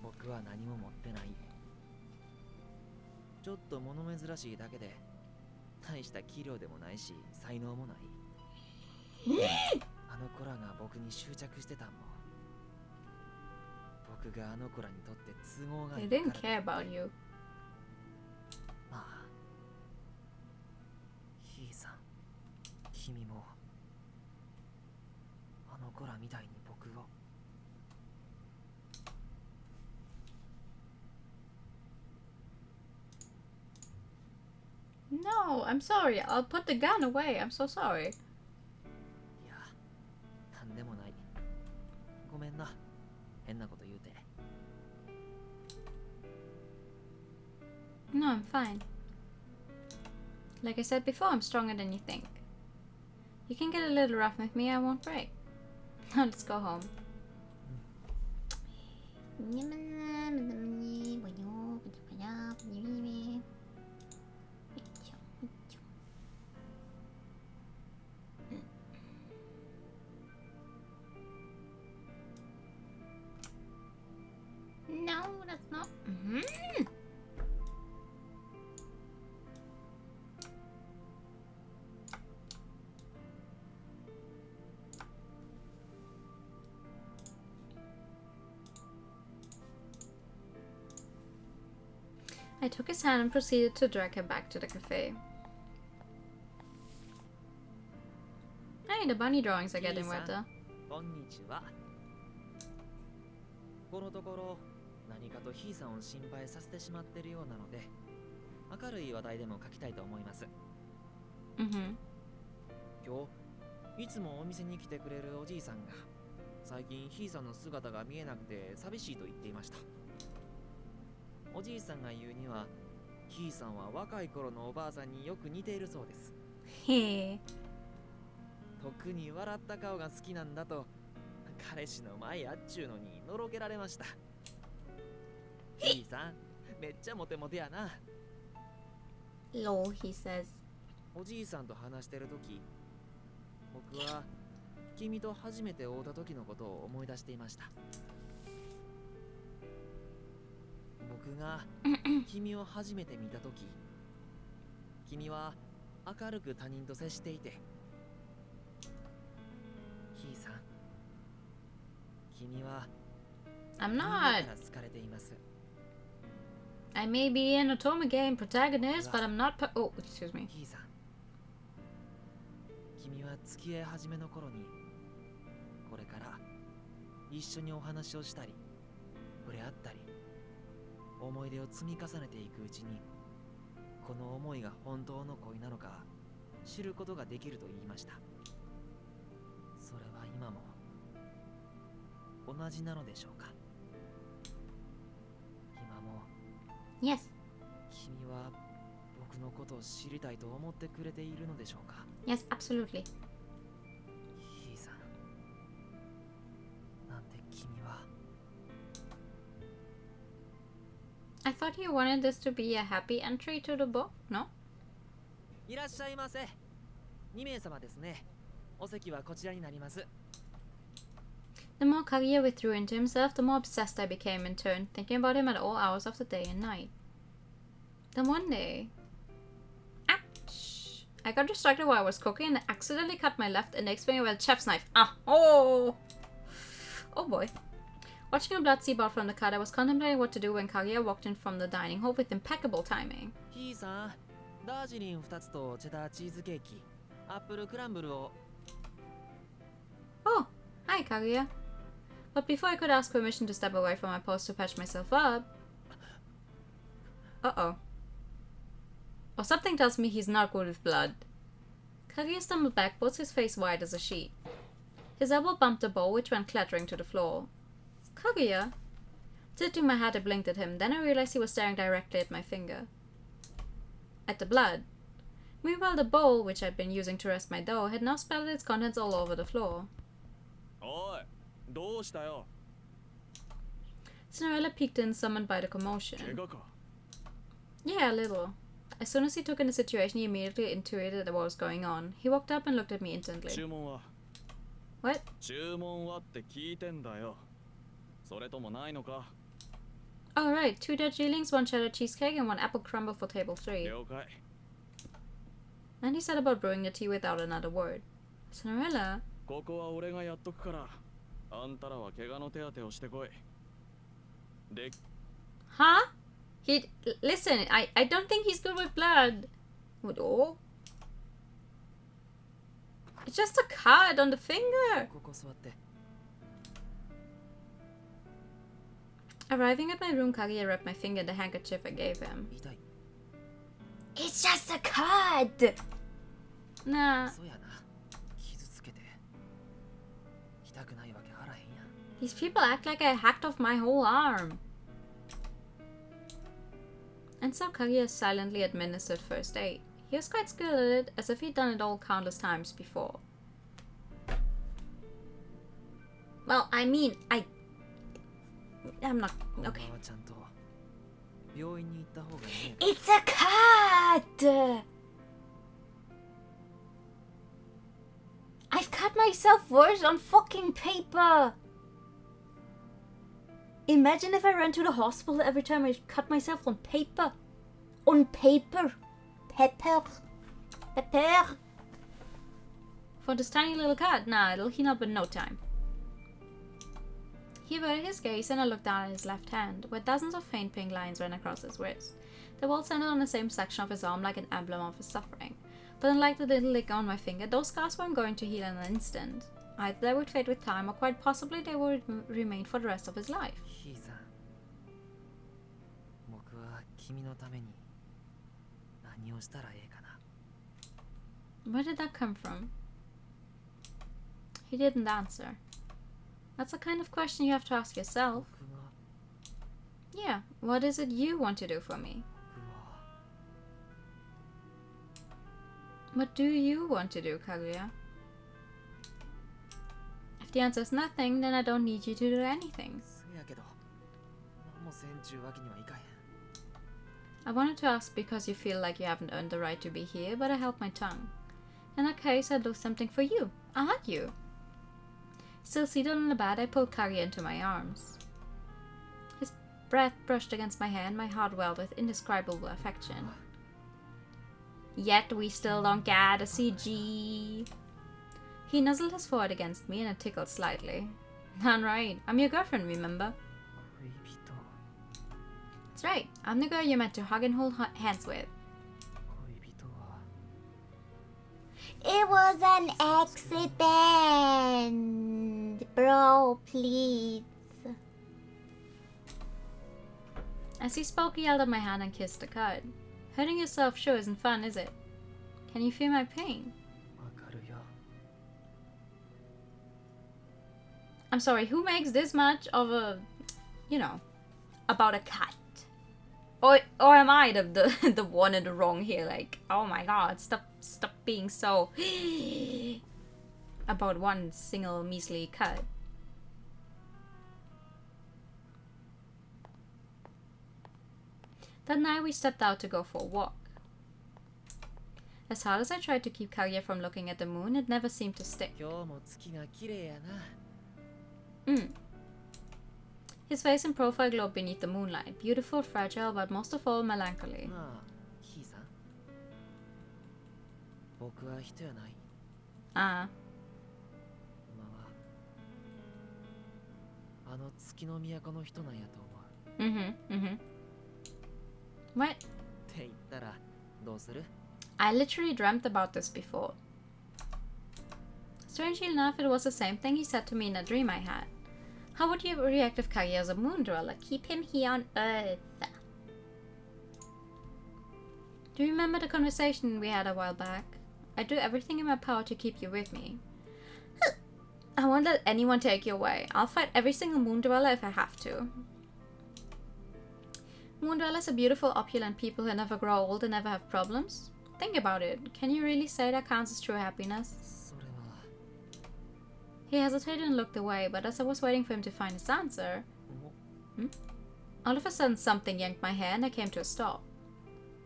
僕は何も持ってない。ちょっと物珍しいだけで大した器量でもないし才能もない。あの子らが僕に執着してたんも、僕があの子らにとって都合がい They いか didn't ら care about you. まあ、ひいさん、君もあの子らみたいに僕を。No, I'm sorry. I'll put the gun away. I'm so sorry. いや、なんでもない。ごめんな、変なこと言うて。No, I'm fine. Like I said before, I'm stronger than you think. You can get a little rough with me, I won't break. Now let's go home. No, that's not. I took his hand and proceeded to drag him back to the cafe. Hey, the bunny drawings are getting wetter. こんにちは。このところ何かとひいさんを心配させてしまってるようなので、明るい話題でも書きたいと思います。Mm-hmm. 今日いつもお店に来てくれるおじいさんが最近ひいさんの姿が見えなくて寂しいと言っていました。おじいさんが言うには、ひいさんは若い頃のおばあさんによく似ているそうです。Hey. 特に笑った顔が好きなんだと彼氏の前やっちゅうのにのろけられました。ひいさん、めっちゃモテモテやな。Lol, he says. おじいさんと話してるとき、僕は君と初めて会うた時のことを思い出していました。僕が君を初めて見たとき、君は明るく他人と接していて、ひいさん、君は I'm みんな not. から好かれています。 I may be an Otome game protagonist, but I'm not. Oh, excuse me. ひいさん、君は付き合い始めの頃に、これから一緒にお話をしたり、触れ合ったり、思い出を積み重ねていくうちに、この思いが本当の恋なのか知ることができると言いました。それは今も同じなのでしょうか。今も Yes. 君は僕のことを知りたいと思ってくれているのでしょうか。 Yes, absolutely. ひいさん、なんで君は。 I thought you wanted this to be a happy entry to the book, no? いらっしゃいませ。2名様ですね。お席はこちらになります。 The more Kaguya withdrew into himself, the more obsessed I became in turn, thinking about him at all hours of the day and night. Then one day... Ouch! I got distracted while I was cooking and accidentally cut my left index finger with a chef's knife. Ah! Oh! Oh boy. Watching a blood seep out from the cut, I was contemplating what to do when Kaguya walked in from the dining hall with impeccable timing. ひいさん、ダージリン2つとチェダーチーズケーキ、アップルクランブルを。 Oh! Hi, Kaguya. But before I could ask permission to step away from my post to patch myself up... Uh-oh. Or something tells me he's not good with blood. Kaguya stumbled backwards, his face white as a sheet. His elbow bumped the bowl, which went clattering to the floor. Kaguya? Tilting my head, I blinked at him. Then I realized he was staring directly at my finger. At the blood. Meanwhile, the bowl, which I'd been using to rest my dough, had now splattered its contents all over the floor. おい、どうしたよ。 Cinderella peeked in, summoned by the commotion. 怪我か。 Yeah, a little. As soon as he took in the situation, he immediately intuited what was going on. He walked up and looked at me intently. 注文は What? 注文はって聞いてんだよ。それともないのか。 Alright, 2 Darjeelings, 1 cheddar cheesecake, and 1 apple crumble for table 3. 了解。 And he set about brewing the tea without another word. Cinderella? ここは俺がやっとくから、あんたらは怪我の手当てをしてこい。で、 Huh? Listen, I don't think he's good with blood. What? Oh? It's just a cut on the finger. ここ座って。 Arriving at my room, Kaguya wrapped my finger in the handkerchief I gave him. 痛い。 It's just a cut! Nah, そうやな。傷つけて。痛くないわけあらへんやん。 these people act like I hacked off my whole arm. And so Kaguya silently administered first aid. He was quite skilled at it, as if he'd done it all countless times before. Well, I mean, I'm not... 本 Okay. 当はちゃんと病院に行った方がいいね。 It's a cut! I've cut myself worse on fucking paper! Imagine if I ran to the hospital every time I cut myself on paper. On paper. Pepper. Pepper. For this tiny little cut, nah, it'll heal up in no time. He averted his gaze and I looked down at his left hand, where dozens of faint pink lines ran across his wrist. They all centered on the same section of his arm like an emblem of his suffering. But unlike the little lick on my finger, those scars weren't going to heal in an instant. Either they would fade with time, or quite possibly they would remain for the rest of his life. ひいさん。僕は君のために何をしたらええかな。 Where did that come from? He didn't answer. That's the kind of question you have to ask yourself. 僕は Yeah, what is it you want to do for me? 僕は What do you want to do, Kaguya? If the answer is nothing, then I don't need you to do anything. せやけど何もせんちゅうわけにはいかへん。 I wanted to ask because you feel like you haven't earned the right to be here, but I held my tongue. In that case, I'd do something for you. I'll hug you. Still seated on the bed, I pulled Kaguya into my arms. His breath brushed against my hair and my heart welled with indescribable affection. Yet we still don't get a CG. He nuzzled his forehead against me and it tickled slightly. Darn right, I'm your girlfriend, remember? 恋人。 That's right, I'm the girl you're meant to hug and hold hands with. 恋人は It was an accident. Bro, please. As he spoke, he held up my hand and kissed the cut. Hurting yourself sure isn't fun, is it? Can you feel my pain? わかるよ。 I'm sorry, who makes this much of a, you know, about a cat? Or am I the one in the wrong here? Like, oh my god, stop being so about one single measly cut. That night we stepped out to go for a walk. As hard as I tried to keep Kaguya from looking at the moon, it never seemed to stick. 今日も月が綺麗やな。 His face and profile glowed beneath the moonlight, beautiful, fragile, but most of all melancholy. まあ、ひいさん。僕は人やない。 Ah, 今はあの月の都の人なんやと思う。 What? って言ったらどうする？ I literally dreamt about this before. Strangely enough, it was the same thing he said to me in a dream I had. How would you react if Kaguya was a moon dweller? Keep him here on Earth. Do you remember the conversation we had a while back? I do everything in my power to keep you with me. I won't let anyone take you away. I'll fight every single moon dweller if I have to. Moon dwellers are beautiful, opulent people who never grow old and never have problems. Think about it. Can you really say that counts as true happiness? それは He hesitated and looked away, but as I was waiting for him to find his answer, all of a sudden something yanked my hair and I came to a stop.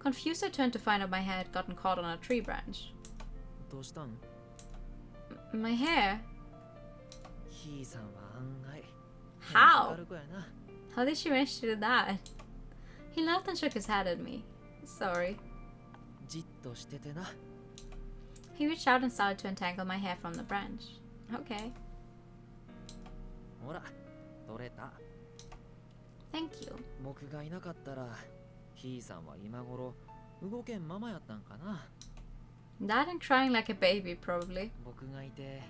Confused, I turned to find out my hair had gotten caught on a tree branch. どうしたん？ My hair? ひいさんは案外 How? 明るくやな。 How did she manage to do that? He laughed and shook his head at me. Sorry. じっとしててな。He reached out and started to untangle my hair from the branch. Okay. ほら取れた。 Thank you. 僕がいなかったらひいさんは今頃動けんままやったんかな。 Dad and crying like a baby, probably. 僕がいて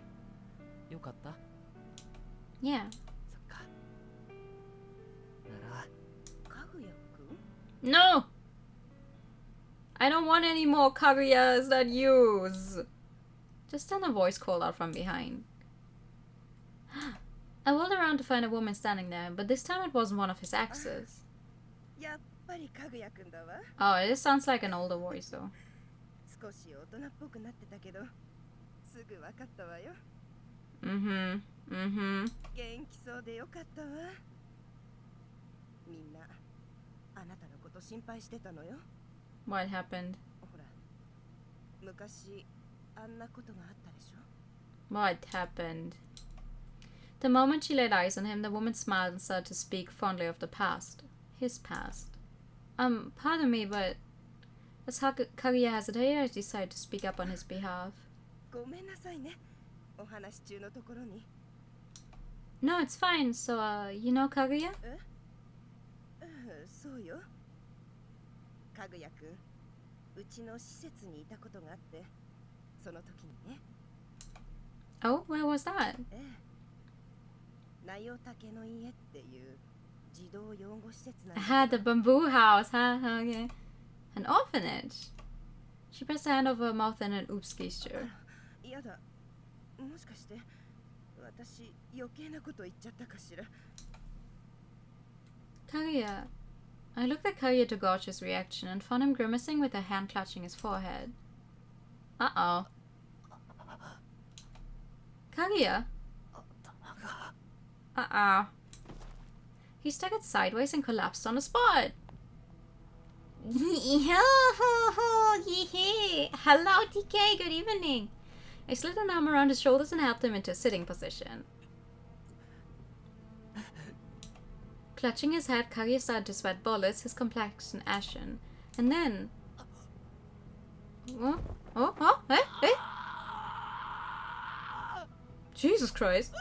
よかった。 Yeah. そっか。ならかぐやくん No! I don't want any more Kaguyas that use! Just then a voice called out from behind. I whirled around to find a woman standing there, but this time it wasn't one of his exes. やっぱりかぐやくんだわ。 Oh, this sounds like an older voice though. 少し大人っぽくなってたけど、すぐわかったわよ。Mm-hmm. Mm-hmm. 元気そうでよかったわ。みんな、あなたのこと心配してたのよ。 What happened? ほら、昔あんなことがあったでしょ。 What happened? The moment she laid eyes on him, the woman smiled and started to speak fondly of the past. His past. Pardon me, but as Kaguya hesitated, I decided to speak up on his behalf. ごめんなさいね。お話中のところに。 No, it's fine. So, you know Kaguya? そうよ。かぐやくん、うちの施設にいたことがあって、その時にね。 Oh, where was that? なよたけの家っていう児童養護施設なんだ Ah, け the ど。 bamboo house, huh? Okay. An orphanage. She pressed her hand over her mouth in an oops gesture. いやだ。もしかして私余計なこと言っちゃったかしら。 Kaguya. I looked at Kaguya to gauge his reaction and found him grimacing with a hand clutching his forehead. Uh-oh. Kaguya? Uh-oh. He staggered sideways and collapsed on the spot. Hello, TK. Good evening. I slid an arm around his shoulders and helped him into a sitting position. Clutching his head, Kaguya started to sweat bullets, his complexion ashen. And then... Hey? Jesus Christ.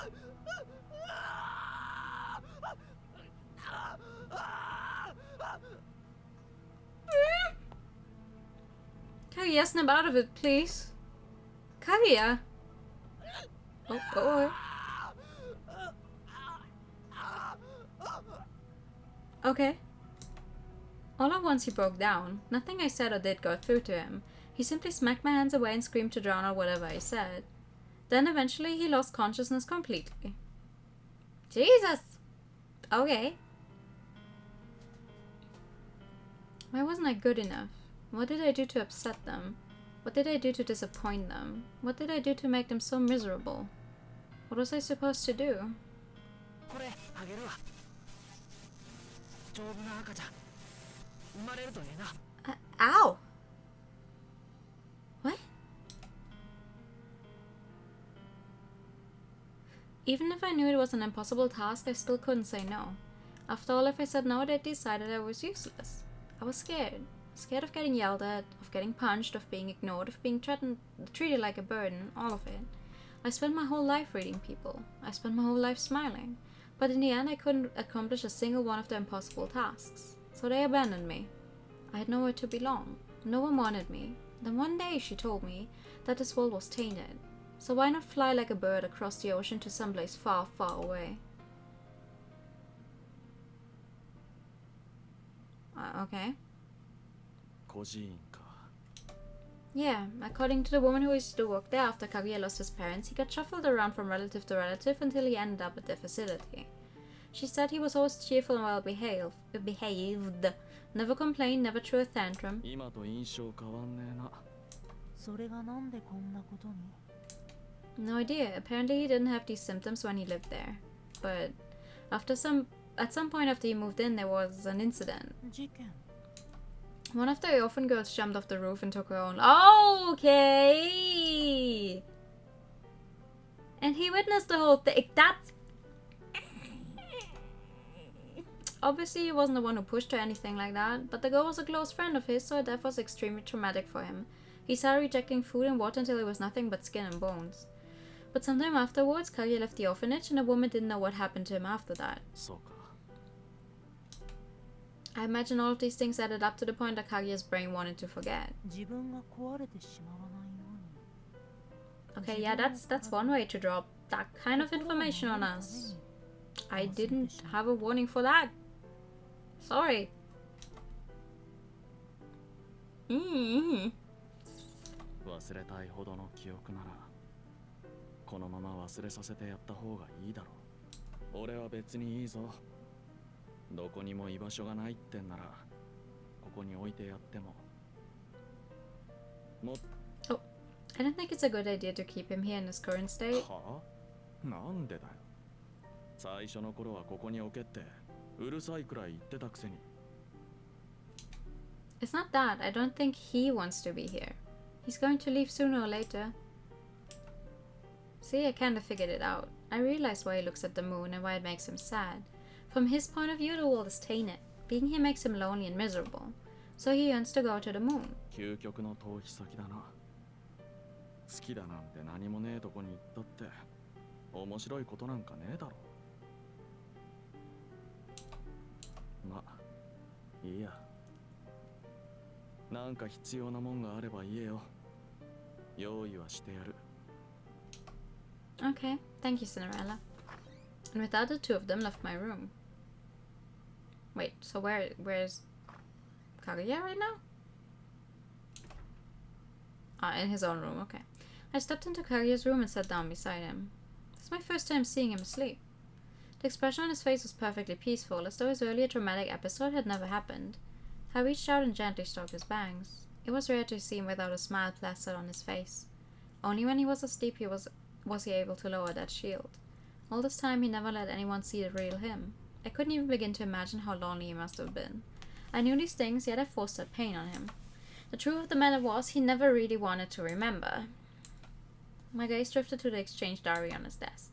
Kaguya, snap out of it, please. Kaguya. Oh. Okay. All at once he broke down. Nothing I said or did got through to him. He simply smacked my hands away and screamed to drown out whatever I said. Then eventually he lost consciousness completely. Jesus! Okay. Why wasn't I good enough? What did I do to upset them? What did I do to disappoint them? What did I do to make them so miserable? What was I supposed to do? これあげるわ。丈夫な赤ちゃん生まれるとええな。Ow! What? Even if I knew it was an impossible task, I still couldn't say no. After all, if I said no, they'd decided I was useless. I was scared. Scared of getting yelled at, of getting punched, of being ignored, of being treated like a burden, all of it. I spent my whole life reading people. I spent my whole life smiling. But in the end, I couldn't accomplish a single one of their impossible tasks. So they abandoned me. I had nowhere to belong. No one wanted me. Then one day she told me that this world was tainted. So why not fly like a bird across the ocean to someplace far, far away? Okay. 孤児院か。 Yeah, according to the woman who used to work there after Kaguya lost his parents, he got shuffled around from relative to relative until he ended up at their facility. She said he was always cheerful and well behaved, never complained, never threw a tantrum. 今と印象変わんねえな。それがなんでこんなことに No idea. Apparently he didn't have these symptoms when he lived there. But at some point after he moved in, there was an incident. 事件 One of the orphan girls jumped off the roof and took her own. Okay. And he witnessed the whole thing. That's obviously he wasn't the one who pushed her or anything like that. But the girl was a close friend of his, so death was extremely traumatic for him. He started rejecting food and water until it was nothing but skin and bones. But sometime afterwards, Kaguya left the orphanage and the woman didn't know what happened to him after that. そうか。 I imagine all of these things added up to the point that Kaguya's brain wanted to forget. 自分が壊れてしまわないように Okay, yeah, that's one way to drop that kind of information on us. I didn't have a warning for that. Sorry. 忘れたいほどの記憶ならこのまま忘れさせてやった方がいいだろう。俺は別にいいぞ。どこにも居場所がないってんならここに置いてやっても。Oh, I don't think it's a good idea to keep him here in his current state. はあ？なんでだよ。最初の頃はここに置けってうるさいくらい言ってたくせに。It's not that. I don't think he wants to be here. He's going to leave sooner or later. See, I kind of figured it out. I realized why he looks at the moon and why it makes him sad. From his point of view, the world is tainted. Being here makes him lonely and miserable. So he yearns to go to the moon. 究極の逃避先だな。好きだなんて何もねえとこに行ったって面白いことなんかねえだろ。ま、いいや。なんか必要なもんがあれば言えよ。用意はしてやる。Okay, thank you, Cinderella. And with that, the two of them left my room. Wait, so where's Kaguya right now? Ah, in his own room, okay. I stepped into Kaguya's room and sat down beside him. This is my first time seeing him asleep. The expression on his face was perfectly peaceful, as though his earlier traumatic episode had never happened. I reached out and gently stroked his bangs. It was rare to see him without a smile plastered on his face. Only when he was asleep was he able to lower that shield. All this time he never let anyone see the real him. I couldn't even begin to imagine how lonely he must have been. I knew these things, yet I forced that pain on him. The truth of the matter was, he never really wanted to remember. My gaze drifted to the exchange diary on his desk.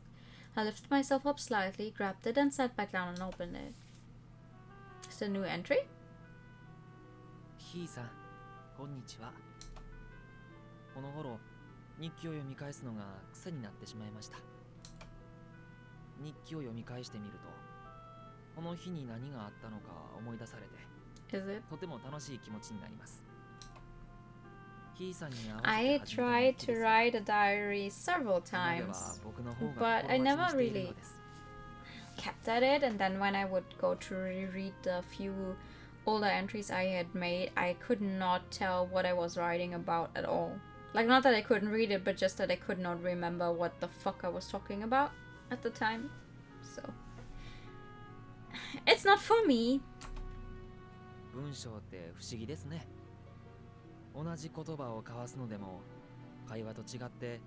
I lifted myself up slightly, grabbed it, and sat back down and opened it. Is it a new entry? ひいさん、こんにちは。この頃、日記を読み返すのが癖になってしまいました。日記を読み返してみると、この日に何があったのか思い出されて、Is it? とても楽しい気持ちになります。ひいさんに合わせて I 始めた tried 日記 to ですが、 write a diary several 今では times, 僕の方 but が I 心待ち never にしている really のです。 kept at it, and then when I would go to reread the few older entries I had made, I could not tell what I was writing about at all. Like, not that I couldn't read it, but just that I could not remember what the fuck I was talking about at the time. So, it's not for me. 文章って不思議ですね。同じ言葉を交わすのでも、会話と違って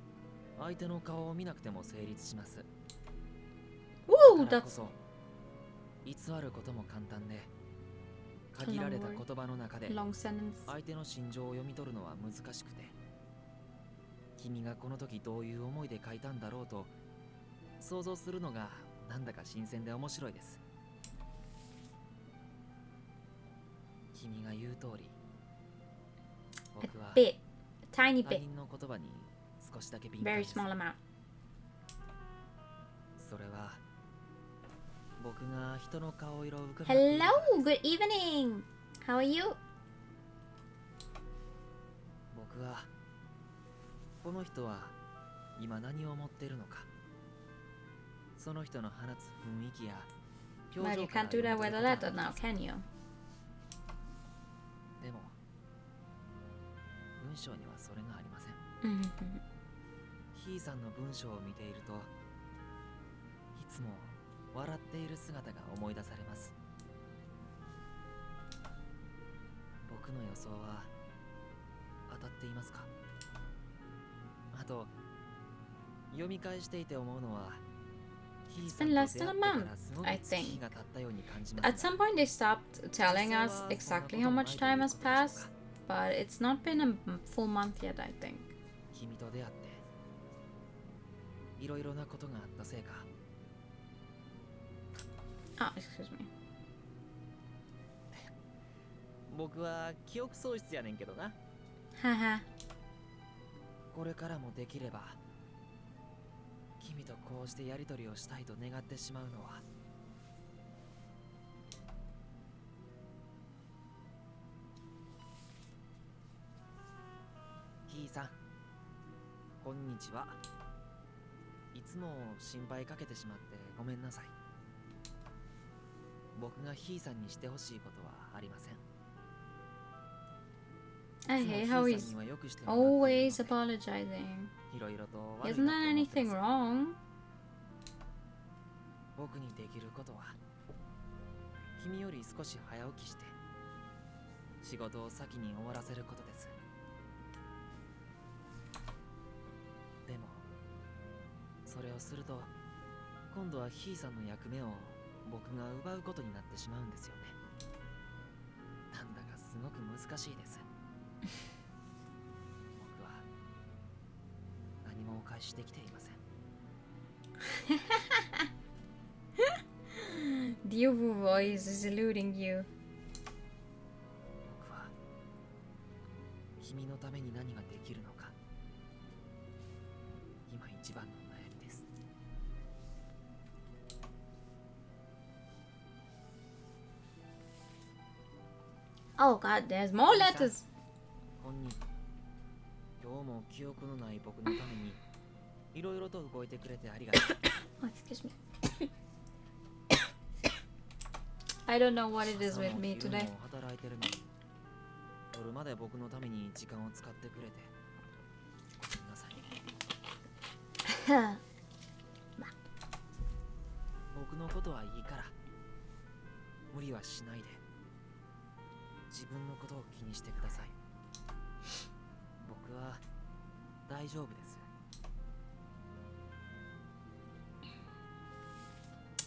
相手の顔を見なくても成立します。 Ooh, だからこ that's そ偽ることも簡単で、限られた言葉の中で long sentence. 相手の心情を読み取るのは難しくて、君がこの時どういう思いで書いたんだろうと想像するのがなんだか新鮮で面白いです。君が言う通り、 A 僕は bit, tiny 他 bit, 人の言葉に少しだけ敏感 very です。 small amount. それは僕が人の顔色を伺っている Hello, からです。 good evening. How are you? 僕はこの人は今何を思っているのか、その人の放つ雰囲気や表 Well, 情 you から can't do that 読み with 取 a ること letter が now, できます。 can you? でも文章にはそれがありません。 Mhm. ひいさんの文章を見ていると、いつも笑っている姿が思い出されます。僕の予想は当たっていますか？あと、読み返していて思うのは、ひいさんと出会 It's って been less than a か month, らすごい I 月 think. 日が経ったように感じま At すが、 some point, they stopped telling us exactly how much time has passed, but it's not been a full month yet, I think. 君と出会っていろいろなことがあったせいか、 Oh, excuse me. 僕は記憶喪失やねんけどな。 Haha. これからもできれば君とこうしてやり取りをしたいと願ってしまうのはひいさん、こんにちは。いつも心配かけてしまってごめんなさい。僕がひいさんにしてほしいことはありません。 I hate how he's always apologizing. いろいろと He 悪い hasn't な done と思って anything ます。 wrong. 僕にできることは君より少し早起きして仕事を先に終わらせることです。でもそれをすると今度はひいさんの役目を僕が奪うことになってしまうんですよね。なんだかすごく難しいです。僕は何もお返しできていません。The Uvu voice is eluding you. 僕は君のために何ができるのか今一番の悩みです。 Oh god, there's more letters. こんにちは。今日も記憶のない僕のためにいろいろと動いてくれてありがとう。 Oh, excuse me. I don't know what it is with me 朝も today. 昼も働いてるのに夜まで僕のために時間を使ってくれてごめんなさい。僕のことはいいから無理はしないで自分のことを気にしてください。僕は大丈夫です。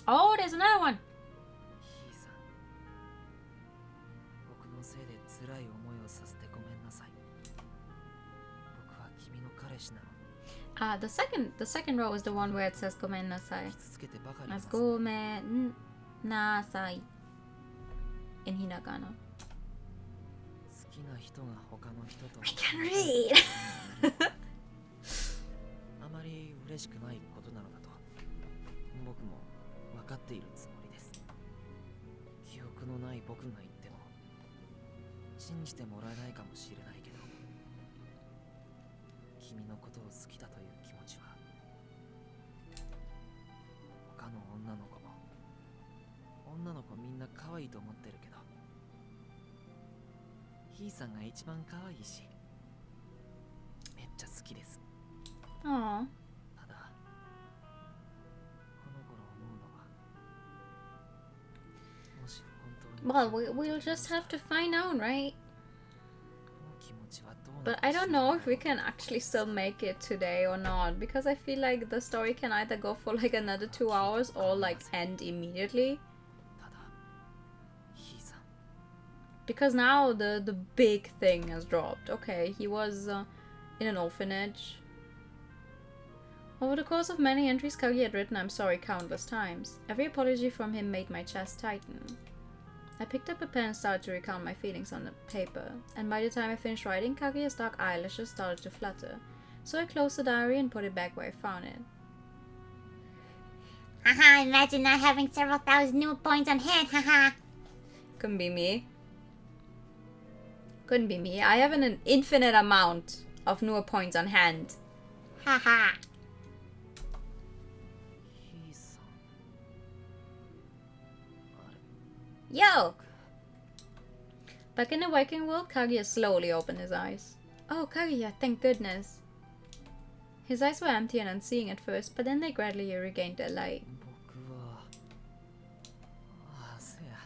Oh, there's another one. ひいさん、僕のせいで辛い思いをさせてごめんなさい。僕は君の彼氏なの。 The second row is the one where it says "Gomen nasai." 傷つけてばかりいま As す。 "Gomen nasai" in Hinagana. 好きな人が他の人と I can read. あまり嬉しくないことなのだと僕も分かっているつもりです。記憶のない僕が言っても信じてもらえないかもしれないけど君のことを好きだという気持ちは他の女の子みんな可愛いと思ってるけどひいさんが一番可愛いしめっちゃ好きです。 Aw. ただこの頃思うのはもし本当に Well, we'll just have to find out, right? この気持ちはどうな But I don't know if we can actually still make it today or not, because I feel like the story can either go for like another 2 hours or like end immediately. ただひいさん Because now the big thing has dropped. Okay, he was in an orphanage. Over the course of many entries, Kagi had written "I'm sorry" countless times. Every apology from him made my chest tighten. I picked up a pen and started to recount my feelings on the paper, and by the time I finished writing, Kaguya's dark eyelashes started to flutter. So I closed the diary and put it back where I found it. Haha, imagine not having several thousand new points on hand, haha. Couldn't be me. Couldn't be me. I have an infinite amount of newer points on hand. Haha. ひいさんあれ Yo! Back in the waking world, Kaguya slowly opened his eyes. Oh, Kaguya, thank goodness. His eyes were empty and unseeing at first, but then they gradually regained their light. 僕はせや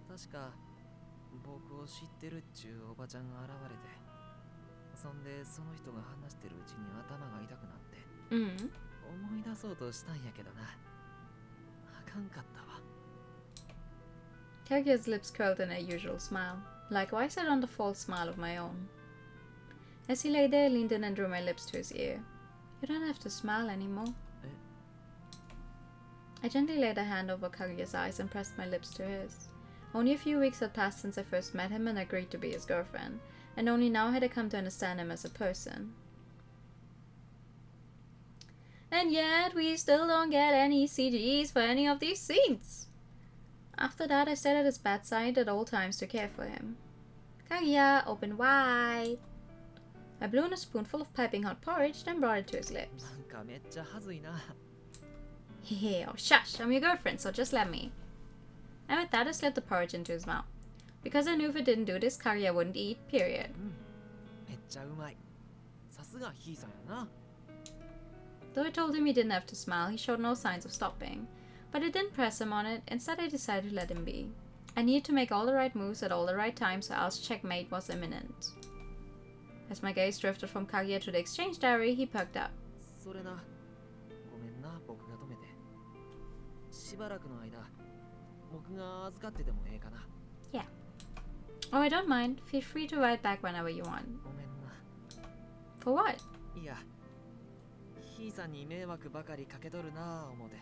確か僕を知ってるっちゅうおばちゃんが現れてそんでその人が話してるうちに頭が痛くなって Mm. 思い出そうとしたんやけどなあかんかったわ Kaguya's lips curled in a usual smile. Likewise, I donned a false smile of my own. As he lay there, I leaned in and drew my lips to his ear. You don't have to smile anymore. Eh? I gently laid a hand over Kaguya's eyes and pressed my lips to his. Only a few weeks had passed since I first met him and agreed to be his girlfriend, and only now had I come to understand him as a person. And yet, we still don't get any CGs for any of these scenes. After that, I stayed at his bedside at all times to care for him. Kaguya opened wide. I blew in a spoonful of piping hot porridge, then brought it to his lips. なんかめっちゃはずいな。 Hey, oh shush, I'm your girlfriend, so just let me. And with that, I slipped the porridge into his mouth. Because I knew if I didn't do this, Kaguya wouldn't eat, period. めっちゃうまい。さすがひいさんやな。 Though I told him he didn't have to smile, he showed no signs of stopping. But I didn't press him on it, instead I decided to let him be. I needed to make all the right moves at all the right times, or else checkmate was imminent. As my gaze drifted from Kaguya to the exchange diary, he perked up. それな。ごめんな、僕が止めて。しばらくの間、僕が預かっててもええかな。 Yeah. Oh, I don't mind. Feel free to write back whenever you want. ごめんな。 For what? いや、ひいさんに迷惑ばかりかけとるな思て。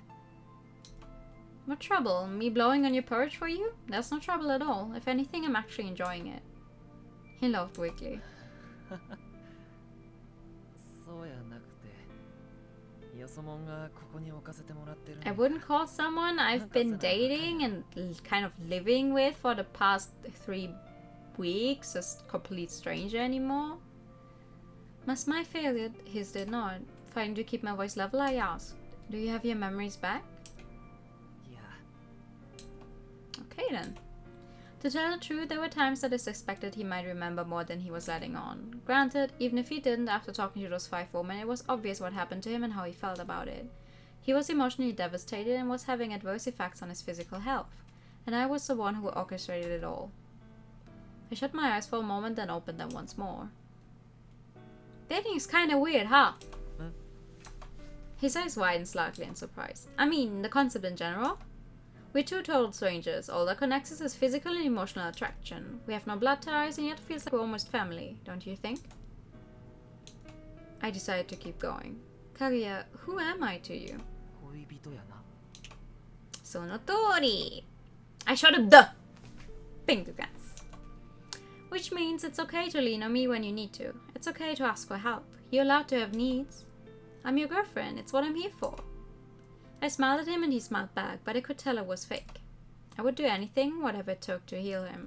What trouble? Me blowing on your porridge for you? That's no trouble at all. If anything, I'm actually enjoying it. He laughed weakly. そうやなくて、よそもんがここに置かせてもらってる。 I wouldn't call someone I've been dating and kind of living with for the past 3 weeks a complete stranger anymore. Must my failure? His did not. Fighting to keep my voice level, I asked. Do you have your memories back? いや、 Okay then. To tell the truth, there were times that I suspected he might remember more than he was letting on. Granted, even if he didn't, after talking to those 5 women, it was obvious what happened to him and how he felt about it. He was emotionally devastated and was having adverse effects on his physical health. And I was the one who orchestrated it all. I shut my eyes for a moment, then opened them once more. Dating is kinda weird, huh? Huh? His eyes widened slightly in surprise. I mean, the concept in general? We're 2 total strangers. All that connects us is physical and emotional attraction. We have no blood ties and yet it feels like we're almost family, don't you think? I decided to keep going. Kaguya, who am I to you? 恋人やな。 Sonotori! I shot a the! Ping guns. Which means it's okay to lean on me when you need to. It's okay to ask for help. You're allowed to have needs. I'm your girlfriend. It's what I'm here for. I smiled at him and he smiled back, but I could tell it was fake. I would do anything, whatever it took to heal him.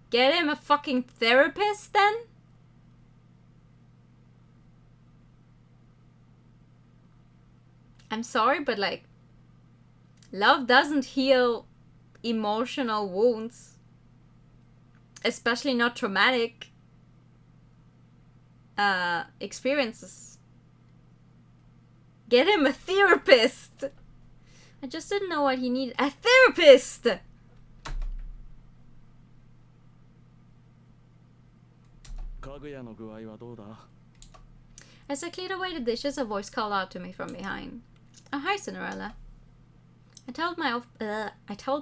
Get him a fucking therapist then? I'm sorry, but like, love doesn't heal emotional wounds. Especially not traumatic experiences. Get him a therapist! I just didn't know what he needed. A therapist! Kaguya no guai wa dou da? As I cleared away the dishes, a voice called out to me from behind. Oh, hi, Cinderella. I toweled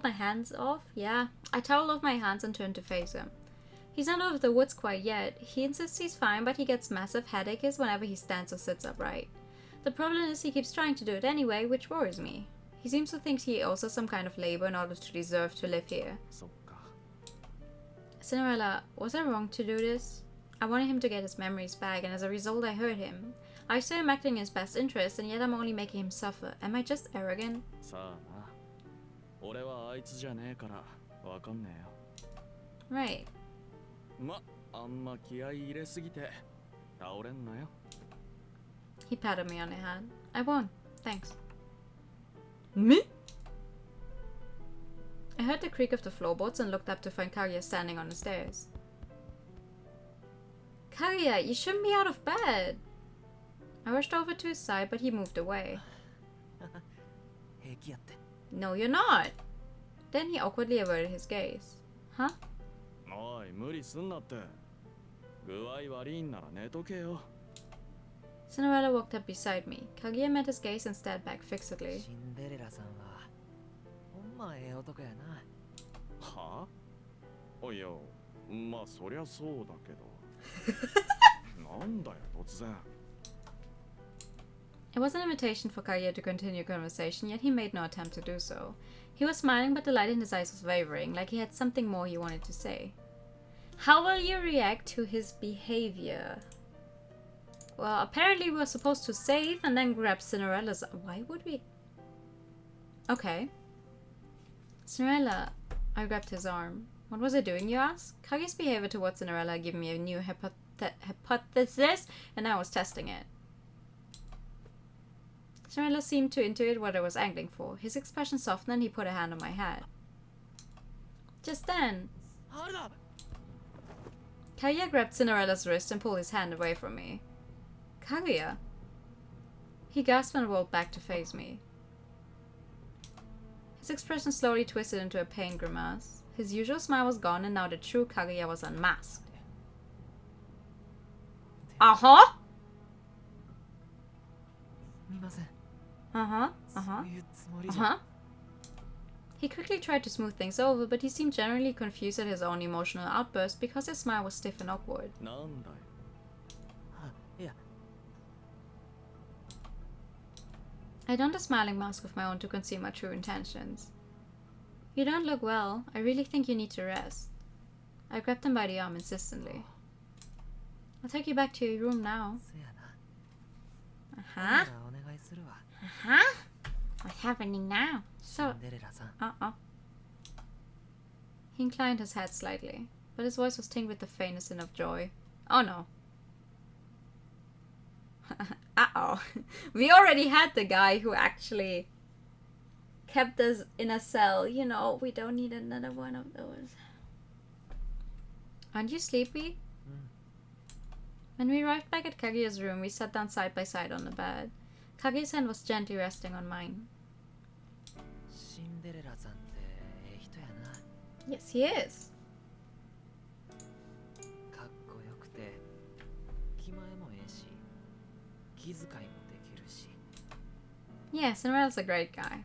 my hands off. Yeah, I toweled off my hands and turned to face him. He's not out of the woods quite yet. He insists he's fine, but he gets massive headaches whenever he stands or sits upright. The problem is he keeps trying to do it anyway, which worries me. He seems to think he owes us some kind of labor in order to deserve to live here. そっか。 Cinderella, was I wrong to do this? I wanted him to get his memories back, and as a result I hurt him. I say I'm acting in his best interest, and yet I'm only making him suffer. Am I just arrogant? さあな。俺はあいつじゃねえからわかんねえよ。 Right. ま、あんま気合い入れすぎて倒れんなよ。 He patted me on the hand. I won't. Thanks. Me? I heard the creak of the floorboards and looked up to find Kaguya standing on the stairs. Kaguya, you shouldn't be out of bed. I rushed over to his side, but he moved away. 平気やって。 No, you're not. Then he awkwardly averted his gaze. Huh? おい、無理すんなって。具合悪いんなら寝とけよ。 Cinderella walked up beside me. Kaguya met his gaze and stared back fixedly. シンデレラさんはほんまええ男やな。はあ？いや、まあそりゃそうだけど。なんだよ、突然。 It was an invitation for Kaguya to continue conversation, yet he made no attempt to do so. He was smiling, but the light in his eyes was wavering, like he had something more he wanted to say. How will you react to his behavior? Well, apparently we were supposed to save and then grab Cinderella's... Why would we? Okay. Cinderella... I grabbed his arm. What was I doing, you ask? Kage's behavior towards Cinderella gave me a new hypothesis, and I was testing it. Cinderella seemed to intuit what I was angling for. His expression softened and he put a hand on my head. Just then, Kaguya grabbed Cinderella's wrist and pulled his hand away from me. Kaguya? He gasped and rolled back to face me. His expression slowly twisted into a pain grimace. His usual smile was gone, and now the true Kaguya was unmasked. Uh-huh. Uh-huh. Uh-huh. Uh-huh. He quickly tried to smooth things over, but he seemed generally confused at his own emotional outburst because his smile was stiff and awkward. I donned a smiling mask of my own to conceal my true intentions. You don't look well. I really think you need to rest. I grabbed him by the arm insistently. I'll take you back to your room now. Uh-huh. Uh-huh. What's happening now? So... He inclined his head slightly, but his voice was tinged with the faintest hint of joy. Oh no. Uh-oh. We already had the guy who actually kept us in a cell. You know, we don't need another one of those. Aren't you sleepy? When we arrived back at Kaguya's room, we sat down side by side on the bed. Kaguya's hand was gently resting on mine. Yes, he is. Yeah, Cinderella's a great guy.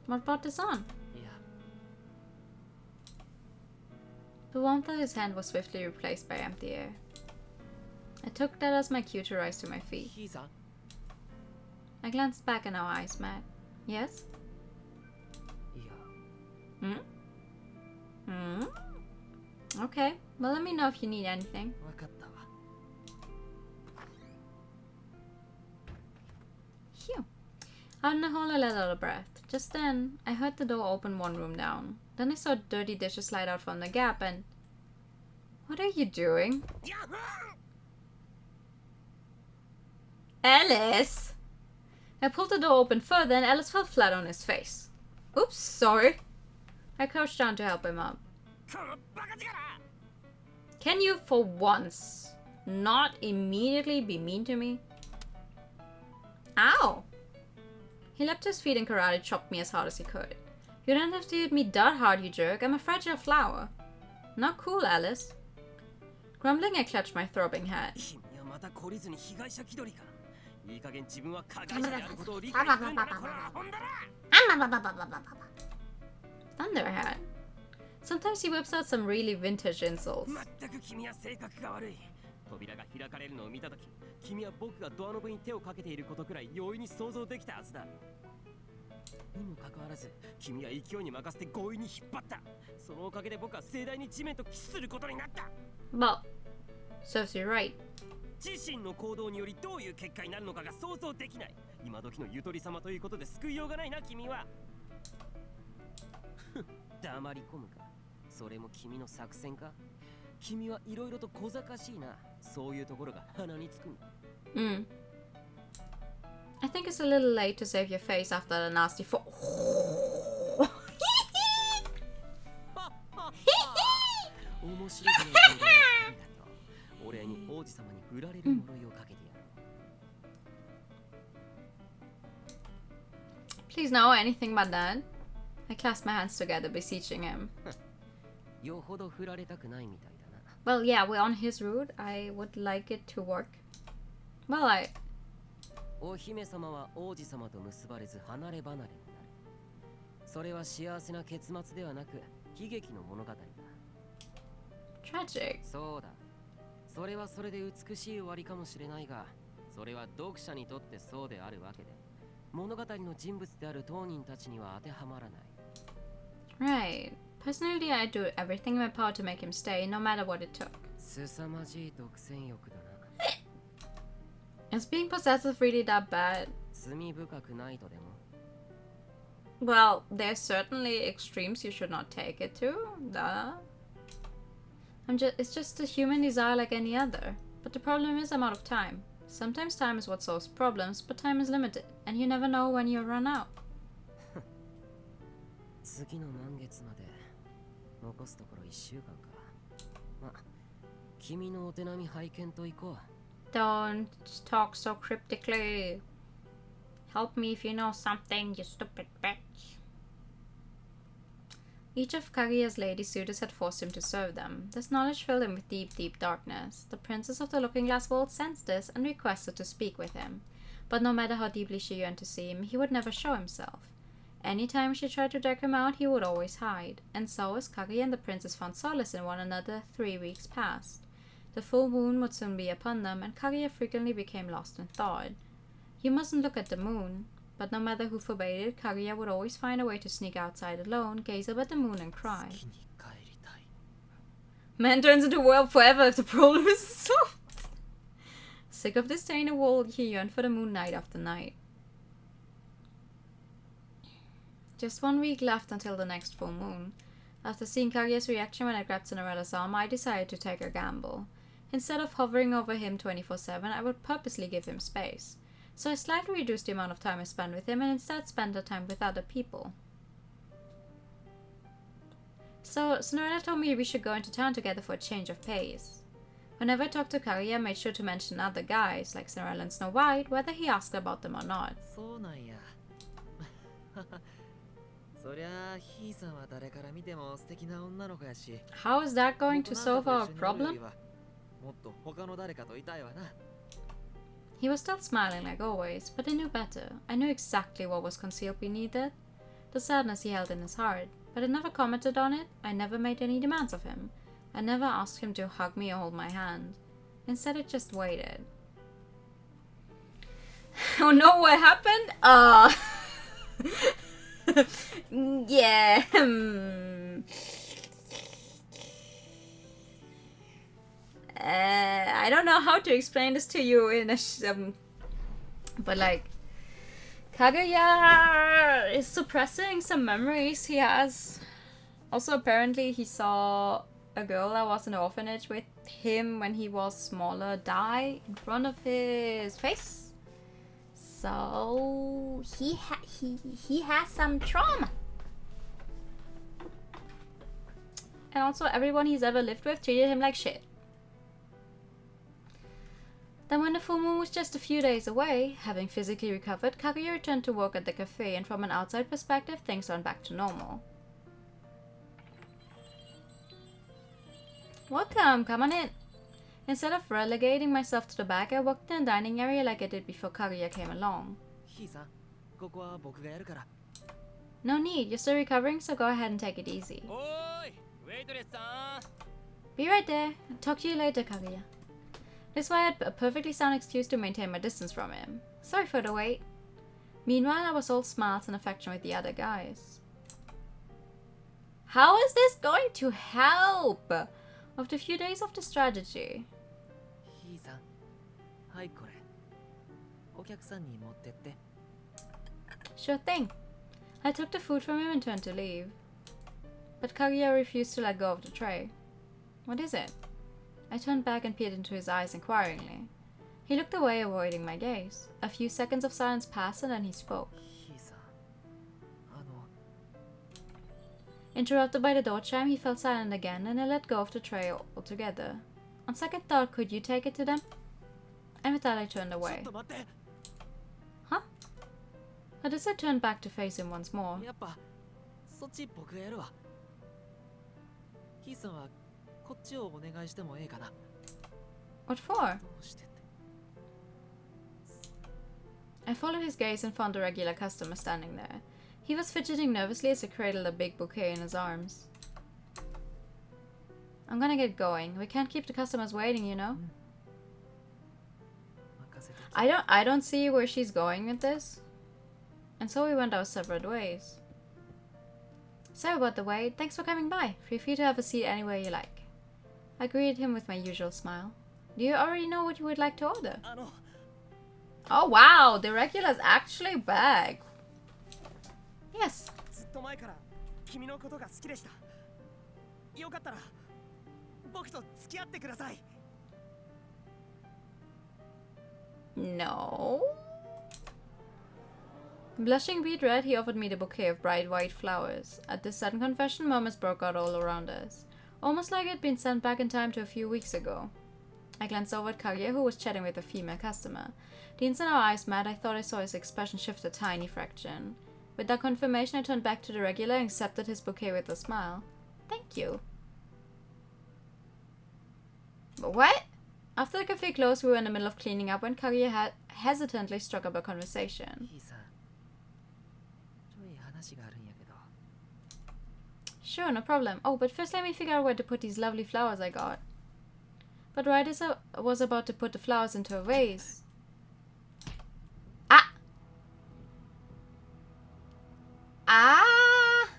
What brought this on? The warmth of his hand was swiftly replaced by empty air. I took that as my cue to rise to my feet. I glanced back and our eyes met. Yes? Hmm? Hmm? Okay, well let me know if you need anything. Phew. Out in the hall I let out a breath. Just then, I heard the door open one room down. Then I saw dirty dishes slide out from the gap and... What are you doing? Alice! I pulled the door open further and Alice fell flat on his face. Oops, sorry. I crouched down to help him up. Can you, for once, not immediately be mean to me? Ow! He leapt to his feet and karate chopped me as hard as he could. You don't have to hit me that hard, you jerk. I'm a fragile flower. Not cool, Alice. Grumbling, I clutched my throbbing head. Thunderhead. Sometimes he whips out some really vintage insults. Well, serves you right. I think it's a little late to save your face after the nasty Please no, anything but that. I clasped my hands together, beseeching him. Well, yeah, we're on his route. I would like it to work. Well, I... Tragic. Right. Personally, I'd do everything in my power to make him stay, no matter what it took. Is being possessive really that bad? 罪深くないとでも Well, there's certainly extremes you should not take it to. Duh. It's just a human desire like any other. But the problem is I'm out of time. Sometimes time is what solves problems, but time is limited, and you never know when you'll run out. 次の満月まで残すところ1週間かま君のお手並み拝見といこう Don't talk so cryptically. Help me if you know something, you stupid bitch. Each of Kaguya's lady suitors had forced him to serve them. This knowledge filled him with deep, deep darkness. The princess of the Looking-Glass World sensed this and requested to speak with him. But no matter how deeply she yearned to see him, he would never show himself. Anytime she tried to drag him out, he would always hide. And so, as Kaguya and the princess found solace in one another, 3 weeks passed. The full moon would soon be upon them, and Kaguya frequently became lost in thought. You mustn't look at the moon. But no matter who forbade it, Kaguya would always find a way to sneak outside alone, gaze up at the moon and cry. Man turns into a werewolf forever if the problem is solved. Sick of this day in the world, he yearned for the moon night after night. Just 1 week left until the next full moon. After seeing Kaguya's reaction when I grabbed Cinderella's arm, I decided to take a gamble. Instead of hovering over him 24/7, I would purposely give him space. So I slightly reduced the amount of time I spent with him and instead spent the time with other people. So Cinderella told me we should go into town together for a change of pace. Whenever I talked to Kaguya, I made sure to mention other guys, like Cinderella and Snow White, whether he asked about them or not. そうなんやそりゃあひいさんは誰から見ても素敵な女の子やし How is that going to solve our problem? もっと他の誰かといたいわな He was still smiling like always, but I knew better. I knew exactly what was concealed beneath it. The sadness he held in his heart. But I never commented on it. I never made any demands of him. I never asked him to hug me or hold my hand. Instead, I just waited. Oh no, what happened? Yeah. I don't know how to explain this to you in a but like Kaguya is suppressing some memories he has. Also, apparently he saw a girl that was in the orphanage with him when he was smaller die in front of his face. So he has some trauma. And also everyone he's ever lived with treated him like shit. Then when the full moon was just a few days away, having physically recovered, Kaguya returned to work at the cafe, and from an outside perspective, things went back to normal. Welcome, come on in. Instead of relegating myself to the back, I walked in the dining area like I did before Kaguya came along. ひいさんここは僕がやるから No need, you're still recovering, so go ahead and take it easy. おーいウェイトレスさん Be right there. Talk to you later, Kaguya. This way I had a perfectly sound excuse to maintain my distance from him. Sorry for the wait. Meanwhile, I was all smiles and affection with the other guys. How is this going to help? After a few days of the strategy. ひいさんはいこれお客さんに持ってって Sure thing. I took the food from him and turned to leave. But Kaguya refused to let go of the tray. What is it? I turned back and peered into his eyes inquiringly. He looked away, avoiding my gaze. A few seconds of silence passed and then he spoke. ひいさんInterrupted by the door chime, he fell silent again and I let go of the tray altogether. On second thought, could you take it to them? And with that I turned ちょ away. っと待って Huh? But as I turned back to face him once more, やっぱそっち僕がやるわひいさんはこっちをお願いしてもええかな what for? どうしてって I followed his gaze and found a regular customer standing there. He was fidgeting nervously as he cradled a big bouquet in his arms. I'm gonna get going. We can't keep the customers waiting, you know? 任せて I don't see where she's going with this. And so we went our separate ways. Sorry about the wait. Thanks for coming by. Feel free to have a seat anywhere you like. I greeted him with my usual smile. Do you already know what you would like to order? Oh wow, the regular's actually back. Yes. ずっと前から君のことが好きでした。よかったら僕と付き合ってください。 No. Blushing beet red, he offered me the bouquet of bright white flowers. At this sudden confession, murmurs broke out all around us, almost like it had been sent back in time to a few weeks ago. I glanced over at Kaguya, who was chatting with a female customer. The instant our eyes met, I thought I saw his expression shift a tiny fraction. With that confirmation, I turned back to the regular and accepted his bouquet with a smile. Thank you. But what? After the cafe closed, we were in the middle of cleaning up when Kaguya hesitantly struck up a conversation. いいさちょい話があるんやけど Sure, no problem. Oh, but first let me figure out where to put these lovely flowers I got. But right as I was about to put the flowers into a vase... Ah! Ah!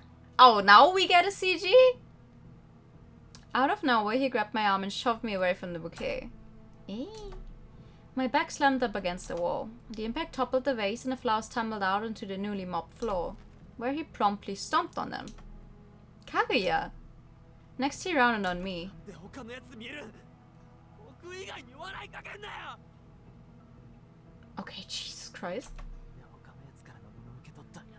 Oh, now we get a CG? Out of nowhere, he grabbed my arm and shoved me away from the bouquet. My back slammed up against the wall. The impact toppled the vase and the flowers tumbled out onto the newly mopped floor, where he promptly stomped on them. Kaguya! Next he rounded on me. で他のやつ見える。僕以外に笑いかけんなよ。 Okay, Jesus Christ. で他のやつからのもの受け取ったんや。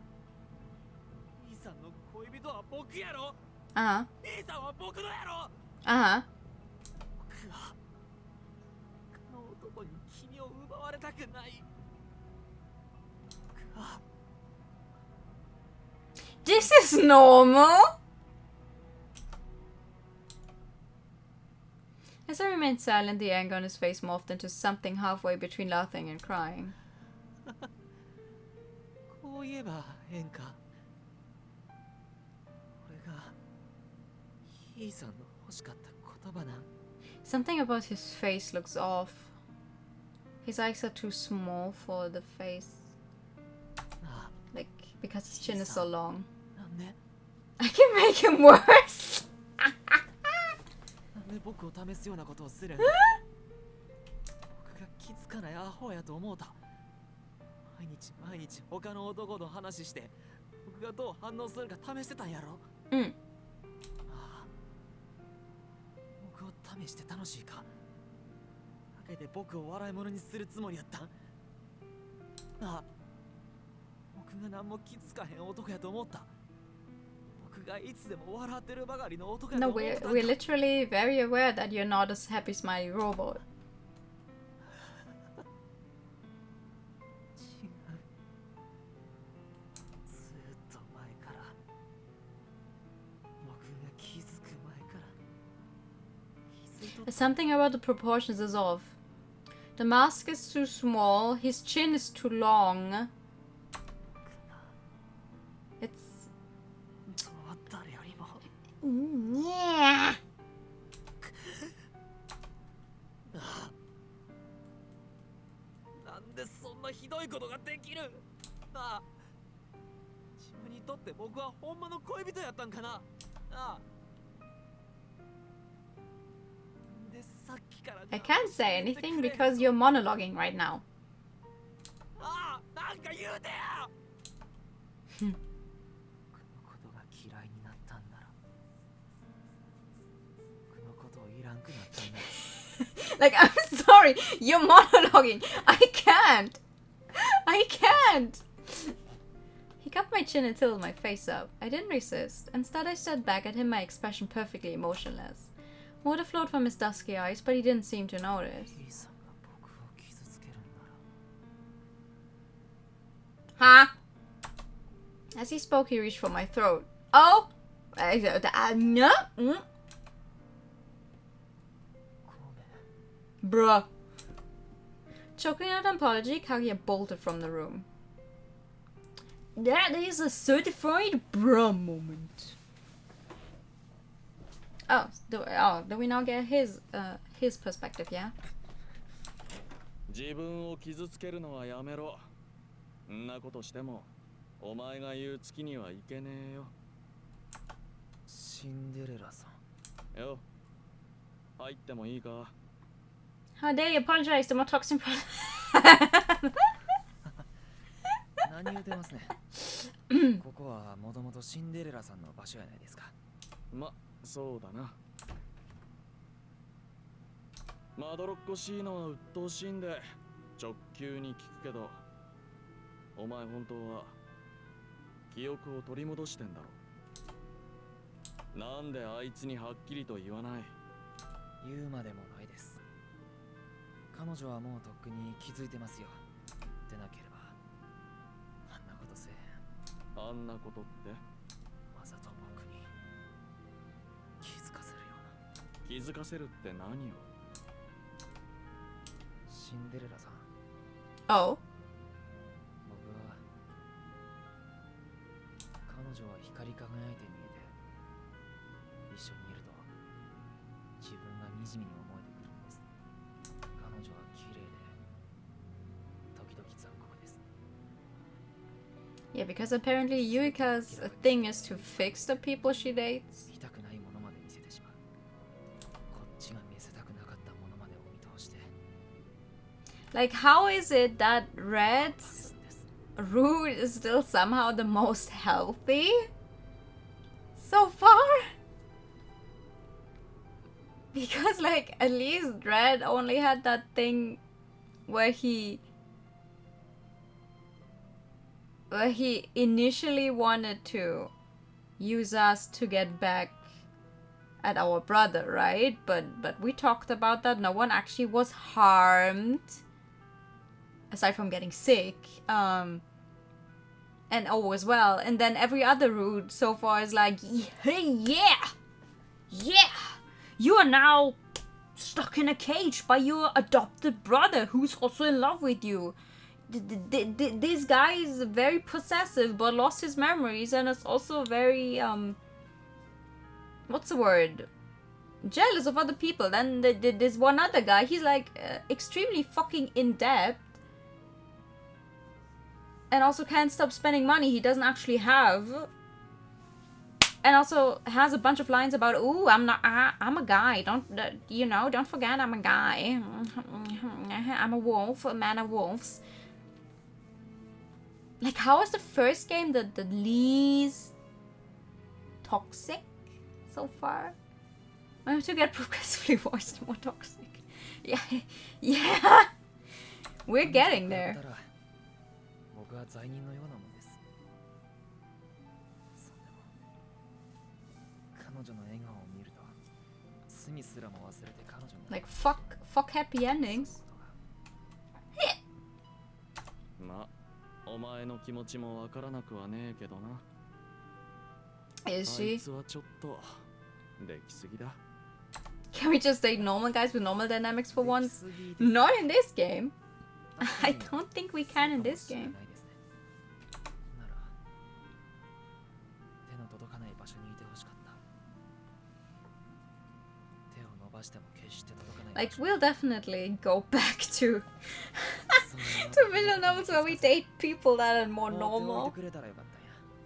兄さんの恋人は僕やろ。 Uh-huh. 兄さんは僕のやろ。 Uh-huh. 僕は他の男に君を奪われたくない。僕は This is normal? As I remained silent, the anger on his face morphed into something halfway between laughing and crying. こう言えばええんか。俺が兄さんの欲しかった言葉なん。 Something about his face looks off. His eyes are too small for the face. なあ、 Like, because his chin is so long. なんで I can make him worse! なんで僕を試すようなことをする。僕が気づかないアホやと思うた。毎日毎日他の男と話して、僕がどう反応するか試してたんやろ。Mm. ああ、僕を試して楽しいか。陰で僕を笑い物にするつもりやったん。なあ、僕が何も気づかへん男やと思った。僕がいつでも笑ってるばかりの男やと No, 思ってたんか。 we're literally very aware that you're not a happy smiley robot. 違う。ずーっと前から、僕が気づく前から気づいとった。 Something about the proportions is off. The mask is too small, his chin is too long. It's... 誰よりも Yeah. なんでそんなひどいことができる。なあ、自分にとって僕はほんまの恋人やったんかな。なあ、なんでさっきから I can't say anything because you're monologuing right now. ああ、なんか言うてや。僕のことが嫌いになったんなら、僕のことをいらんくなったんだ。 Like, I'm sorry, you're monologuing. I can't. I can't. He cupped my chin and tilted my face up. I didn't resist. Instead, I stared back at him, my expression perfectly emotionless. Water flowed from his dusky eyes, but he didn't seem to notice. 兄さんが僕を傷つけるんなら。 Huh? As he spoke, he reached for my throat. Oh! No? Mm? Bruh. Choking out an apology, Kaguya bolted from the room. That is a certified bruh moment. Oh, do we now get his perspective, yeah? 自分を傷つけるのはやめろ。んなことしてもお前が言う月にはいけねえよ。シンデレラさん。よ、入ってもいいか。 How dare you apologize to my toxic product? 何言うてますね。ここはもともとシンデレラさんの場所やないですか。ま、そうだな。まどろっこしいのは鬱陶しいんで直球に聞くけど、お前本当は記憶を取り戻してんだろ。なんであいつにはっきりと言わない？言うまでもないです。彼女はもうとっくに気づいてますよ。でなければあんなことせえへん。あんなことって？わざと僕に気づかせるような。気づかせるって何を？シンデレラさん、 Oh. 僕は彼女は光り輝いて見えて、一緒にいると自分が惨めに思えてくるんです。彼女は綺麗で時々残酷です。 Yeah, because apparently Yuika's thing is to fix the people she dates. 痛くないものまで見せてしまう。こっちが見せたくなかったものまでお見通して。 Like, how is it that Red's root is still somehow the most healthy so far? Because, like, at least Red only had that thing where he initially wanted to use us to get back at our brother, right? But we talked about that. No one actually was harmed. Aside from getting sick, and O as well, and then every other route so far is like, yeah, you are now stuck in a cage by your adopted brother who's also in love with you. This guy is very possessive but lost his memories and is also very, what's the word? Jealous of other people. Then there's one other guy, he's like extremely fucking in-depth. And also can't stop spending money he doesn't actually have. And also has a bunch of lines about, ooh, I'm a guy. Don't forget I'm a guy. I'm a wolf, a man of wolves. Like, how is the first game the least toxic so far? I have to get progressively worse and more toxic. Yeah. We're getting there. 僕は罪人のようなもんです。そんでも彼女の笑顔を見ると罪すらも忘れて彼女に Like, fuck happy endings. ま、お前の気持ちもわからなくはねえけどな。 Is あい she? つはちょっとできすぎだ。 Can we just date normal guys with normal dynamics for once? Not in this game. I don't think we can in this game. なら手の届かない場所にいてほしかった。手を伸ばしても決して届かない。 Like, we'll definitely go back to visual novels where we date people that are more normal.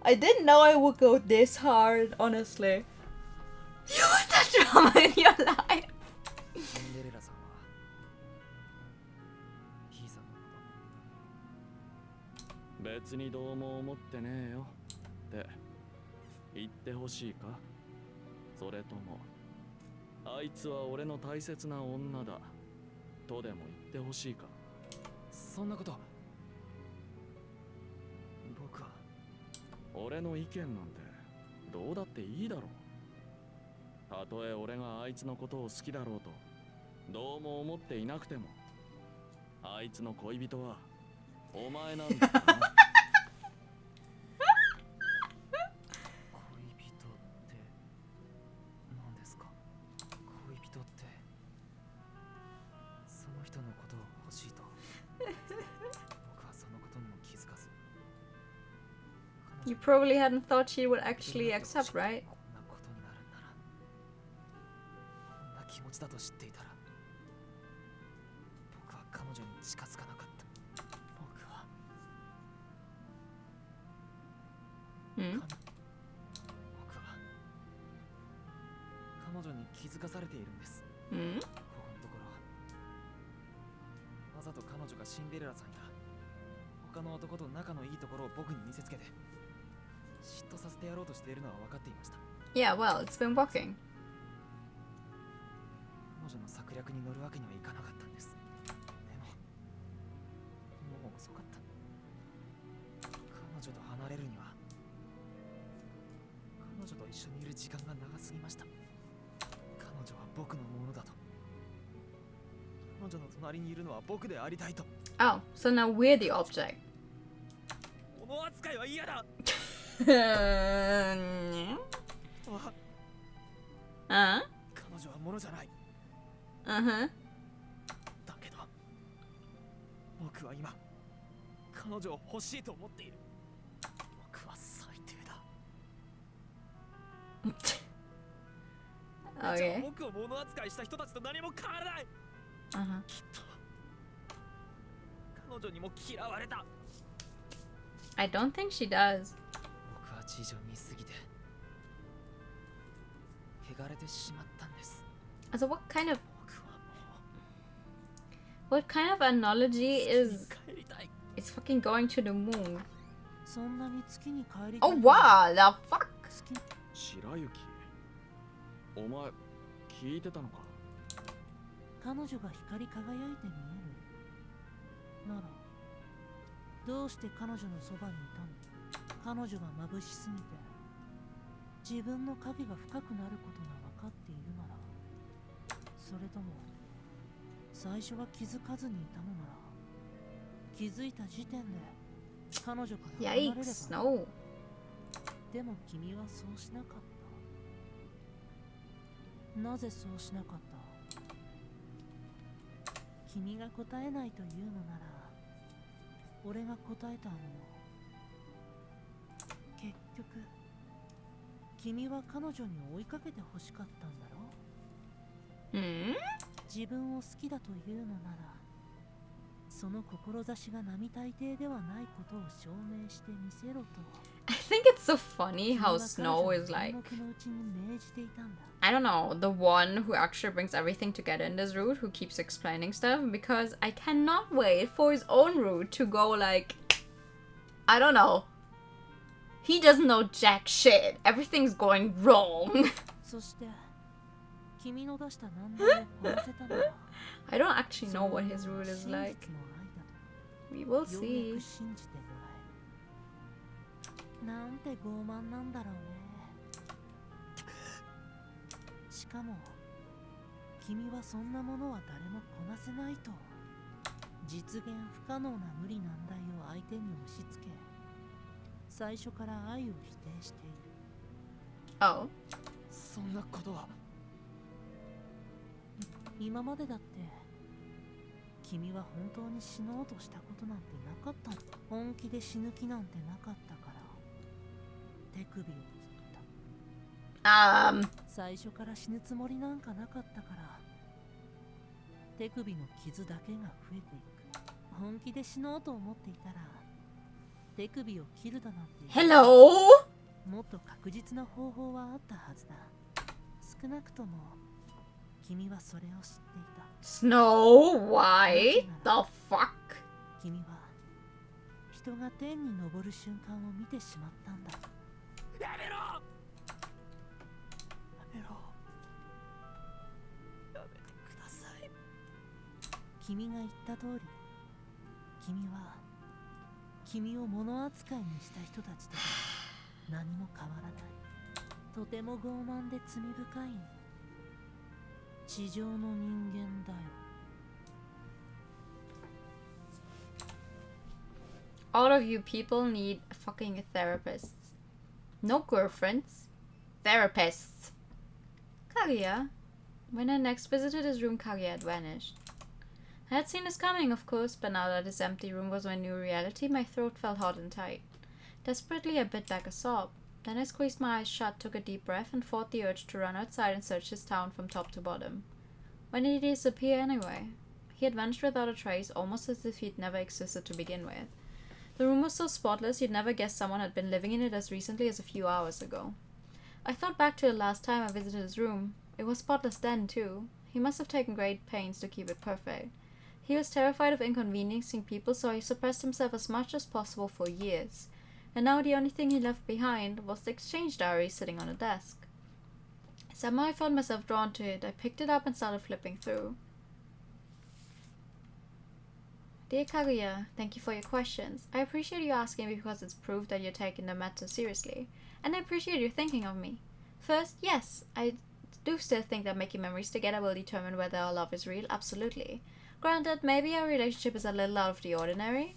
I didn't know I would go this hard, honestly. You want that drama in your life? シンデレラさんはヒーさんのこと別にどうも思ってねえよって言ってほしいか？それともあいつは俺の大切な女だとでも言ってほしいか？そんなこと僕は俺の意見なんてどうだっていいだろう。たとえ俺があいつのことを好きだろうとどうも思っていなくてもあいつの恋人はお前なんだからな。恋人って何ですか？恋人ってその人のことを欲しいと僕はそのことにも気づかず You probably hadn't thought she would actually accept, right? こんなことになるんならこんな気持ちだと知っていたら僕は彼女に近づかなかった。僕は Hmm? 僕は彼女に気づかされているんです。 Hmm? ここのところわざと彼女がシンデレラさんや他の男と仲のいいところを僕に見せつけて嫉妬させてやろうとしているのは分かっていました。 Yeah, well, it's been working. 彼女の策略に乗るわけにはいかなかったんです。でももう遅かった。彼女と離れるには彼女と一緒にいる時間が長すぎました。彼女は僕のものだと、彼女の隣にいるのは僕でありたいと。 Oh, so now we're the object. 物扱いは嫌だ。uh? 彼女は物じゃない。 Uh-huh. だけど僕は今彼女を欲しいと思っている。僕は最低だ。じゃあ Okay. 僕を物扱いした人たちと何も変わらない。 Uh-huh. きっと彼女にも嫌われた。 I don't think she does. 僕は事情に過ぎて汚れてしまったんです。 So what kind of 僕はも what kind of analogy う is 帰りたい。 it's fucking going to the moon? そんなに月に帰りたい Oh の wow, the fuck? 好き白雪、お前聞いてたのか？彼女が光り輝いて見えるならどうして彼女のそばにいたの？彼女が眩しすぎて自分の影が深くなることが分かっているなら、それとも最初は気づかずにいたのなら、気づいた時点で彼女から離れれば。 Yikes, no. でも君はそうしなかった。なぜそうしなかった？君が答えないというのなら俺が答えてあげよう。結局君は彼女に追いかけて欲しかったんだろ？ Hmm? 自分を好きだというのならその志が並大抵ではないことを証明してみせろと。 I think it's so funny how Snow is like, I don't know, the one who actually brings everything together in this route, who keeps explaining stuff, because I cannot wait for his own route to go like, I don't know. He doesn't know jack shit. Everything's going wrong. そして君の出した難題をこなせたのは I don't actually know what his route is like. We will ようやく see. 信じてもらえる。なんて傲慢なんだろうね。しかも君はそんなものは誰もこなせないと実現不可能な無理難題を相手に押し付け、最初から愛を否定している。 Oh. そんなことは。今までだって君は本当に死のうとしたことなんてなかったの。本気で死ぬ気なんてなかったから手首を切った。最初から死ぬつもりなんかなかったから手首の傷だけが増えていく。本気で死のうと思っていたら手首を切るだなんて Hello? もっと確実な方法はあったはずだ。少なくとも君はそれを知っていた。 Snow White? The fuck? 君は人が天に昇る瞬間を見てしまったんだ。やめろ。やめろ。やめてください。君が言った通り、君は君を物扱いにした人たちと何も変わらない。とても傲慢で罪深い地上の人間だよ。 All of you people need fucking therapists. No girlfriends. Therapists. Kaguya. When I next visited his room, Kaguya had vanished. I had seen this coming, of course, but now that his empty room was my new reality, my throat felt hot and tight. Desperately, I bit back a sob. Then I squeezed my eyes shut, took a deep breath, and fought the urge to run outside and search his town from top to bottom. When did he disappear anyway? He had vanished without a trace, almost as if he'd never existed to begin with. The room was so spotless you'd never guess someone had been living in it as recently as a few hours ago. I thought back to the last time I visited his room. It was spotless then, too. He must have taken great pains to keep it perfect. He was terrified of inconveniencing people, so he suppressed himself as much as possible for years. And now the only thing he left behind was the exchange diary sitting on a desk. Somehow I found myself drawn to it. I picked it up and started flipping through. Dear Kaguya, thank you for your questions. I appreciate you asking me because it's proof that you're taking the matter seriously. And I appreciate you thinking of me. First, yes, I do still think that making memories together will determine whether our love is real, absolutely. Granted, maybe our relationship is a little out of the ordinary.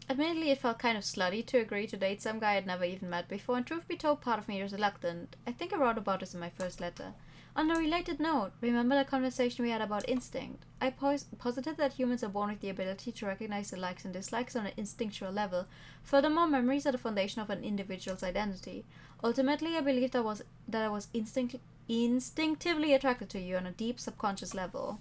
Admittedly, it felt kind of slutty to agree to date some guy I'd never even met before, and truth be told, part of me was reluctant. I think I wrote about this in my first letter. On a related note, remember the conversation we had about instinct? I posited that humans are born with the ability to recognize the likes and dislikes on an instinctual level. Furthermore, memories are the foundation of an individual's identity. Ultimately, I believed that I was instinctively attracted to you on a deep subconscious level.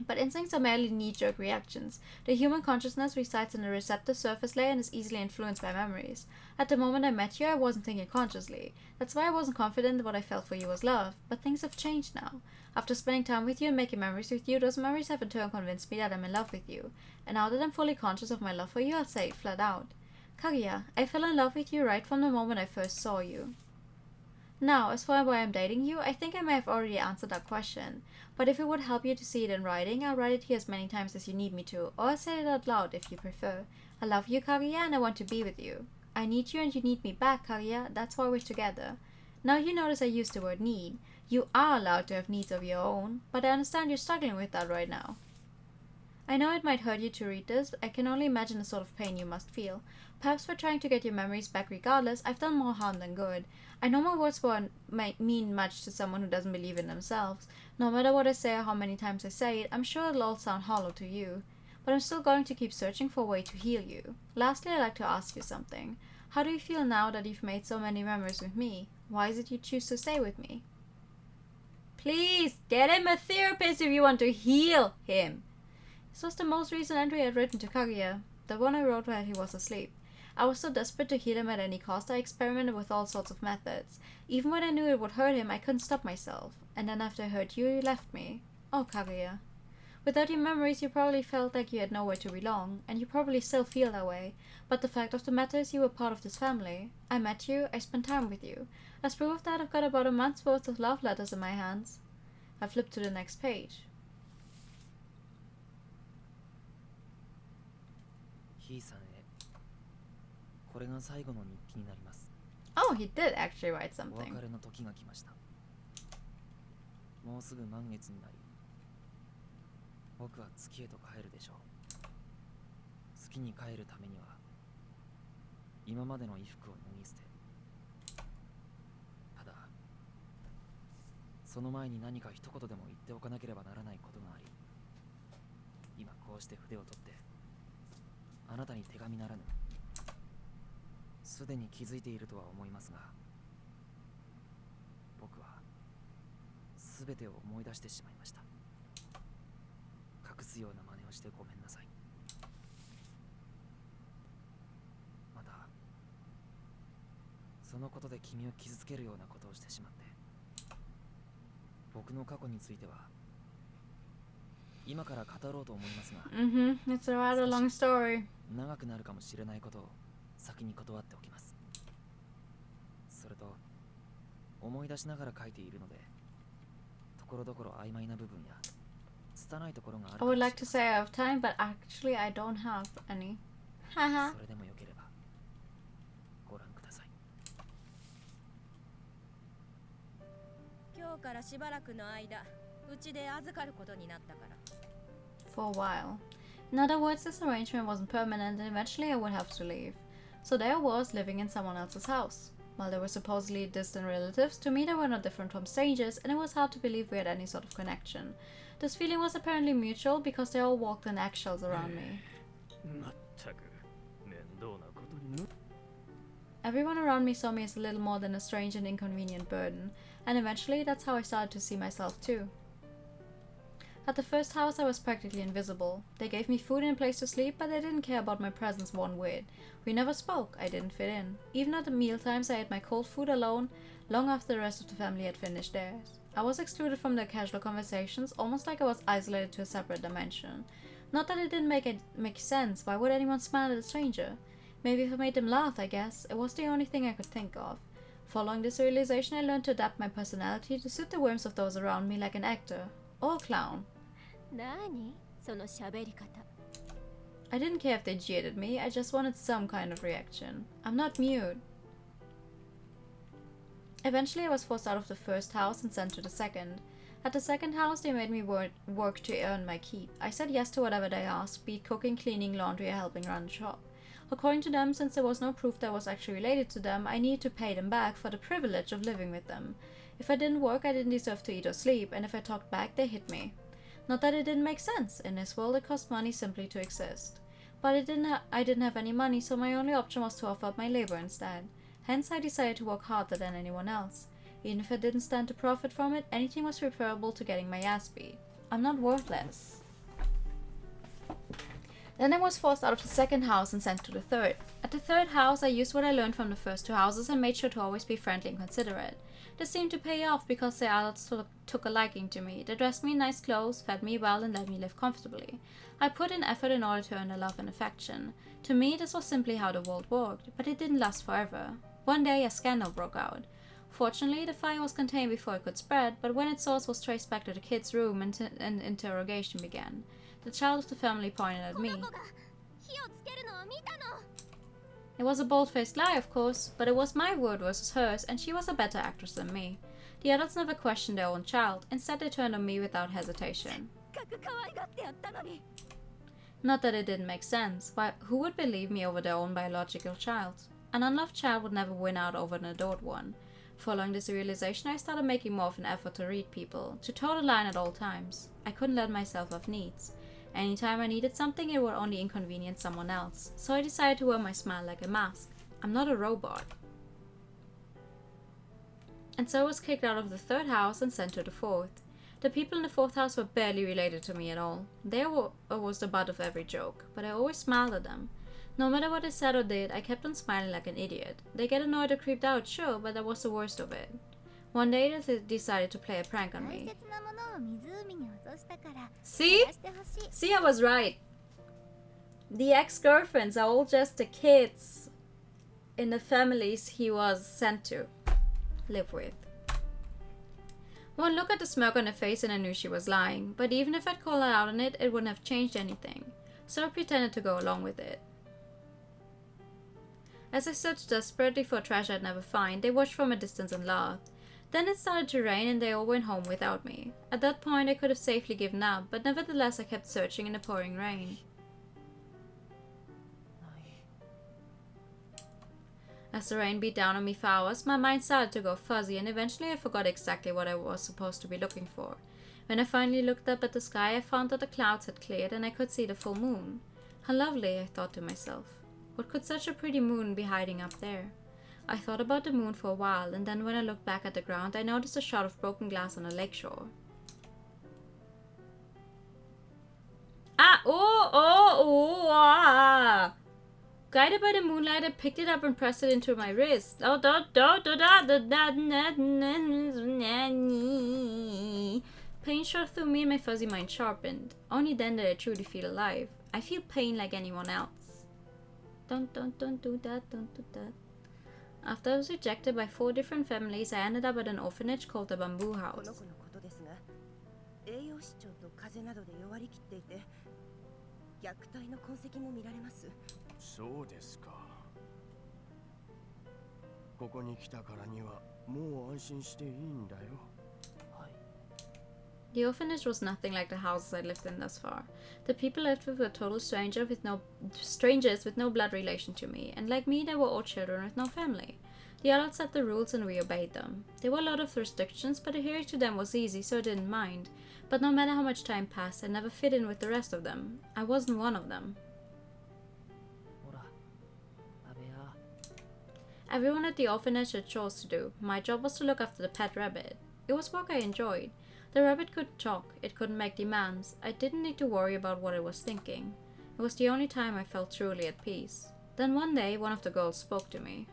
But instincts are merely knee-jerk reactions. The human consciousness resides in the receptive surface layer and is easily influenced by memories. At the moment I met you, I wasn't thinking consciously. That's why I wasn't confident that what I felt for you was love. But things have changed now. After spending time with you and making memories with you, those memories have in turn convinced me that I'm in love with you. And now that I'm fully conscious of my love for you, I'll say it flat out. Kaguya, I fell in love with you right from the moment I first saw you. Now, as for why I'm dating you, I think I may have already answered that question. But if it would help you to see it in writing, I'll write it here as many times as you need me to, or I'll say it out loud if you prefer. I love you, Kaguya, and I want to be with you. I need you and you need me back, Kaguya. That's why we're together. Now you notice I used the word need. You are allowed to have needs of your own, but I understand you're struggling with that right now. I know it might hurt you to read this, but I can only imagine the sort of pain you must feel. Perhaps for trying to get your memories back regardless, I've done more harm than good. I know my words won't mean much to someone who doesn't believe in themselves. No matter what I say or how many times I say it, I'm sure it'll all sound hollow to you. But I'm still going to keep searching for a way to heal you. Lastly, I'd like to ask you something. How do you feel now that you've made so many memories with me? Why is it you choose to stay with me? Please, get him a therapist if you want to heal him. This was the most recent entry I'd written to Kaguya, the one I wrote while he was asleep. I was so desperate to heal him at any cost, I experimented with all sorts of methods. Even when I knew it would hurt him, I couldn't stop myself. And then after I hurt you, you left me. Oh, Kaguya. Without your memories, you probably felt like you had nowhere to belong, and you probably still feel that way. But the fact of the matter is you were part of this family. I met you, I spent time with you. As proof of that, I've got about a month's worth of love letters in my hands. I flipped to the next page. ひいさんへ。これが最後の日記になります。 Oh, he did actually write お something. 別れの時が来ました。もうすぐ満月になり、僕は月へと帰るでしょう。月に帰るためには、今までの衣服を脱ぎ捨て。ただ、その前に何か一言でも言っておかなければならないことがあり、今こうして筆を取って、あなたに手紙ならぬ。すでに気づいているとは思いますが、僕は全てを思い出してしまいました。隠すような真似をしてごめんなさい。またそのことで君を傷つけるようなことをしてしまって、僕の過去については今から語ろうと思いますが、It's a rather long story. 長くなるかもしれないことを先に断っておきます。それと思い出しながら書いているので、ところどころ曖昧な部分や拙いところがあるか I も would しれま like せ to ん。 say I have time, but actually I don't have any. Haha. それでもよければご覧ください。今日からしばらくの間、うちで預かることになったから。 For a while. In other words, this arrangement wasn't permanent and eventually I would have to leave. So there I was, living in someone else's house. While they were supposedly distant relatives, to me they were not different from strangers, and it was hard to believe we had any sort of connection. This feeling was apparently mutual because they all walked on eggshells around me. Everyone around me saw me as a little more than a strange and inconvenient burden, and eventually that's how I started to see myself too. At the first house I was practically invisible. They gave me food and a place to sleep, but they didn't care about my presence one whit. We never spoke, I didn't fit in. Even at the meal times I ate my cold food alone, long after the rest of the family had finished theirs. I was excluded from their casual conversations, almost like I was isolated to a separate dimension. Not that it didn't make sense. Why would anyone smile at a stranger? Maybe if I made them laugh, I guess. It was the only thing I could think of. Following this realization, I learned to adapt my personality to suit the whims of those around me, like an actor or a clown. 何その喋り方 I didn't care if they jeered at me, I just wanted some kind of reaction. I'm not mute. Eventually, I was forced out of the first house and sent to the second. At the second house, they made me work to earn my keep. I said yes to whatever they asked, be it cooking, cleaning, laundry, or helping run the shop. According to them, since there was no proof that I was actually related to them, I needed to pay them back for the privilege of living with them. If I didn't work, I didn't deserve to eat or sleep, and if I talked back, they hit me. Not that it didn't make sense. In this world, it cost money simply to exist. But I didn't have any money, so my only option was to offer up my labor instead. Hence, I decided to work harder than anyone else. Even if I didn't stand to profit from it, anything was preferable to getting my ass beat. I'm not worthless. Then I was forced out of the second house and sent to the third. At the third house, I used what I learned from the first two houses and made sure to always be friendly and considerate. This seemed to pay off because the adults took a liking to me. They dressed me in nice clothes, fed me well, and let me live comfortably. I put in effort in order to earn their love and affection. To me, this was simply how the world worked, but it didn't last forever. One day, a scandal broke out. Fortunately, the fire was contained before it could spread, but when its source was traced back to the kid's room, an interrogation began. The child of the family pointed at me. It was a bold-faced lie, of course, but it was my word versus hers, and she was a better actress than me. The adults never questioned their own child. Instead, they turned on me without hesitation. Not that it didn't make sense. Why, who would believe me over their own biological child? An unloved child would never win out over an adored one. Following this realization, I started making more of an effort to read people, to toe the line at all times. I couldn't let myself have needs. Anytime I needed something, it would only inconvenience someone else, so I decided to wear my smile like a mask. I'm not a robot. And so I was kicked out of the third house and sent to the fourth. The people in the fourth house were barely related to me at all. They was the butt of every joke, but I always smiled at them. No matter what I said or did, I kept on smiling like an idiot. They get annoyed or creeped out, sure, but that was the worst of it. One day they decided to play a prank on me. See? See, I was right. The ex-girlfriends are all just the kids in the families he was sent to live with. One look at the smirk on her face and I knew she was lying, but even if I'd called her out on it, it wouldn't have changed anything. So I pretended to go along with it. As I searched desperately for a treasure I'd never find, they watched from a distance and laughed. Then it started to rain and they all went home without me. At that point I could have safely given up, but nevertheless I kept searching in the pouring rain. As the rain beat down on me for hours, my mind started to go fuzzy and eventually I forgot exactly what I was supposed to be looking for. When I finally looked up at the sky, I found that the clouds had cleared and I could see the full moon. How lovely, I thought to myself. What could such a pretty moon be hiding up there? I thought about the moon for a while, and then when I looked back at the ground, I noticed a shot of broken glass on a lakeshore. Ah! Guided by the moonlight, I picked it up and pressed it into my wrist. Pain shot through me and my fuzzy mind sharpened. Only then did I truly feel alive. I feel pain like anyone else. Don't do that, don't do that. After I was rejected by 4 different families, I ended up at an orphanage called the Bamboo House. The orphanage was nothing like the houses I lived in thus far. The people I lived with were total strangers with no blood relation to me, and like me, they were all children with no family. The adults set the rules and we obeyed them. There were a lot of restrictions, but adhering to them was easy, so I didn't mind. But no matter how much time passed, I never fit in with the rest of them. I wasn't one of them. Everyone at the orphanage had chores to do. My job was to look after the pet rabbit. It was work I enjoyed. The rabbit couldn't talk, it couldn't make demands. I didn't need to worry about what it was thinking. It was the only time I felt truly at peace. Then one day, one of the girls spoke to me.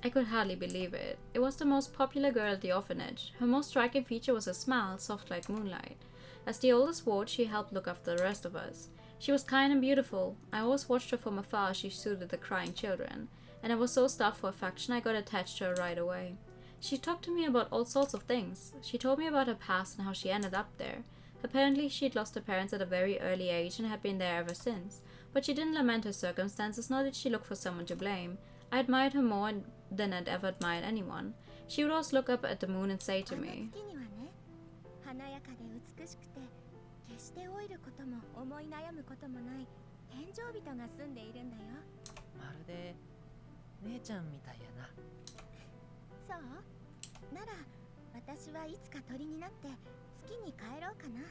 I could hardly believe it. It was the most popular girl at the orphanage. Her most striking feature was her smile, soft like moonlight. As the oldest ward, she helped look after the rest of us. She was kind and beautiful. I always watched her from afar as she soothed the crying children, and I was so starved for affection I got attached to her right away. She talked to me about all sorts of things. She told me about her past and how she ended up there. Apparently, she'd lost her parents at a very early age and had been there ever since, but she didn't lament her circumstances, nor did she look for someone to blame. I admired her more than I'd ever admired anyone. She would always look up at the moon and say to me, 華やかで美しくて決して老いることも思い悩むこともない天井人が住んでいるんだよ。まるで姉ちゃんみたいやな。そうなら私はいつか鳥になって月に帰ろうかな。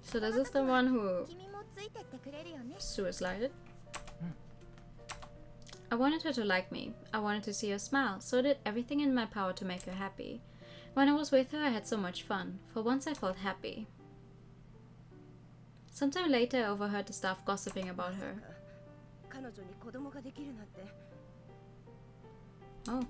So this is the one who 君もついてってくれるよね。 suicided? I wanted her to like me. I wanted to see her smile, so I did everything in my power to make her happy. When I was with her, I had so much fun. For once, I felt happy. Sometime later, I overheard the staff gossiping about her. 彼女に子供ができるなんて。 Oh.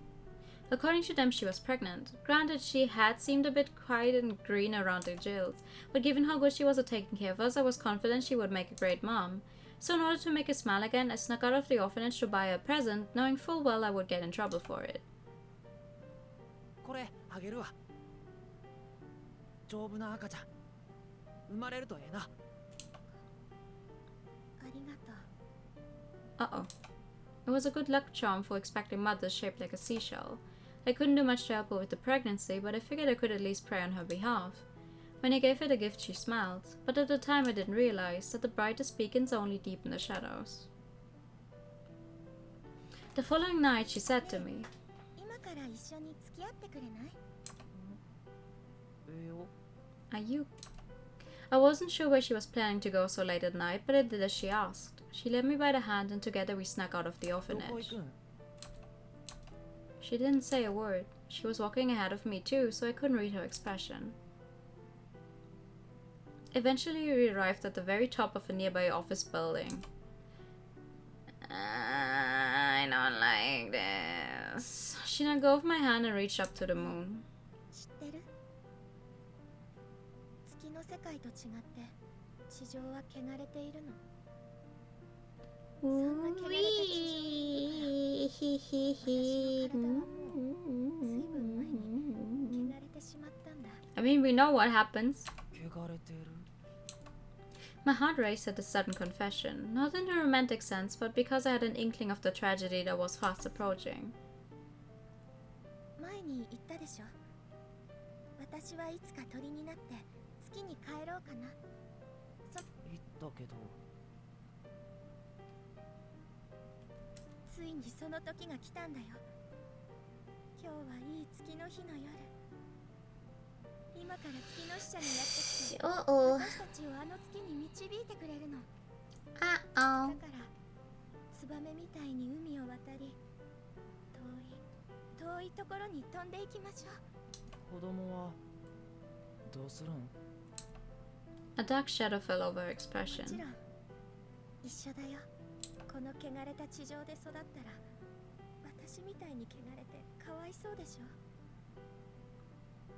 According to them, she was pregnant. Granted, she had seemed a bit quiet and green around the gills, but given how good she was at taking care of us, I was confident she would make a great mom. So in order to make her smile again, I snuck out of the orphanage to buy her a present, knowing full well I would get in trouble for it. これあげるわ。丈夫な赤ちゃん。生まれるとええな。ありがとう。 Uh-oh. It was a good luck charm for expecting mothers shaped like a seashell. I couldn't do much to help her with the pregnancy, but I figured I could at least pray on her behalf. When I gave her the gift, she smiled, but at the time I didn't realize that the brightest beacons only deepen the shadows. The following night, she said to me, 今から一緒に付き合ってくれない？ Are you? I wasn't sure where she was planning to go so late at night, but I did as she asked. She led me by the hand and together we snuck out of the orphanage. She didn't say a word. She was walking ahead of me too, so I couldn't read her expression. Eventually we arrived at the very top of a nearby office building. I don't like this. She let go of my hand and reached up to the moon. 知ってる？月の世界と違って地上は汚れているの。そんな汚れた地上の私の体はもう随分前に汚れてしまったんだ。 I mean, we know what happens. 汚れてる。 My heart raced at the sudden confession, not in a romantic sense, but because I had an inkling of the tragedy that was fast approaching. 前に言ったでしょ。私はいつか鳥になって月に帰ろうかな。言ったけど。ついにその時が来たんだよ。今日はいい月の日の夜。今から月の使者にやってきて、私たちをあの月に導いてくれるの。だからツバメみたいに海を渡り、遠いところに飛んでいきましょう。子供はどうするん？ A dark shadow fell over her もち expression. ろん一緒だよ。この汚れた地上で育ったら私みたいに汚れてかわいそうでしょ。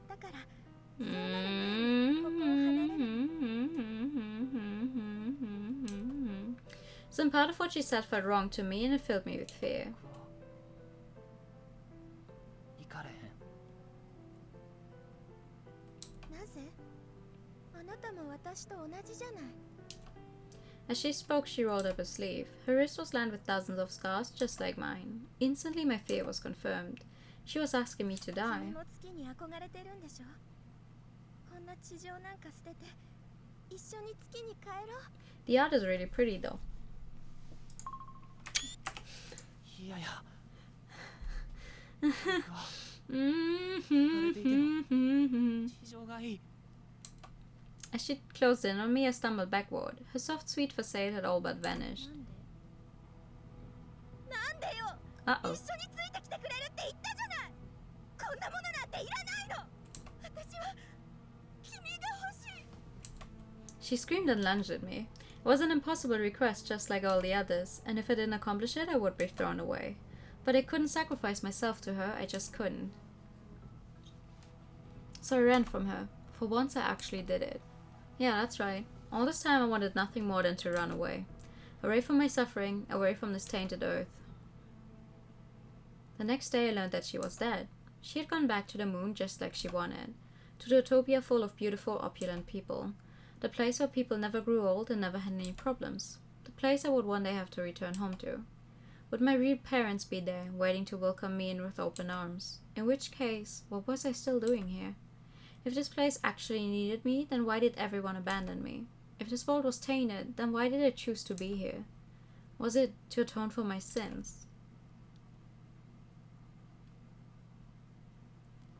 だからそうなる前にここを離れる。 Some part of what she said felt wrong to me and it filled me with fear. 行かれへん。なぜ？あなたも私と同じじゃない。 As she spoke, she rolled up her sleeve. Her wrist was lined with dozens of scars, just like mine. Instantly, my fear was confirmed. She was asking me to 君 die. も月に憧れてるんでしょ。こんな地上なんか捨てて一緒に月に帰ろう。 The art is really pretty, though. いやいや。 地上がいい。 As she closed in on me, I stumbled backward. Her soft, sweet facade had all but vanished. なんでよ。 Uh-oh. 一緒についてきてくれるって言ったじゃない。こんなものなんていらないの。私は君が欲しい。 She screamed and lunged at me. It was an impossible request, just like all the others, and if I didn't accomplish it, I would be thrown away. But I couldn't sacrifice myself to her, I just couldn't. So I ran from her. For once I actually did it. Yeah, that's right. All this time I wanted nothing more than to run away. Away from my suffering, away from this tainted earth. The next day I learned that she was dead. She had gone back to the moon just like she wanted. To the utopia full of beautiful, opulent people. The place where people never grew old and never had any problems. The place I would one day have to return home to. Would my real parents be there, waiting to welcome me in with open arms? In which case, what was I still doing here? If this place actually needed me, then why did everyone abandon me? If this world was tainted, then why did I choose to be here? Was it to atone for my sins?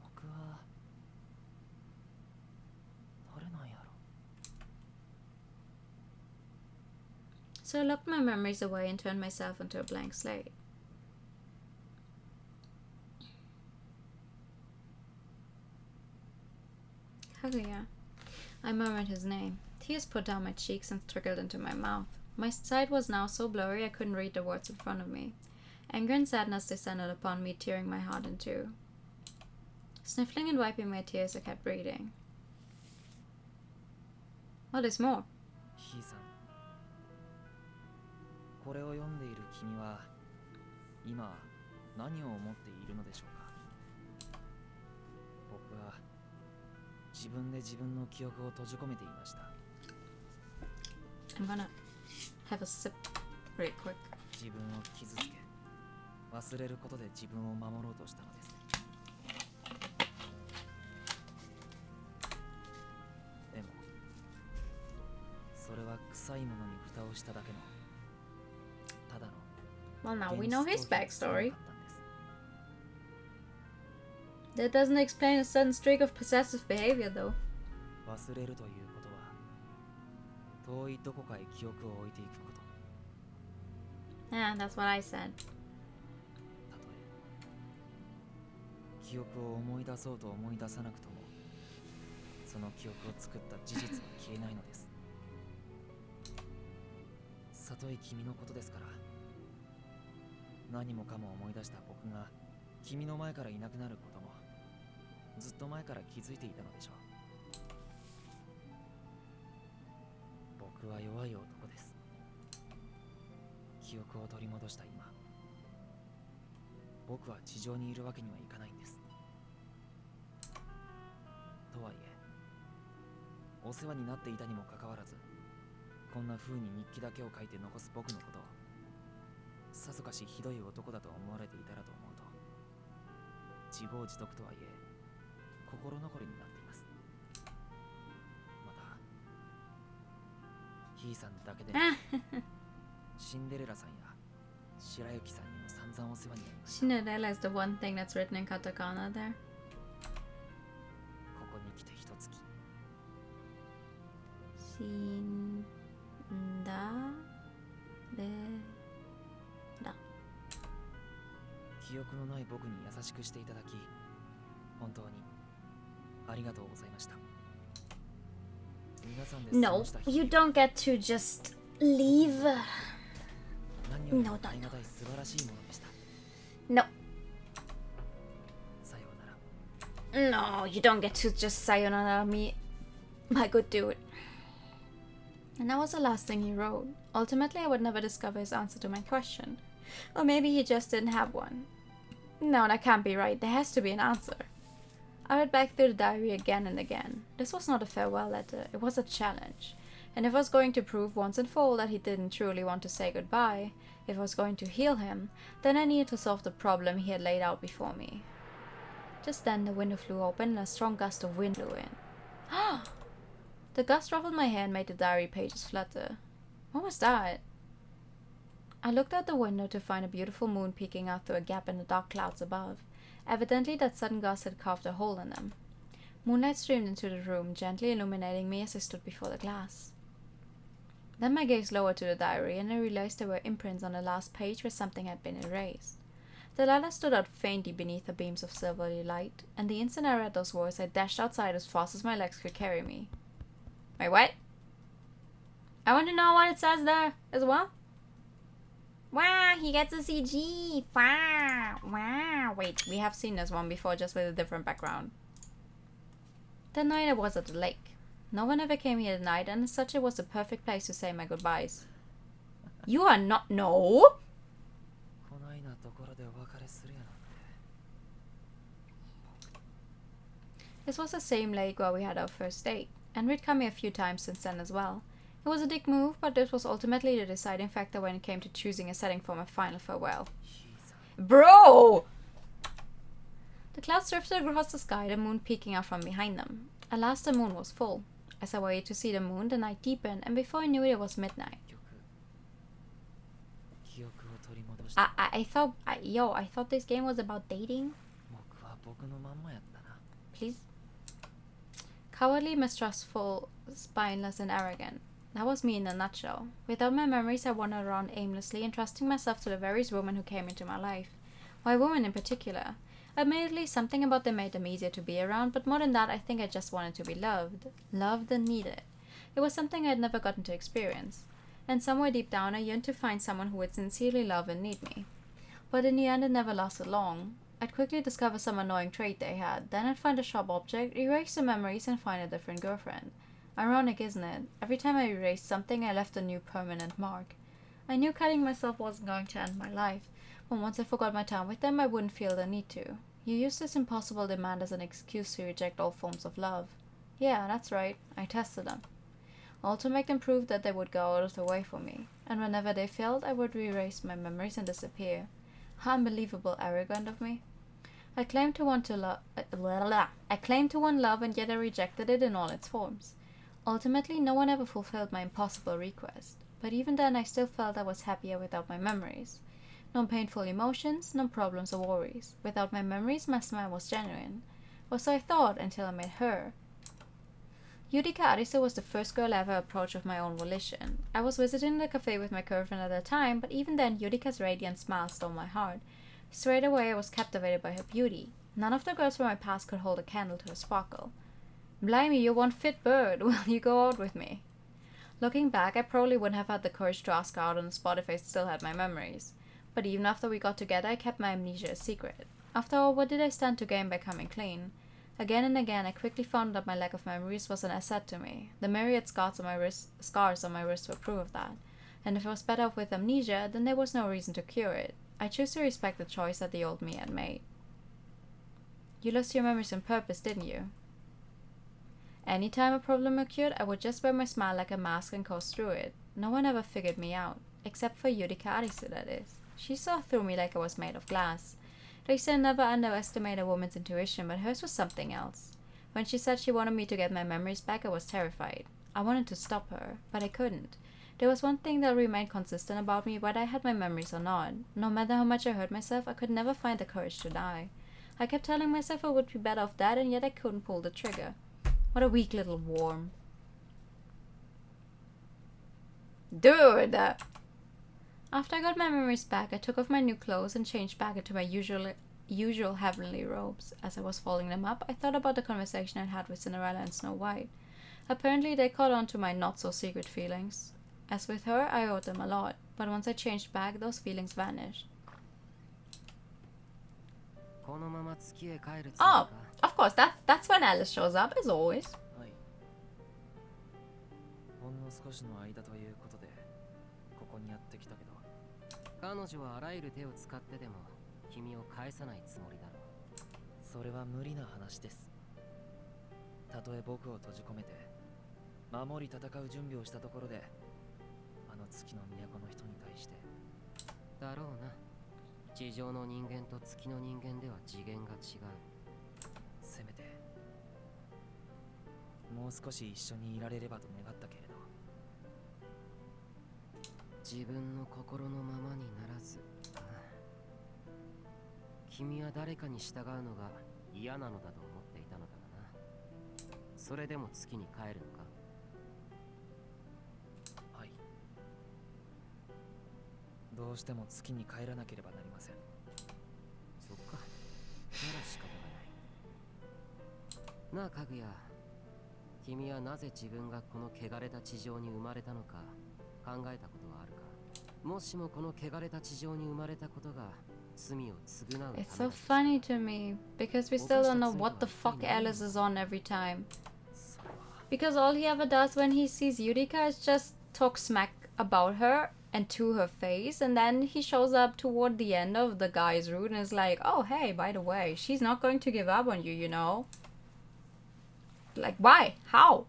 僕は誰なんやろ。 So I locked my memories away and turned myself into a blank slate. Kaguya. I murmured his name. Tears poured down my cheeks and trickled into my mouth. My sight was now so blurry I couldn't read the words in front of me. Anger and sadness descended upon me, tearing my heart in two. Sniffling and wiping my tears, I kept reading. Oh, there's more. ひいさん、これを読んでいる君は今何を思っているのでしょうか。僕は自分で自分の記憶を閉じ込めていました。 I'm gonna have a sip really quick. 自分を傷つけ、忘れることで自分を守ろうとしたのです。でも、それは臭いものに蓋をしただけの、ただの Well, now we know his 現実逃避 backstory. だったんです。 That doesn't explain a sudden streak of possessive behavior, though. 忘れるということは、遠いどこかへ記憶を置いていくこと。 Yeah, that's what I said. たとえ記憶を思い出そうと思い出さなくとも、その記憶を作った事実は消えないのです。さとえ君のことですから、何もかも思い出した僕が君の前からいなくなることもずっと前から気づいていたのでしょう。僕は弱い男です。記憶を取り戻した今、僕は地上にいるわけにはいかないんです。とはいえ、お世話になっていたにもかかわらず、こんな風に日記だけを書いて残す僕のことをさぞかしひどい男だと思われていたらと思うと、自業自得とはいえ心残りになっています。またひいさんだけでシンデレラさんや白雪さんにも散々お世話になりました。 Cinderella is the one thing that's written in katakana there. ここに来て一月、 Cinderella. 記憶のない僕に優しくしていただき、本当にありがとうございました。皆さんで過 No, ごした日 you 々、 don't get to just leave. 何よりも No, no, 耐え難い素晴らしいものでした。 No, さようなら。 no, you don't get to just sayonara me, my good dude. And that was the last thing he wrote. Ultimately, I would never discover his answer to my question. Or maybe he just didn't have one. No, that can't be right. There has to be an answer. I read back through the diary again and again. This was not a farewell letter, it was a challenge. And if I was going to prove once and for all that he didn't truly want to say goodbye, if I was going to heal him, then I needed to solve the problem he had laid out before me. Just then the window flew open and a strong gust of wind blew in. The gust ruffled my hair and made the diary pages flutter. What was that? I looked out the window to find a beautiful moon peeking out through a gap in the dark clouds above. Evidently that sudden gust had carved a hole in them. Moonlight streamed into the room, gently illuminating me as I stood before the glass. Then my gaze lowered to the diary, and I realized there were imprints on the last page where something had been erased. The letter stood out faintly beneath the beams of silvery light, and the instant I read those words, I dashed outside as fast as my legs could carry me. Wait, what? I want to know what it says there as well. Wow, he gets a CG. Wow, wow. Wait, we have seen this one before, just with a different background. That night I was at the lake. No one ever came here at night, and as such it was the perfect place to say my goodbyes. You are not... No! This was the same lake where we had our first date, and we'd come here a few times since then as well. It was a dick move, but this was ultimately the deciding factor when it came to choosing a setting for my final farewell. Bro! The clouds drifted across the sky, the moon peeking out from behind them. At last the moon was full. As I waited to see the moon, the night deepened, and before I knew it, it was midnight. I thought this game was about dating. Please? Cowardly, mistrustful, spineless, and arrogant. That was me in a nutshell. Without my memories, I wandered around aimlessly, entrusting myself to the various women who came into my life. Why women in particular? Admittedly, something about them made them easier to be around, but more than that, I think I just wanted to be loved. Loved and needed. It was something I had never gotten to experience. And somewhere deep down, I yearned to find someone who would sincerely love and need me. But in the end, it never lasted long. I'd quickly discover some annoying trait they had, then I'd find a sharp object, erase the memories, and find a different girlfriend. Ironic, isn't it? Every time I erased something, I left a new permanent mark. I knew cutting myself wasn't going to end my life, but once I forgot my time with them, I wouldn't feel the need to. You use this impossible demand as an excuse to reject all forms of love. Yeah, that's right, I tested them. All to make them prove that they would go out of the way for me, and whenever they failed, I would erase my memories and disappear. How unbelievable arrogant of me. I claimed to want love, and yet I rejected it in all its forms. Ultimately, no one ever fulfilled my impossible request, but even then I still felt I was happier without my memories. No painful emotions, no problems or worries. Without my memories, my smile was genuine. Or so I thought until I met her. Yurika Arisu was the first girl I ever approached of my own volition. I was visiting the cafe with my girlfriend at the time, but even then Yurika's radiant smile stole my heart. Straight away I was captivated by her beauty. None of the girls from my past could hold a candle to her sparkle. Blimey, you're one fit bird. Will you go out with me? Looking back, I probably wouldn't have had the courage to ask her out on the spot if I still had my memories. But even after we got together, I kept my amnesia a secret. After all, what did I stand to gain by coming clean? Again and again, I quickly found that my lack of memories was an asset to me. The myriad scars on my wrist were proof of that. And if I was better off with amnesia, then there was no reason to cure it. I chose to respect the choice that the old me had made. You lost your memories on purpose, didn't you? Anytime a problem occurred, I would just wear my smile like a mask and coast through it. No one ever figured me out. Except for Yurika Arisu, that is. She saw through me like I was made of glass. They say never underestimate a woman's intuition, but hers was something else. When she said she wanted me to get my memories back, I was terrified. I wanted to stop her, but I couldn't. There was one thing that remained consistent about me, whether I had my memories or not. No matter how much I hurt myself, I could never find the courage to die. I kept telling myself I would be better off dead, and yet I couldn't pull the trigger. What a weak little worm. Dude! After I got my memories back, I took off my new clothes and changed back into my usual heavenly robes. As I was folding them up, I thought about the conversation I'd had with Cinderella and Snow White. Apparently, they caught on to my not-so-secret feelings. As with her, I owed them a lot, but once I changed back, those feelings vanished. Oh, of course, that's when Alice shows up, as always. もしもこの汚れた地上に生まれたことが罪を償うためだ It's so funny to me because we still don't know what the fuck Alice is on every time. Because all he ever does when he sees Yurika is just talk smack about her and to her face, and then he shows up toward the end of the guy's route and is like, oh hey, by the way, she's not going to give up on you, you know? Like, why? How?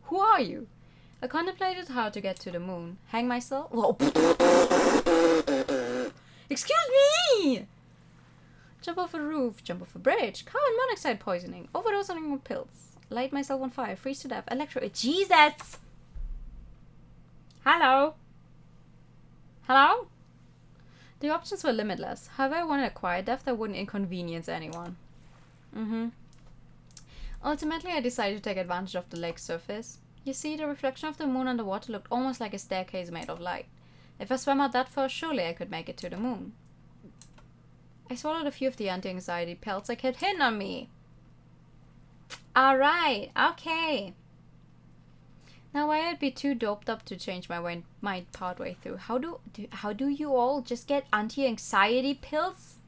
Who are you? I contemplated how to get to the moon. Hang myself? Whoa. Excuse me! Jump off a roof, jump off a bridge, carbon monoxide poisoning, overdosing on pills, light myself on fire, freeze to death, Jesus! Hello? Hello? The options were limitless. However, I wanted a quiet death that wouldn't inconvenience anyone. Ultimately, I decided to take advantage of the lake's surface. You see, the reflection of the moon on the water looked almost like a staircase made of light. If I swam out that far, surely I could make it to the moon. I swallowed a few of the anti-anxiety pills that kept hitting on me. Alright, okay. Now I'd be too doped up to change my mind partway through. How do you all just get anti-anxiety pills?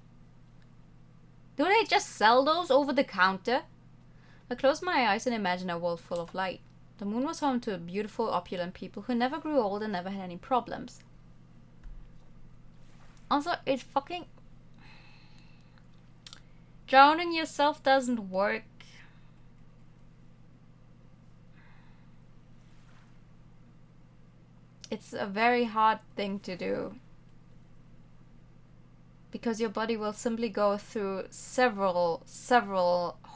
Do they just sell those over the counter? I closed my eyes and imagined a world full of light. The moon was home to beautiful, opulent people who never grew old and never had any problems. Also, it fucking... Drowning yourself doesn't work. It's a very hard thing to do. Because your body will simply go through several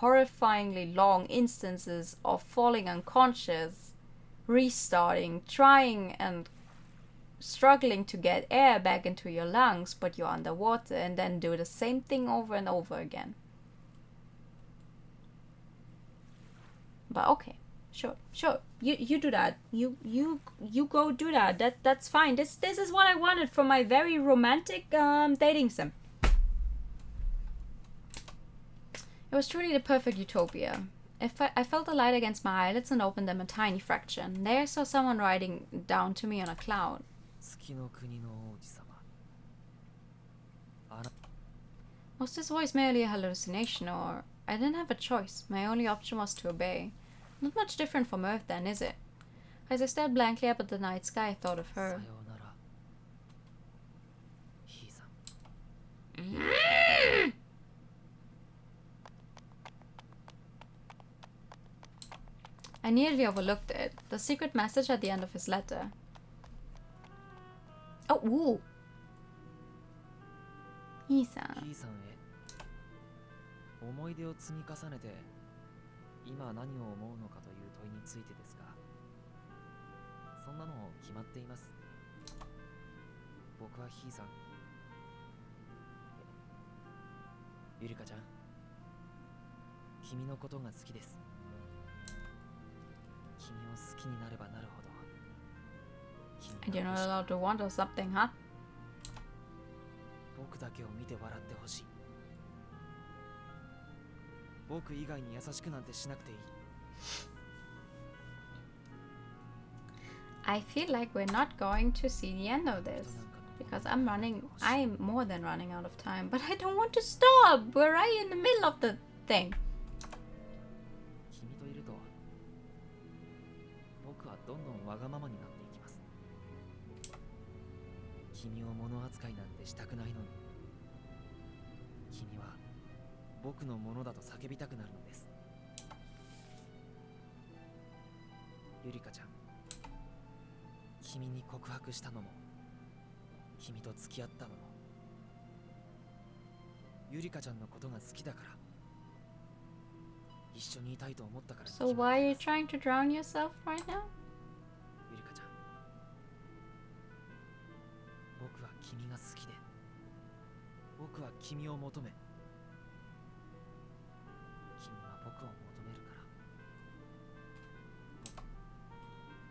horrifyingly long instances of falling unconscious, restarting, trying and struggling to get air back into your lungs, but you're underwater, and then do the same thing over and over again. But okay, sure. You do that. You go do that. That's fine. This is what I wanted for my very romantic dating sim. It was truly the perfect utopia. I felt the light against my eyelids and opened them a tiny fraction. There I saw someone riding down to me on a cloud. Was this voice merely a hallucination, or I didn't have a choice? My only option was to obey. Not much different from Earth then, is it? As I stared blankly up at the night sky, I thought of her. I nearly overlooked it. The secret message at the end of his letter. Oh, ooh. Hee-san. 思い出を積み重ねて今何を思うのかという問いについてですが、そんなの決まっています。僕はヒーさん、ゆりかちゃん、君のことが好きです。君を好きになればなるほど。And you're not allowed to want or something, huh? 僕だけを見て笑ってほしい。僕以外に優しくなんてしなくていい。I feel like we're not going to see the end of this because I'm more than running out of time, but I don't want to stop. We're right in the middle of the thing. 君といると僕はどんどんわがままになっていきます。君を物扱いなんてしたくないのに、君は僕のものだと叫びたくなるのです。ゆりかちゃん、君に告白したのも、君と付き合ったのも、ゆりかちゃんのことが好きだから、一緒にいたいと思ったから。So why are you trying to drown yourself right now? ゆりかちゃん、僕は君が好きで、僕は君を求め、君は僕を求めるから。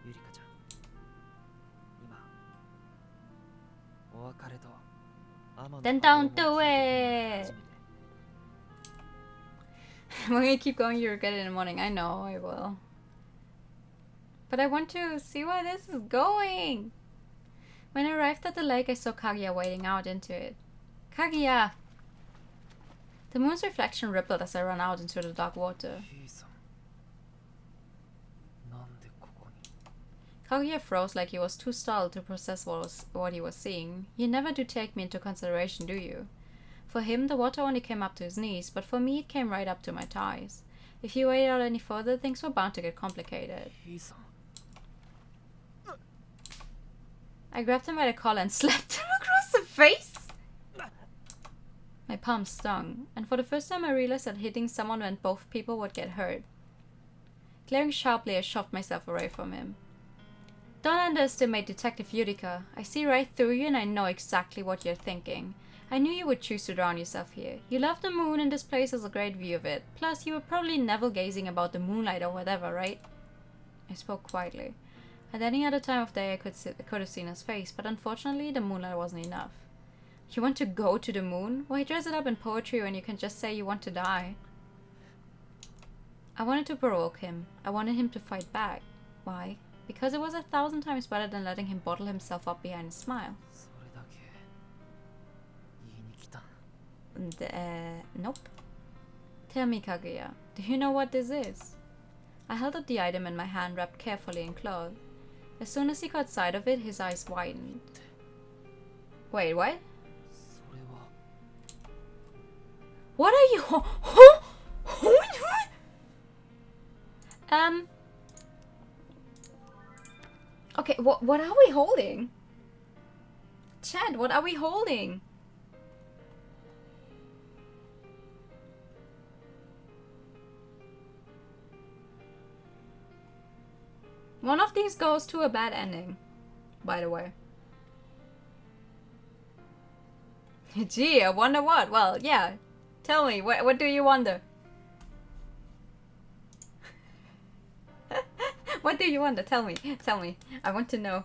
ゆりかちゃん、今お別れと天の Then don't do it. When you keep going, you regret it in the morning. I know, I will. But I want to see where this is going. When I arrived at the lake, I saw Kaguya wading out into it. Kaguya! The moon's reflection rippled as I ran out into the dark water. ケイさんなんでここに Kaguya froze like he was too startled to process what he was seeing. You never do take me into consideration, do you? For him, the water only came up to his knees, but for me, it came right up to my thighs. If he waded out any further, things were bound to get complicated. ケイさん I grabbed him by the collar and slapped him across the face. My palm stung, and for the first time I realized that hitting someone meant both people would get hurt. Glaring sharply, I shoved myself away from him. Don't underestimate Detective Utica. I see right through you and I know exactly what you're thinking. I knew you would choose to drown yourself here. You love the moon and this place has a great view of it. Plus, you were probably navel-gazing about the moonlight or whatever, right? I spoke quietly. At any other time of day I could have seen his face, but unfortunately the moonlight wasn't enough. You want to go to the moon? Why dress it up in poetry when you can just say you want to die? I wanted to provoke him. I wanted him to fight back. Why? Because it was 1,000 times better than letting him bottle himself up behind a smile. それだけ言いに来た Nope. Tell me, Kaguya, do you know what this is? I held up the item in my hand wrapped carefully in cloth. As soon as he caught sight of it, his eyes widened. Wait, what? それは What are you? Okay, what are we holding? Chad, what are we holding? One of these goes to a bad ending, by the way. Gee, I wonder what? Well, yeah. Tell me, what do you wonder? What do you wonder? Tell me. Tell me. I want to know.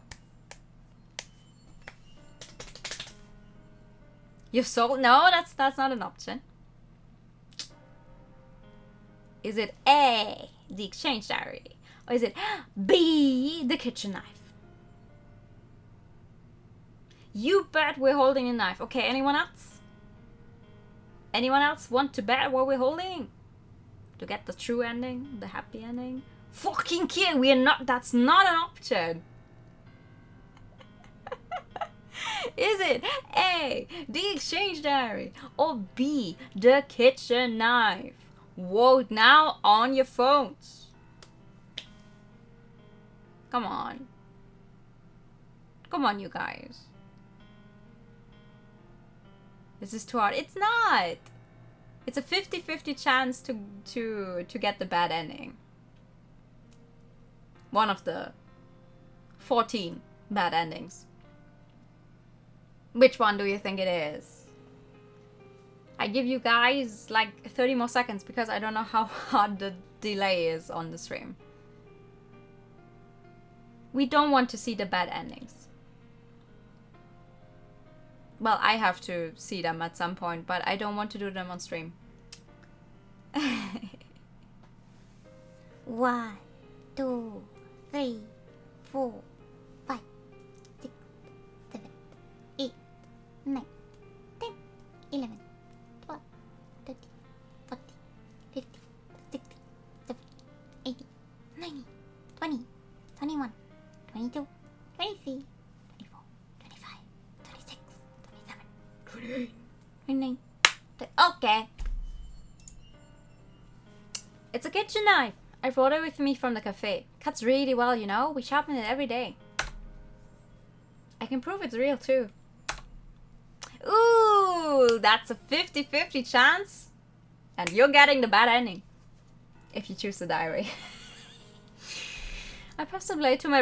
Your soul? No, that's not an option. Is it A, the exchange diary? Or is it B, the kitchen knife? You bet we're holding a knife. Okay, anyone else? Anyone else want to bet what we're holding? To get the true ending? The happy ending? Fucking kid, we are not. That's not an option. Is it A, the exchange diary, or B, the kitchen knife? Vote now on your phones. Come on. Come on, you guys. This is too hard. It's not. It's a 50-50 chance to get the bad ending. One of the 14 bad endings. Which one do you think it is? I give you guys like 30 more seconds because I don't know how hard the delay is on the stream. We don't want to see the bad endings. Well, I have to see them at some point, but I don't want to do them on stream. 1, 2, 3, 4, 5, 6, 7, 8, 9, 10, 11, 12, 13, 14, 15, 16, 17, 18, 19, 20, 21, 22, 23, 24, 25, 26, 27, 28, 29. Okay. It's a kitchen knife. I brought it with me from the cafe. Cuts really well, you know. We sharpen it every day. I can prove it's real too. Ooh, that's a 50-50 chance. And you're getting the bad ending. If you choose the diary. I pressed the blade to my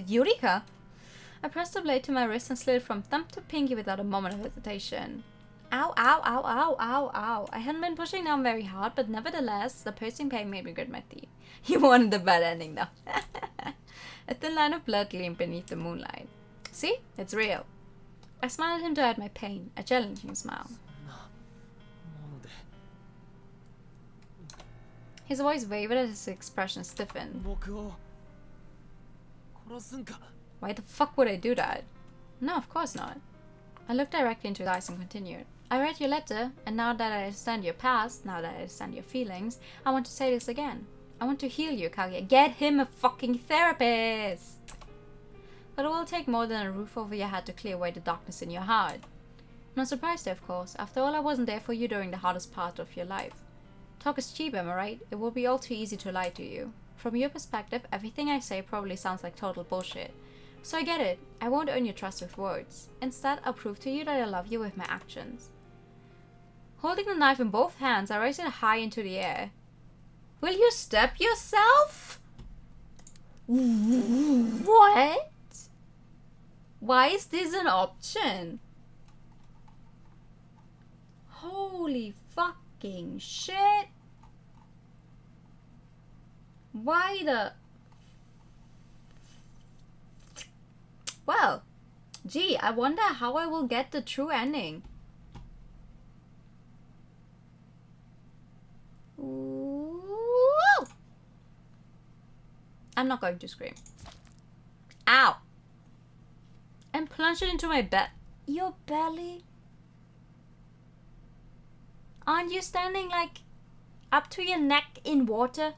Eureka! I pressed the blade to my wrist and slid it from thumb to pinky without a moment of hesitation. Ow, ow, ow, ow, ow, ow. I hadn't been pushing down very hard, but nevertheless, the piercing pain made me grit my teeth. You wanted the bad ending though. A thin line of blood gleamed beneath the moonlight. See? It's real. I smiled at him to hide my pain, a challenging smile. His voice wavered as his expression stiffened. 僕を殺すんか? Why the fuck would I do that? No, of course not. I looked directly into his eyes and continued. I read your letter, and now that I understand your past, now that I understand your feelings, I want to say this again. I want to heal you, Kaguya. Get him a fucking therapist! But it will take more than a roof over your head to clear away the darkness in your heart. Not surprised, of course. After all, I wasn't there for you during the hardest part of your life. Talk is cheap, am I right? It will be all too easy to lie to you. From your perspective, everything I say probably sounds like total bullshit. So I get it. I won't earn your trust with words. Instead, I'll prove to you that I love you with my actions. Holding the knife in both hands, I raise it high into the air. Will you stab yourself? What? Why is this an option? Holy fucking shit. Why the... Well, gee, I wonder how I will get the true ending. Ooh. I'm not going to scream. Ow! And plunge it into my your belly? Aren't you standing like up to your neck in water?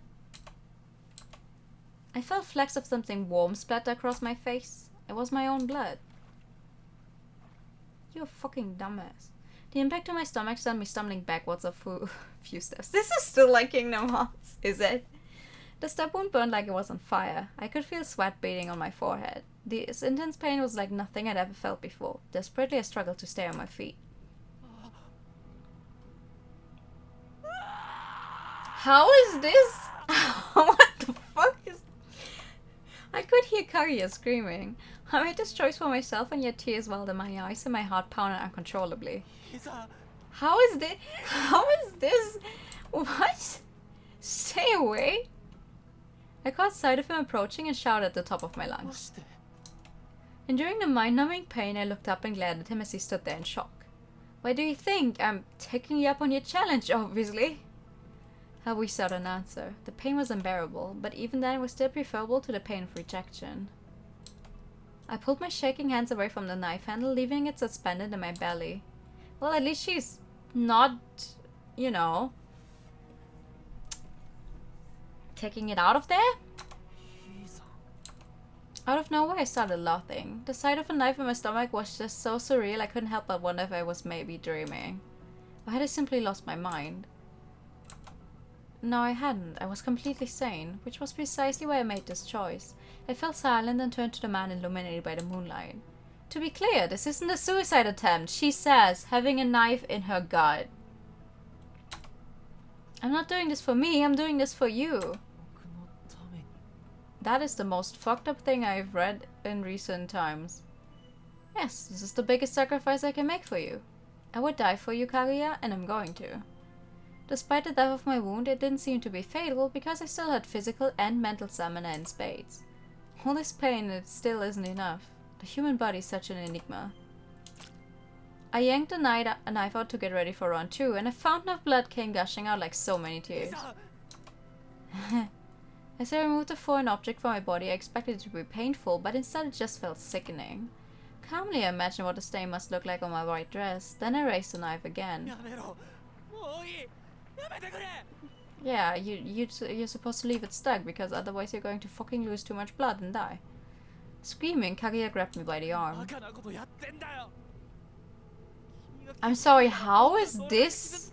I felt flecks of something warm splatter across my face. It was my own blood. You're a fucking dumbass. The impact on my stomach sent me stumbling backwards a few steps. This is still like Kingdom Hearts, is it? The stab wound burned like it was on fire. I could feel sweat beading on my forehead. This intense pain was like nothing I'd ever felt before. Desperately, I struggled to stay on my feet. How is this? What the fuck is... I could hear Kaguya screaming. I made this choice for myself and yet tears welled in my eyes and my heart pounded uncontrollably. How is this? How is this? What? Stay away. I caught sight of him approaching and shouted at the top of my lungs. Enduring the mind-numbing pain, I looked up and glared at him as he stood there in shock. Why do you think? I'm taking you up on your challenge, obviously. I wished out an answer. The pain was unbearable, but even then it was still preferable to the pain of rejection. I pulled my shaking hands away from the knife handle, leaving it suspended in my belly. Well, at least she's not, you know, taking it out of there? Out of nowhere, I started laughing. The sight of a knife in my stomach was just so surreal I couldn't help but wonder if I was maybe dreaming. Or had I simply lost my mind? No, I hadn't. I was completely sane, which was precisely why I made this choice. I fell silent and turned to the man illuminated by the moonlight. To be clear, this isn't a suicide attempt, she says, having a knife in her gut. I'm not doing this for me, I'm doing this for you. That is the most fucked up thing I've read in recent times. Yes, this is the biggest sacrifice I can make for you. I would die for you, Kaguya, and I'm going to. Despite the depth of my wound, it didn't seem to be fatal because I still had physical and mental stamina in spades. All this pain, it still isn't enough. The human body is such an enigma. I yanked a knife out to get ready for round 2, and a fountain of blood came gushing out like so many tears. As I removed the foreign object from my body, I expected it to be painful, but instead it just felt sickening. Calmly, I imagined what the stain must look like on my white dress. Then I raised the knife again. Yeah, you're supposed to leave it stuck, because otherwise you're going to fucking lose too much blood and die. Screaming, Kaguya grabbed me by the arm. I'm sorry, how is this?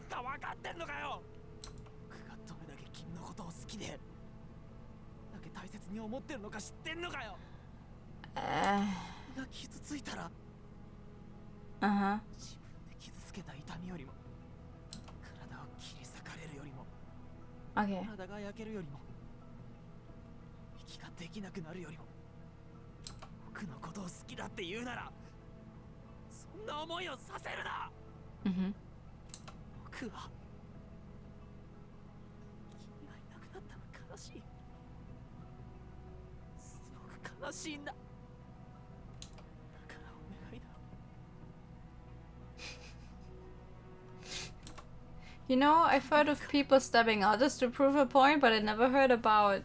Uh-huh. Okay. Mm-hmm. You know, I've heard of people stabbing others to prove a point, but I never heard about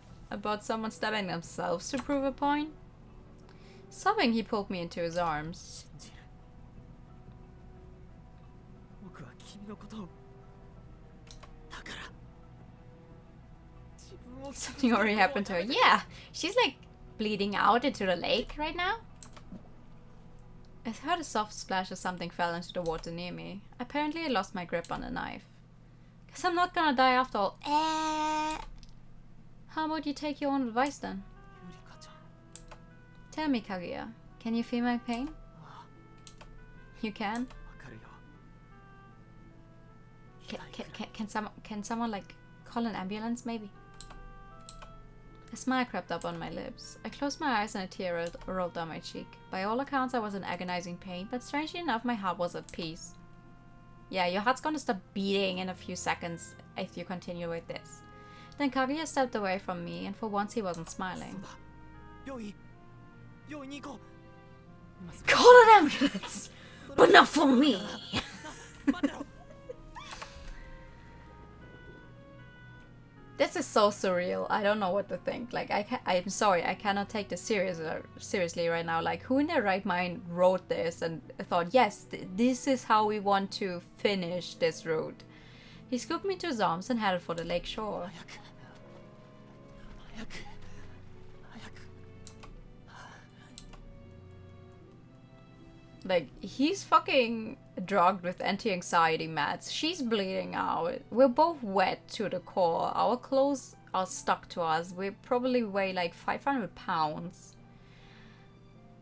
someone stabbing themselves to prove a point. Sobbing, he pulled me into his arms. 信じる。僕は君のことを。だから。自分を傷つけ Something る already ことを happened to her. やめて Yeah, she's like bleeding out into the lake right now. I heard a soft splash as something fell into the water near me. Apparently I lost my grip on the knife. Guess I'm not gonna die after all. How about you take your own advice then? ゆりかちゃん。 Tell me, Kaguya, can you feel my pain? あ You can? あ、わかるよ。 Can someone like call an ambulance maybe? A smile crept up on my lips. I closed my eyes and a tear rolled down my cheek. By all accounts I was in agonizing pain, but strangely enough my heart was at peace. Yeah, your heart's gonna stop beating in a few seconds if you continue with this. Then Kaguya stepped away from me, and for once he wasn't そう smiling. だ。病院。病院に行こう。今すぐ Call an ambulance! But not for me! 待ってろ。 This is so surreal. I don't know what to think. Like, I'm sorry, I cannot take this seriously right now. Like, who in their right mind wrote this and thought, yes, this is how we want to finish this route? He scooped me to his arms and headed for the lake shore. 早く。早く。早く。 Like, he's fucking drugged with anti-anxiety meds. She's bleeding out. We're both wet to the core. Our clothes are stuck to us. We probably weigh like 500 pounds.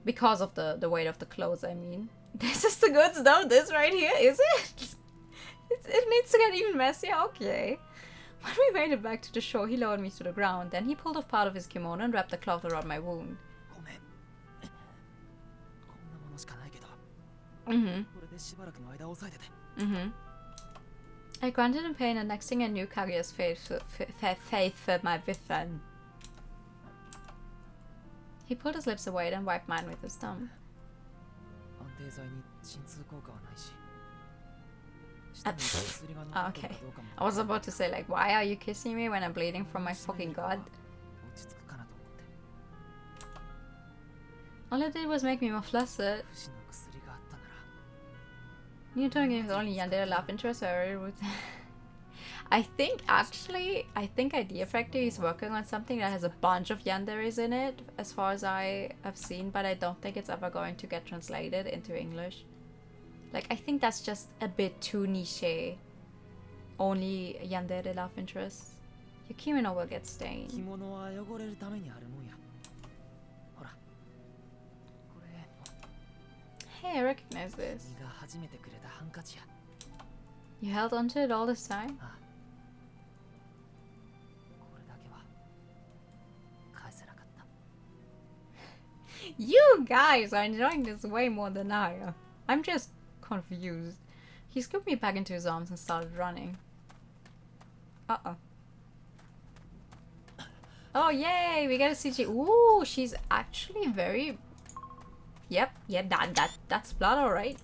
Because of the weight of the clothes, I mean. This is the good stuff, this right here, is it? It needs to get even messier? Okay. When we made it back to the shore, he lowered me to the ground. Then he pulled off part of his kimono and wrapped a cloth around my wound. ごめん。こんなものしかないけど。 Mm-hmm. これでしばらくの間抑えてて。 Mm-hmm. I grunted in pain, and next thing I knew, Kaguya's faith filled my vision. He pulled his lips away, then wiped mine with his thumb. 安定剤に鎮痛効果はないし。下に薬が残ってるかどうかも I was about to say, like, why are you kissing me when I'm bleeding from my fucking god? 落ち着くかなと思って。 All it did was make me more flustered. 不死の薬があったなら。 You told me it was only yandere love interest, so I would... I think Idea Factory is working on something that has a bunch of yanderes in it, as far as I have seen, but I don't think it's ever going to get translated into English. Like, I think that's just a bit too niche. Only yandere love interest. Your kimono will get stained. 着物は汚れるためにあるもんや。ほら。これ。 Hey, I recognize this. 君が初めてくれたハンカチや。 You held onto it all this time? ああ。これだけは返せなかった。 You guys are enjoying this way more than I am. I'm just confused. He scooped me back into his arms and started running. Uh-oh. Oh, yay! We get a CG. Ooh, she's actually very... Yep, that's blood, alright.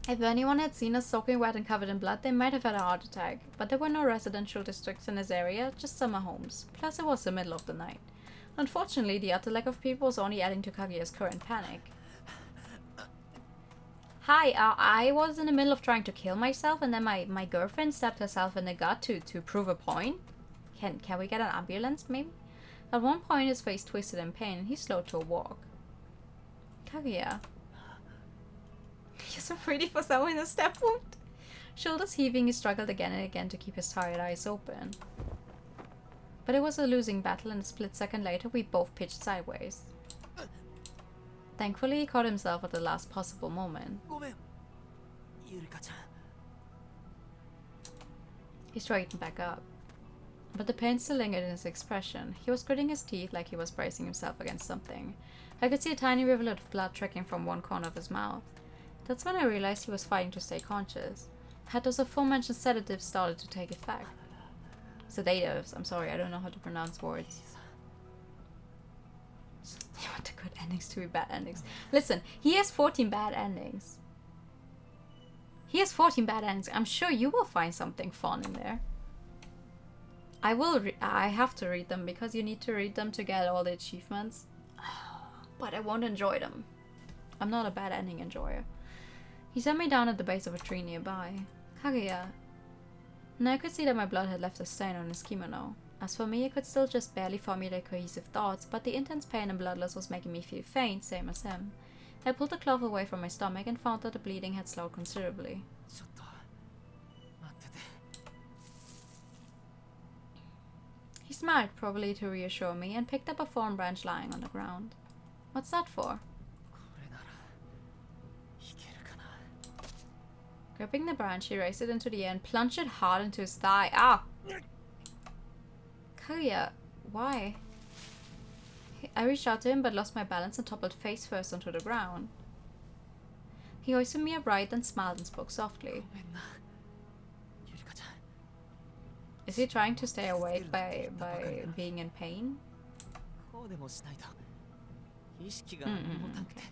If anyone had seen us soaking wet and covered in blood, they might have had a heart attack. But there were no residential districts in this area, just summer homes. Plus, it was the middle of the night. Unfortunately, the utter lack of people was only adding to Kaguya's current panic. Hi, I was in the middle of trying to kill myself, and then my girlfriend stabbed herself in the gut to prove a point. Can we get an ambulance, maybe? At one point, his face twisted in pain, and he slowed to a walk. Kaguya. You're so pretty for someone in a step wound. Shoulders heaving, he struggled again and again to keep his tired eyes open. But it was a losing battle, and a split second later, we both pitched sideways. Thankfully, he caught himself at the last possible moment. ごめん。ゆりかちゃん。 He straightened back up. But the pain still lingered in his expression. He was gritting his teeth like he was bracing himself against something. I could see a tiny rivulet of blood trickling from one corner of his mouth. That's when I realized he was fighting to stay conscious. Had those aforementioned sedatives started to take effect? Sedatives, I'm sorry, I don't know how to pronounce words. You want the good endings to be bad endings. Listen, he has 14 bad endings. He has 14 bad endings. I'm sure you will find something fun in there. I have to read them because you need to read them to get all the achievements. But I won't enjoy them. I'm not a bad ending enjoyer. He set me down at the base of a tree nearby. Kaguya. And I could see that my blood had left a stain on his kimono. As for me, I could still just barely formulate cohesive thoughts, but the intense pain and bloodless was making me feel faint, same as him. I pulled the cloth away from my stomach and found that the bleeding had slowed considerably. He smiled, probably to reassure me, and picked up a thorn branch lying on the ground. What's that for? Gripping the branch, he raised it into the air and plunged it hard into his thigh. Ah! Kaguya, why? I reached out to him but lost my balance and toppled face first onto the ground. He hoisted me upright and smiled and spoke softly. Is he trying to stay awake by being in pain? Okay.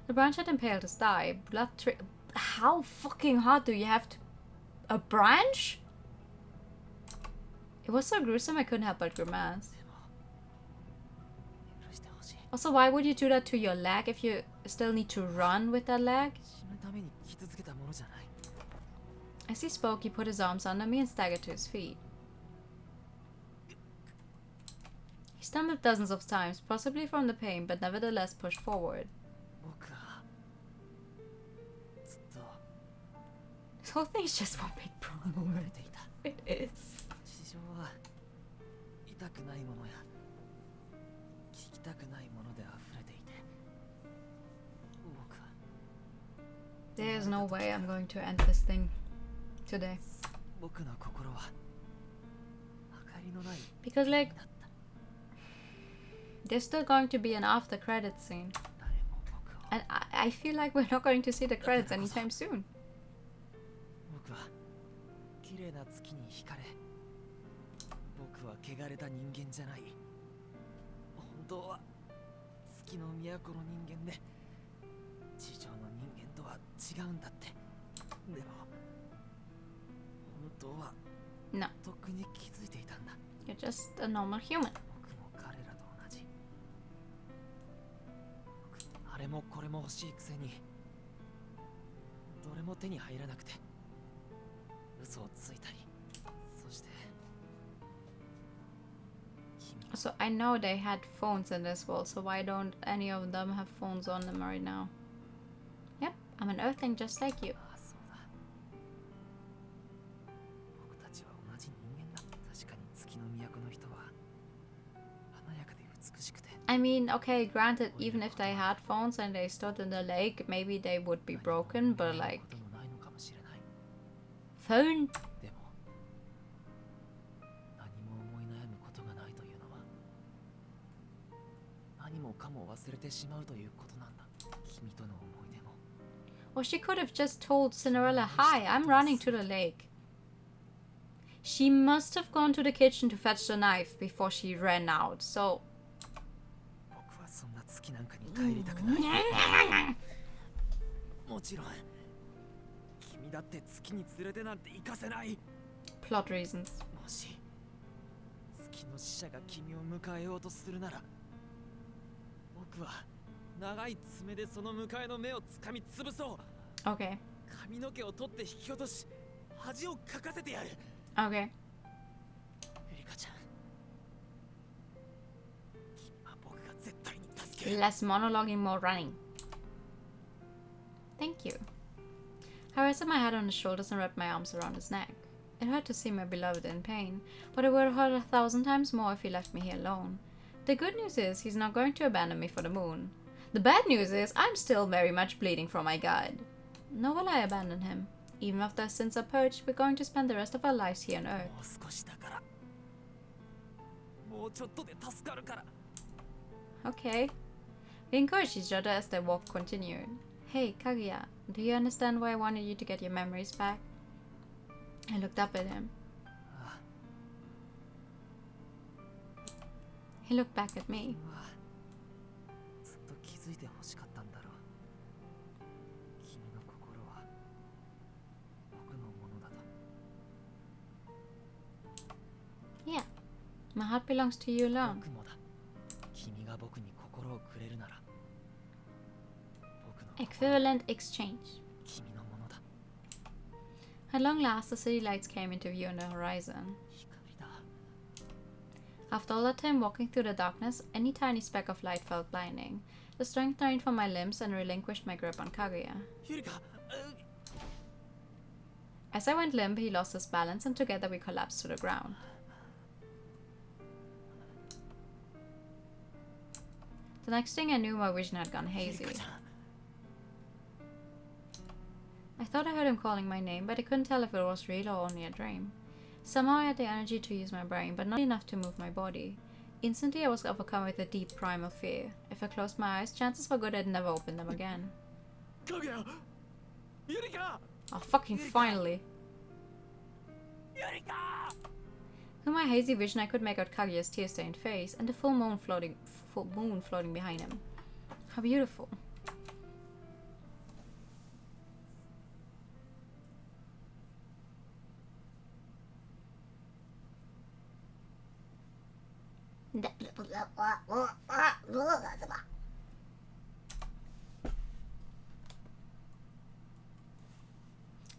The branch had impaled his thigh. How fucking hard do you have to... A branch? It was so gruesome I couldn't help but grimace. Also, why would you do that to your leg if you still need to run with that leg? As he spoke, he put his arms under me and staggered to his feet. He stumbled dozens of times, possibly from the pain, but nevertheless pushed forward. This whole thing is just one big problem. It is. There's no way I'm going to end this thing today. Because, like, there's still going to be an after credits scene. And I feel like we're not going to see the credits anytime soon. No. You're just a normal human. So I know they had phones in this world, so why don't any of them have phones on them right now? Yep, I'm an earthling just like you. I mean, okay, granted, even if they had phones and they stood in the lake, maybe they would be broken, but like... Phone? Or she could have just told Cinderella, "Hi, I'm running to the lake." She must have gone to the kitchen to fetch the knife before she ran out, so... Plot reasons. Okay. Okay. Less monologuing, more running. Thank you. I rested my head on his shoulders and wrapped my arms around his neck. It hurt to see my beloved in pain, but it would have hurt 1,000 times more if he left me here alone. The good news is he's not going to abandon me for the moon. The bad news is I'm still very much bleeding from my gut. Nor will I abandon him. Even after our sins are purged, we're going to spend the rest of our lives here on Earth. Okay. We encouraged each other as their walk continued. Hey, Kaguya, do you understand why I wanted you to get your memories back? I looked up at him. He looked back at me. My heart belongs to you alone. 僕もだ。君が僕に心をくれるなら、僕の心 Equivalent exchange. 君のものだ。 At long last, the city lights came into view on the horizon. 光だ。 After all that time walking through the darkness, any tiny speck of light felt blinding. The strength drained from my limbs and relinquished my grip on Kaguya. ゆりか、As I went limp, he lost his balance, and together we collapsed to the ground. The next thing I knew, my vision had gone hazy. I thought I heard him calling my name, but I couldn't tell if it was real or only a dream. Somehow I had the energy to use my brain, but not enough to move my body. Instantly, I was overcome with a deep primal fear. If I closed my eyes, chances were good I'd never open them again. Kaguya! Yurika! Oh, fucking finally! Yurika! Through my hazy vision, I could make out Kaguya's tear-stained face and the full moon floating behind him. How beautiful!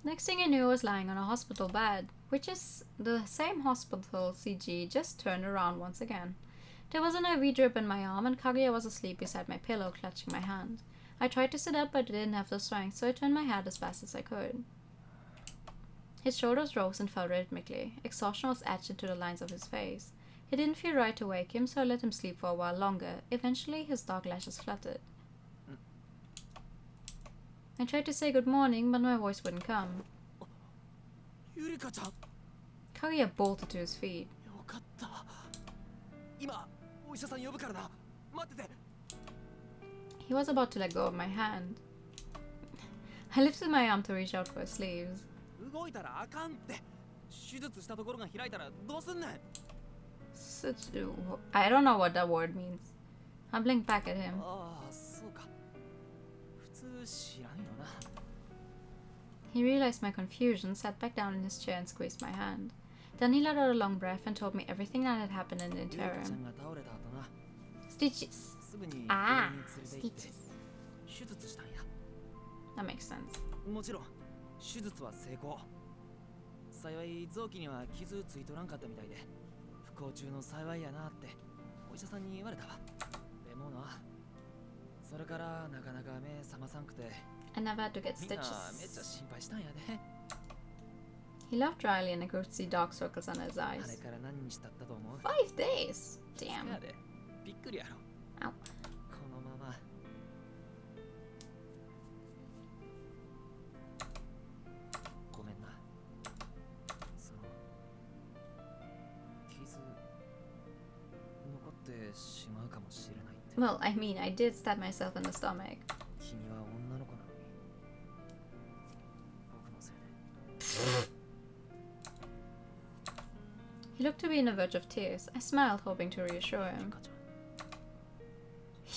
Next thing I knew, I was lying on a hospital bed, which is the same hospital CG just turned around once again. There was an IV drip in my arm, and Kaguya was asleep beside my pillow, clutching my hand. I tried to sit up, but I didn't have the strength, so I turned my head as fast as I could. His shoulders rose and fell rhythmically. Exhaustion was etched into the lines of his face. It didn't feel right to wake him, so I let him sleep for a while longer. Eventually, his dark lashes fluttered. I tried to say good morning, but my voice wouldn't come. Yurika-chan! Kaguya bolted to his feet. よかった。今、お医者さん呼ぶからな。待ってて。 He was about to let go of my hand. I lifted my arm to reach out for his sleeves. 動いたらあかんって。手術したところが開いたらどうすんねん。 I don't know what that word means. I blinked back at him. ああ、そうか。普通知らんよな。 He realized my confusion, sat back down in his chair and squeezed my hand. Then he let out a long breath and told me everything that had happened in the ゆりかちゃ interim. んが倒れた後な。 Stitches. すぐにああ、病院に連れて行って Stitches. 手術したんや。 That makes sense. もちろん手術は成功。幸い臓器には傷ついとらんかったみたいで不幸中の幸いやなってお医者さんに言われたわ。でもな、それからなかなか目覚まさんくて I never had to get みんなめっちゃ stitches. 心配したんやで。 He laughed dryly and I could see dark circles under his あれ eyes. から何日経ったと思う？ 5 days! Damn. やでびっくりやろ。あこのままごめんな。その傷残ってしまうかもしれないって。 Well, I mean, I did stab myself in the stomach. 君は女の子なのに僕のせいで。 He looked to be on the verge of tears. I smiled, hoping to reassure ゆり him. かちゃん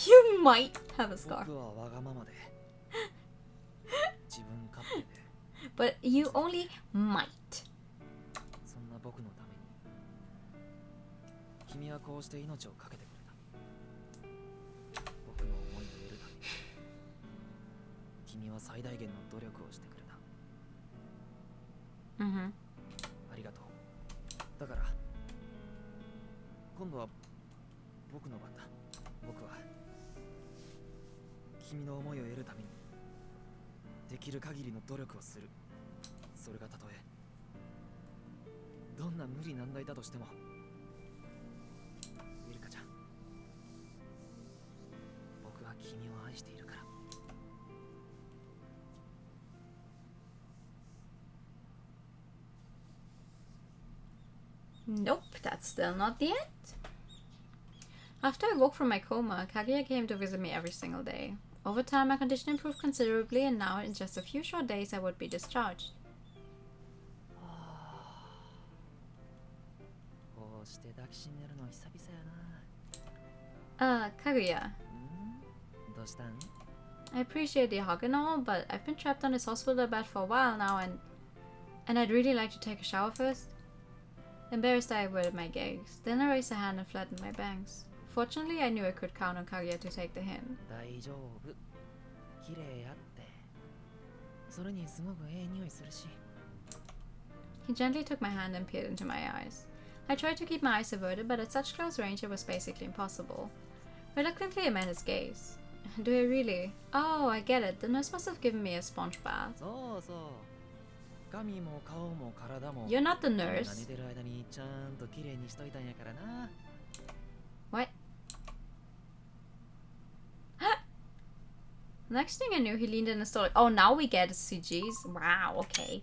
You might have a scar. 僕はわがままで自分勝手で But you only might. そんな僕のために君はこうして命を懸けてくれた。僕の思いを得るために君は最大限の努力をしてくれた。 Mm-hmm. ありがとう。だから今度は僕の番だ。僕は君の思いを得るためにできる限りの努力をする。それがたとえどんな無理難題だとしても。ゆりかちゃん、僕は君を愛しているから。 Nope, that's still not the end. After I woke from my coma, Kaguya came to visit me every single day. Over time, my condition improved considerably, and now in just a few short days, I would be discharged. こうして抱きしめるの久々やな。 Kaguya, どうしたん？ I appreciate the hug and all, but I've been trapped on this hospital bed for a while now, and I'd really like to take a shower first. Embarrassed, I averted my gaze. Then I raised a hand and flattened my bangs. Fortunately, I knew I could count on Kaguya to take the hint. 大丈夫。綺麗やって。それにすごくええ匂いするし。 He gently took my hand and peered into my eyes. I tried to keep my eyes averted, but at such close range it was basically impossible. Reluctantly, I met his gaze. Do I really? Oh, I get it. The nurse must have given me a sponge bath. そうそう。髪も顔も体も。 You're not the 寝 nurse. てる間にちゃんと綺麗にしといたんやからな。 What? Next thing I knew, he leaned in and started. Oh, now we get CGs. Wow, okay.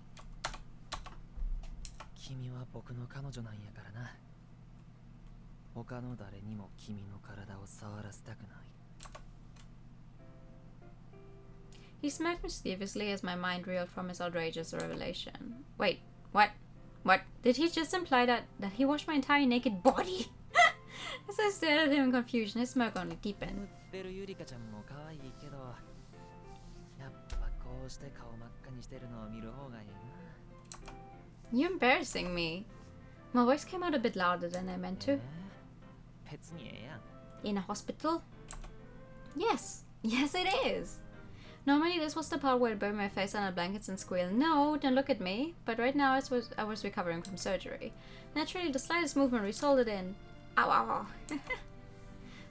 君は僕の彼女なんやからな。他の誰にも君の体を触らせたくない。 He smiled mischievously as my mind reeled from his outrageous revelation. Wait, what? What? Did he just imply that he watched my entire naked body? As I stared at him in confusion, his smirk only deepened. 塗ってるゆりかちゃんも可愛いけど、やっぱこうして顔真っ赤にしてるのを見る方がいいな。 You're embarrassing me. My voice came out a bit louder than I meant to. 別にええやん。 In a hospital? Yes. Yes, it is. Normally, this was the part where I'd bury my face under blankets and squeal, "No, don't look at me." But right now, I was recovering from surgery. Naturally, the slightest movement resulted in... Ow, ow, ow.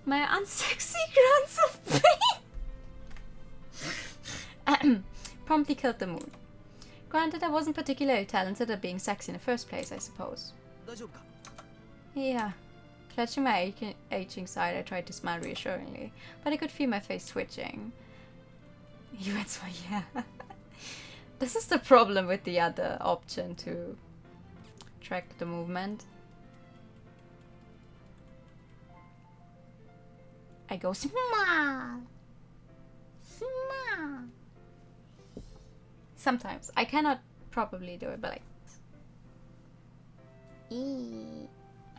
My unsexy grunts of pain promptly killed the mood. Granted, I wasn't particularly talented at being sexy in the first place, I suppose. 大丈夫か？ Yeah. Clutching my aching side, I tried to smile reassuringly, but I could feel my face twitching. You went so yeah. This is the problem with the other option to track the movement. I go smile. Smile. Sometimes. I cannot properly do it, but like...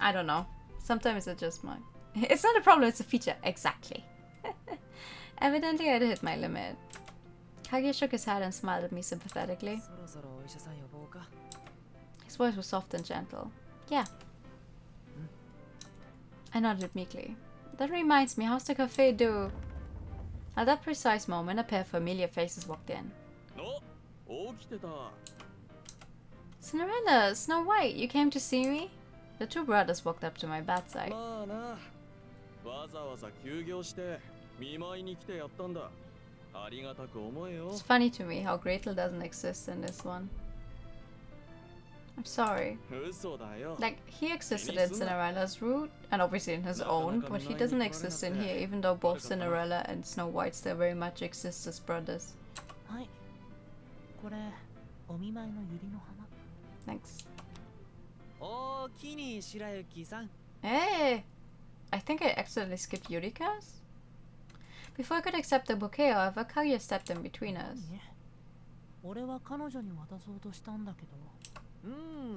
I don't know. Sometimes it's just my... It's not a problem, it's a feature. Exactly. Evidently, I'd hit my limit. Kaguya shook his head and smiled at me sympathetically. そろそろお医者さん呼ぼうか。 His voice was soft and gentle. Yeah. I nodded meekly. That reminds me, how's the cafe do? At that precise moment, a pair of familiar faces walked in. お、起きてた。 Cinderella, Snow White, you came to see me? The two brothers walked up to my bedside. まあな。わざわざ休業して見舞いに来てやったんだ。ありがたく思えよ。 It's funny to me how Gretel doesn't exist in this one. I'm sorry. 嘘だよ。 Like, he existed in Cinderella's route, and obviously in his own, but he doesn't exist in here, even though both Cinderella and Snow White still very much exist as brothers. はい。これ、お見舞いのユリの花。 Thanks. おーきに白雪さん。 Hey! I think I accidentally skipped Yurika's? Before I could accept the bouquet, however, Kaguya stepped in between us. ね。俺は彼女に渡そうとしたんだけど。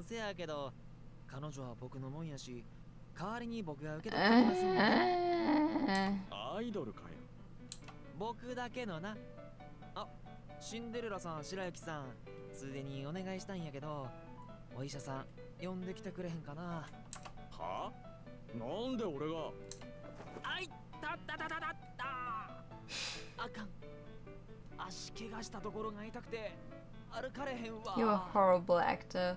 せやけど、彼女は僕のもんやし、代わりに僕が受け取ってきますんで。アイドルかよ。僕だけのな。あ、シンデレラさん、白雪さん、ついでにお願いしたんやけど、お医者さん、呼んできてくれへんかな。は？なんで俺が？あいたったたたたった。あかん。足怪我したところが痛くて歩かれへんわ。 You're a horrible actor.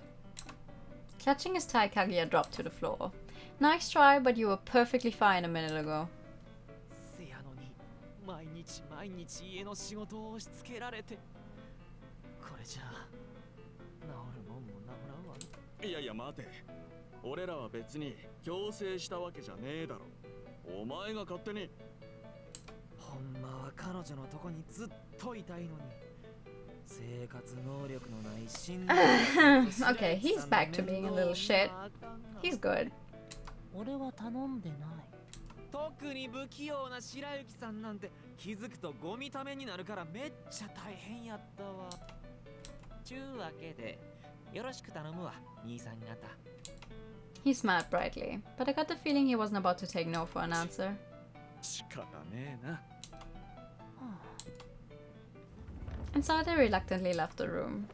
Clutching his tie, Kaguya dropped to the floor. Nice try, but you were perfectly fine a minute ago. せやのに、毎日毎日家の仕事を押し付けられて、これじゃあ治るもんも治らんわ。いやいや待て。俺らは別に強制したわけじゃねえだろ。お前が勝手に。ほんまは彼女のとこにずっといたいのに。生活能力のない死んだ。Okay, he's back to being a little shit. He's good. 俺は頼んでない。特に不器用な白雪さんなんて気づくとゴミためになるからめっちゃ大変やったわ。ちゅうわけでよろしく頼むわ、兄さん方。 He smiled brightly, but I got the feeling he wasn't about to take no for an answer. 仕方ねえな。And so they reluctantly left the room.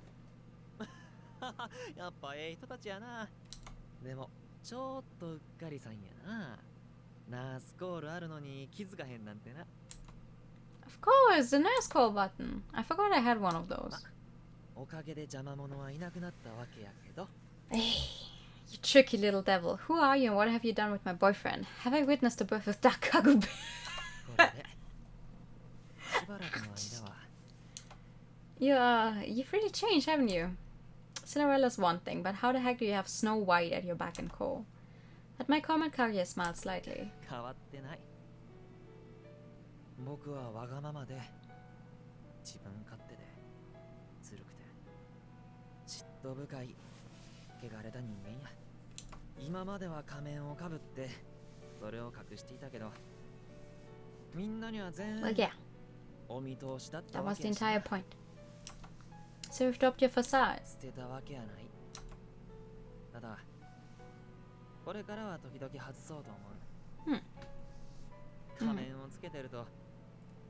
やっぱええ人たちやな。でもちょっとうっかりさんやな。ナースコールあるのに気づかへんなんてな。 Of course, the nurse call button. I forgot I had one of those. おかげで邪魔者はいなくなったわけやけど。 Hey, you tricky little devil. Who are you and what have you done with my boyfriend? Have I witnessed the birth of Dark Kagube? これでしばらくの間は You've really changed, haven't you? Cinderella's one thing, but how the heck do you have Snow White at your beck and call? At my comment, Kaguya smiled slightly. 変わってない。僕はわがままで自分勝手でずるくて嫉妬深い汚れた人間や。今までは仮面をかぶってそれを隠していたけど、みんなには全 Well, yeah, お見通しだった that わ was け the やし entire point. So you've dropped your facade. 捨てたわけやない。ただこれからは時々外そうと思う。仮面をつけてると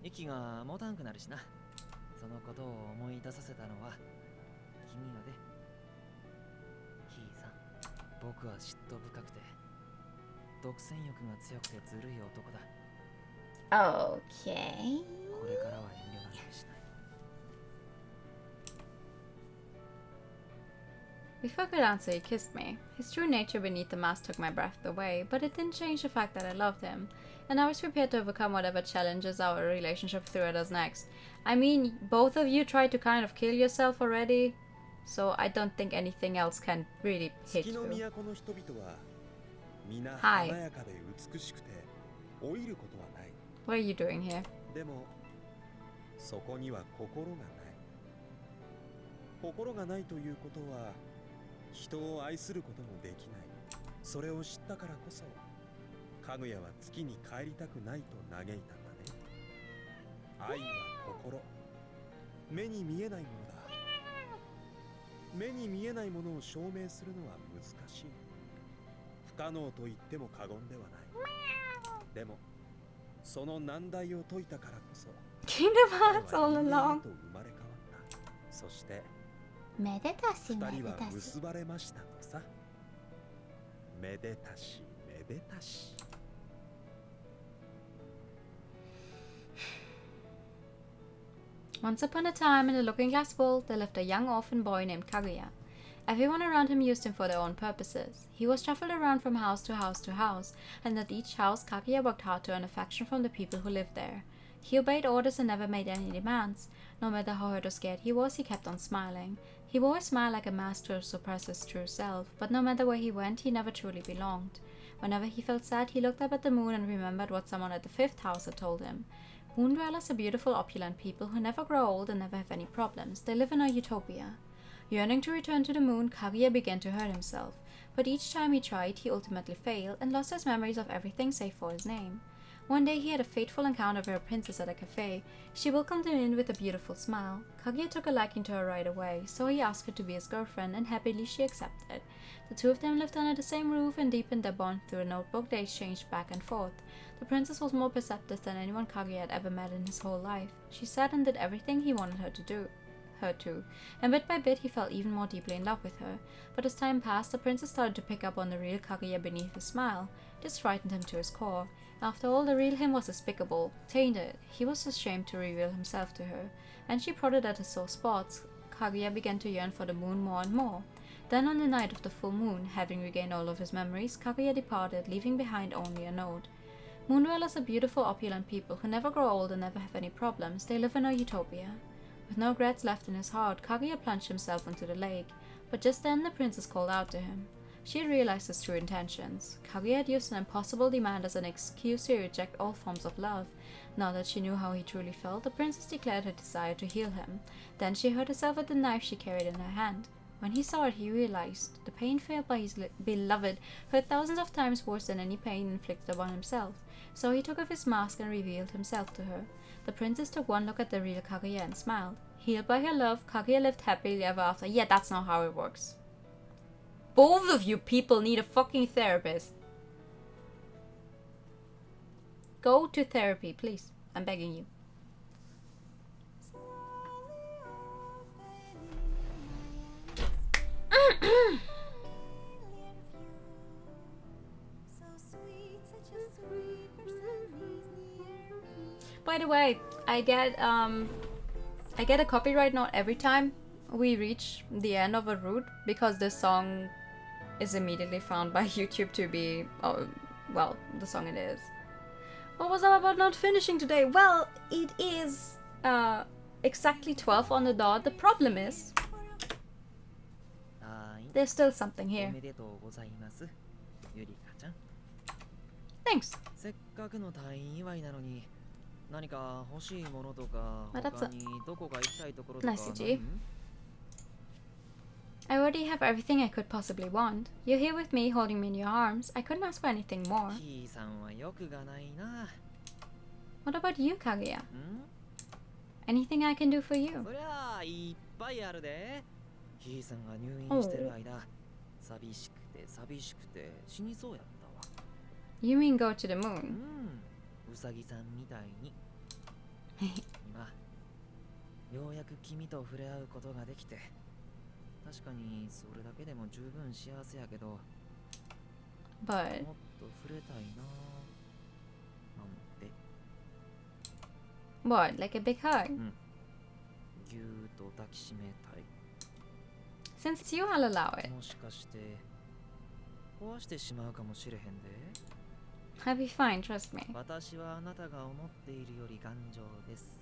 息が持たんくなるしな。そのことを思い出させたのは君やで。ヒーさん、僕は嫉妬深くて独占欲が強くてずるい男だ。 Okay. これからは遠慮なんてしない。 Before I could answer, he kissed me. His true nature beneath the mask took my breath away, but it didn't change the fact that I loved him, and I was prepared to overcome whatever challenges our relationship threw at us next. I mean, both of you tried to kind of kill yourself already, so I don't think anything else can really hit you. Hi. What are you doing here? でもそこには心がない。心がないということは人を愛することもできない。それを知ったからこそかぐやは月に帰りたくないと嘆いたんだね。愛は心、目に見えないものだ。目に見えないものを証明するのは難しい。不可能と言っても過言ではない。でもその難題を解いたからこそ Kingdom Hearts all along. と生まれ変わった。そしてめでたし二めでたし。人は結ばれましたとさ。めでたしめでたし。 Once upon a time, in a looking-glass world, there lived a young orphan boy named Kaguya. Everyone around him used him for their own purposes. He was shuffled around from house to house to house, and at each house, Kaguya worked hard to earn affection from the people who lived there. He obeyed orders and never made any demands. No matter how hurt or scared he was, he kept on smiling. He wore a smile like a mask to suppress his true self, but no matter where he went, he never truly belonged. Whenever he felt sad, he looked up at the moon and remembered what someone at the 5th house had told him. Moon dwellers are beautiful, opulent people who never grow old and never have any problems. They live in a utopia. Yearning to return to the moon, Kaguya began to hurt himself, but each time he tried, he ultimately failed and lost his memories of everything save for his name. One day he had a fateful encounter with a princess at a cafe. She welcomed him in with a beautiful smile. Kaguya took a liking to her right away, so he asked her to be his girlfriend, and happily she accepted. The two of them lived under the same roof and deepened their bond through a notebook they exchanged back and forth. The princess was more perceptive than anyone Kaguya had ever met in his whole life. She said and did everything he wanted her to, and bit by bit he fell even more deeply in love with her. But as time passed, the princess started to pick up on the real Kaguya beneath his smile. This frightened him to his core. After all, the real him was despicable, tainted. He was ashamed to reveal himself to her, and she prodded at his sore spots. Kaguya began to yearn for the moon more and more. Then on the night of the full moon, having regained all of his memories, Kaguya departed, leaving behind only a note. Moon dwellers are beautiful, opulent people who never grow old and never have any problems. They live in a utopia. With no regrets left in his heart, Kaguya plunged himself into the lake, but just then the princess called out to him. She had realized his true intentions. Kaguya had used an impossible demand as an excuse to reject all forms of love. Now that she knew how he truly felt, the princess declared her desire to heal him. Then she hurt herself with the knife she carried in her hand. When he saw it, he realized the pain felt by his beloved hurt thousands of times worse than any pain inflicted upon himself. So he took off his mask and revealed himself to her. The princess took one look at the real Kaguya and smiled. Healed by her love, Kaguya lived happily ever after. Yeah, that's not how it works. Both of you people need a fucking therapist. Go to therapy, please. I'm begging you. By the way, I get a copyright note every time we reach the end of a route because this song is immediately found by YouTube to be, oh, well, the song it is. What was up about not finishing today? Well, it is exactly 12 on the dot. The problem is there's still something here. おめでとうございます、ゆりかちゃん。 Thanks. せっかくの退院祝いなのに、何か欲しいものとか、 Well, that's 他にどこが行きたいところとか nice of you. I already have everything I could possibly want. You're here with me, holding me in your arms. I couldn't ask for anything more. ひいさんは欲がないな。 What about you, Kaguya? ん？ Anything I can do for you? そりゃあいっぱいあるで。ひいさんが入院してる間、寂しくて死にそうやったわ。 You mean go to the う moon? ん、うさぎさんみたいに。今、ようやく君と触れ合うことができて、確かにそれだけでも十分幸せやけど、 But もっと触れたいな。なんて。 what? Like a big hug? ぎゅーっと抱きしめたい。 Since it's you, I'll allow it. もしかして壊してしまうかもしれへんで。 I'll be fine, trust me. 私はあなたが思っているより頑丈です。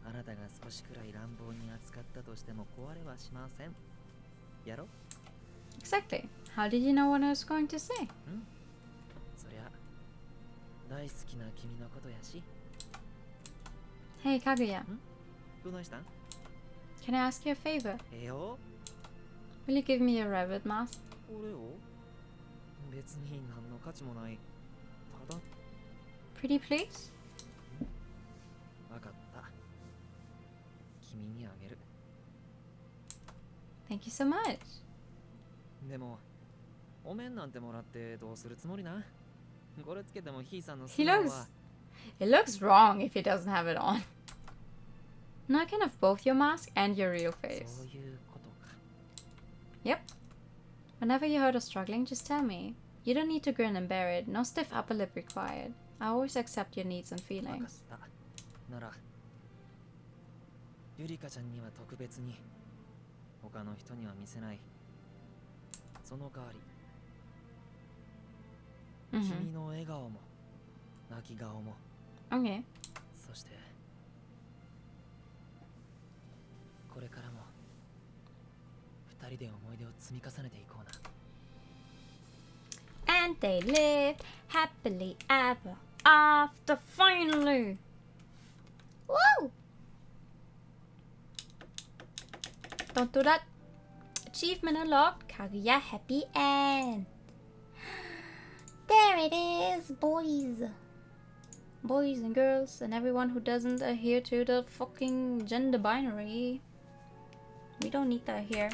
あなたが少しくらい乱暴に扱ったとしても壊れはしません。やろ？ Exactly. How did you know what I was going to say? そりゃ大好きな君のことやし。 Hey, Kaguya. どないしたん？ Can I ask you a favor? よ。 Will you give me your rabbit mask? これを？別に何の価値もない。ただ。 Pretty please? わかった。君にあげる。 Thank you so much. でも、お面なんてもらってどうするつもりな？これつけてもひいさんの He 素顔 looks... は。 It looks wrong if he doesn't have it on. No, I can have both your mask and your real そう face. いうことか。 Yep. Whenever you're hurt or struggling, just tell me. You don't need to grin and bear it. No stiff upper lip required. I always accept your needs and わかっ feelings. た。なら、ゆりかちゃんには特別に、他の人には見せない。その代わり、君 Mm-hmm. の笑顔も、泣き顔も、 Okay. そして、これからも、二人で思い出を積み重ねていこうな。 And they lived happily ever after finally. Woo! Don't do that. Achievement unlocked. Kaguya happy end. There it is, boys. Boys and girls and everyone who doesn't adhere to the fucking gender binary. We don't need that here.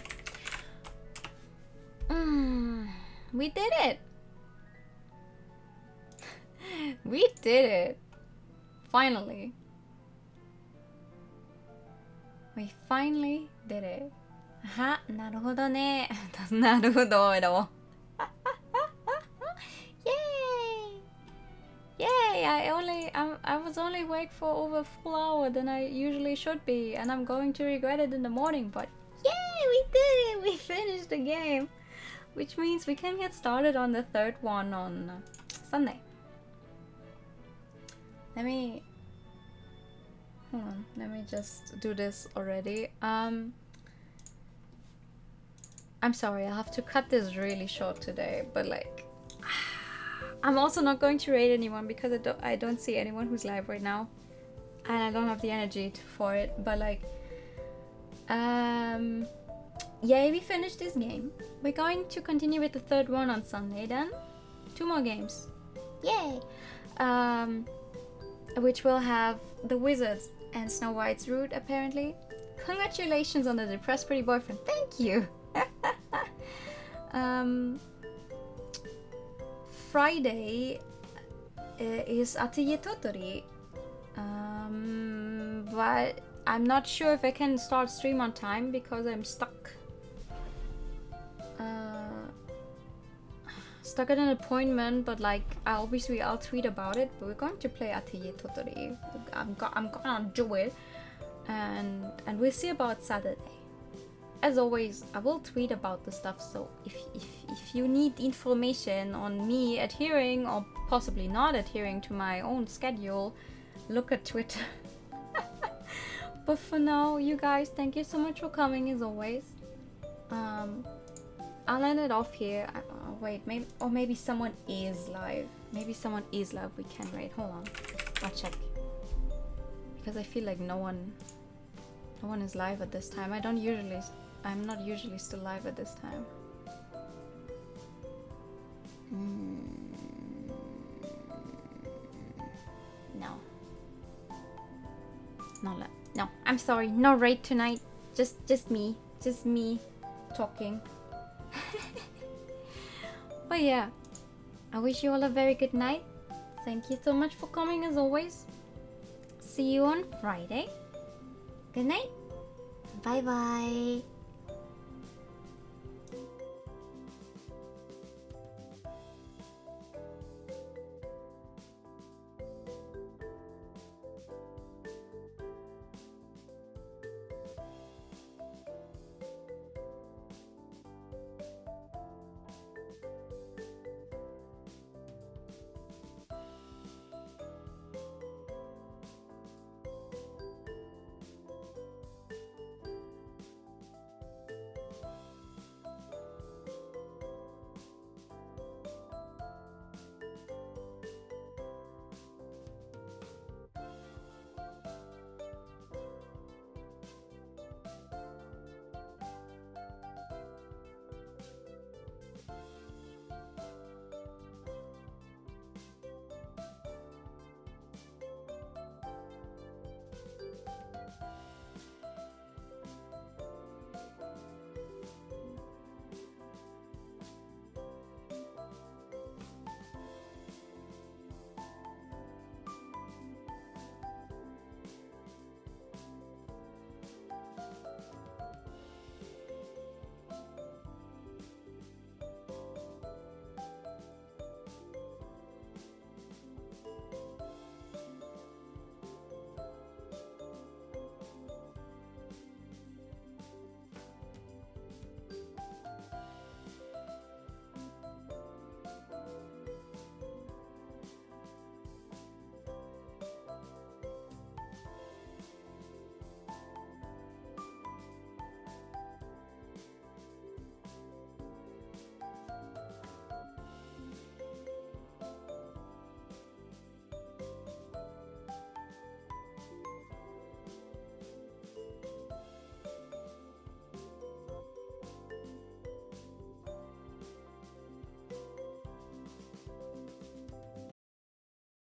We did it. We did it. Finally. We finally did it. は、なるほどね。なるほど。Yay! Yay! I was only awake for over a full hour than I usually should be, and I'm going to regret it in the morning, but yay! We did it! We finished the game! Which means we can get started on the third one on Sunday. Let me... Hold on, let me just do this already. I'm sorry, I'll have to cut this really short today, but like... I'm also not going to raid anyone because I don't see anyone who's live right now. And I don't have the energy for it, but like... Yay, we finished this game. We're going to continue with the third one on Sunday then. 2 more games. Yay! Which will have the Wizards and Snow White's route apparently. Congratulations on the depressed pretty boyfriend. Thank you! Friday is Atelier Totori. But I'm not sure if I can start stream on time because I'm stuck. stuck at an appointment, but like obviously I'll tweet about it. But we're going to play Atelier Totori. I'm gonna do it, and we'll see about Saturday. As always, I will tweet about the stuff. So if you need information on me adhering or possibly not adhering to my own schedule, look at Twitter. But for now, you guys, thank you so much for coming as always. I'll end it off here. Wait, maybe someone is live. Maybe someone is live. We can wait. Hold on. I'll check. Because I feel like no one is live at this time. I'm not usually still live at this time. No. No, I'm sorry. No raid tonight. Just me talking. But yeah, I wish you all a very good night. Thank you so much for coming as always. See you on Friday. Good night. Bye bye.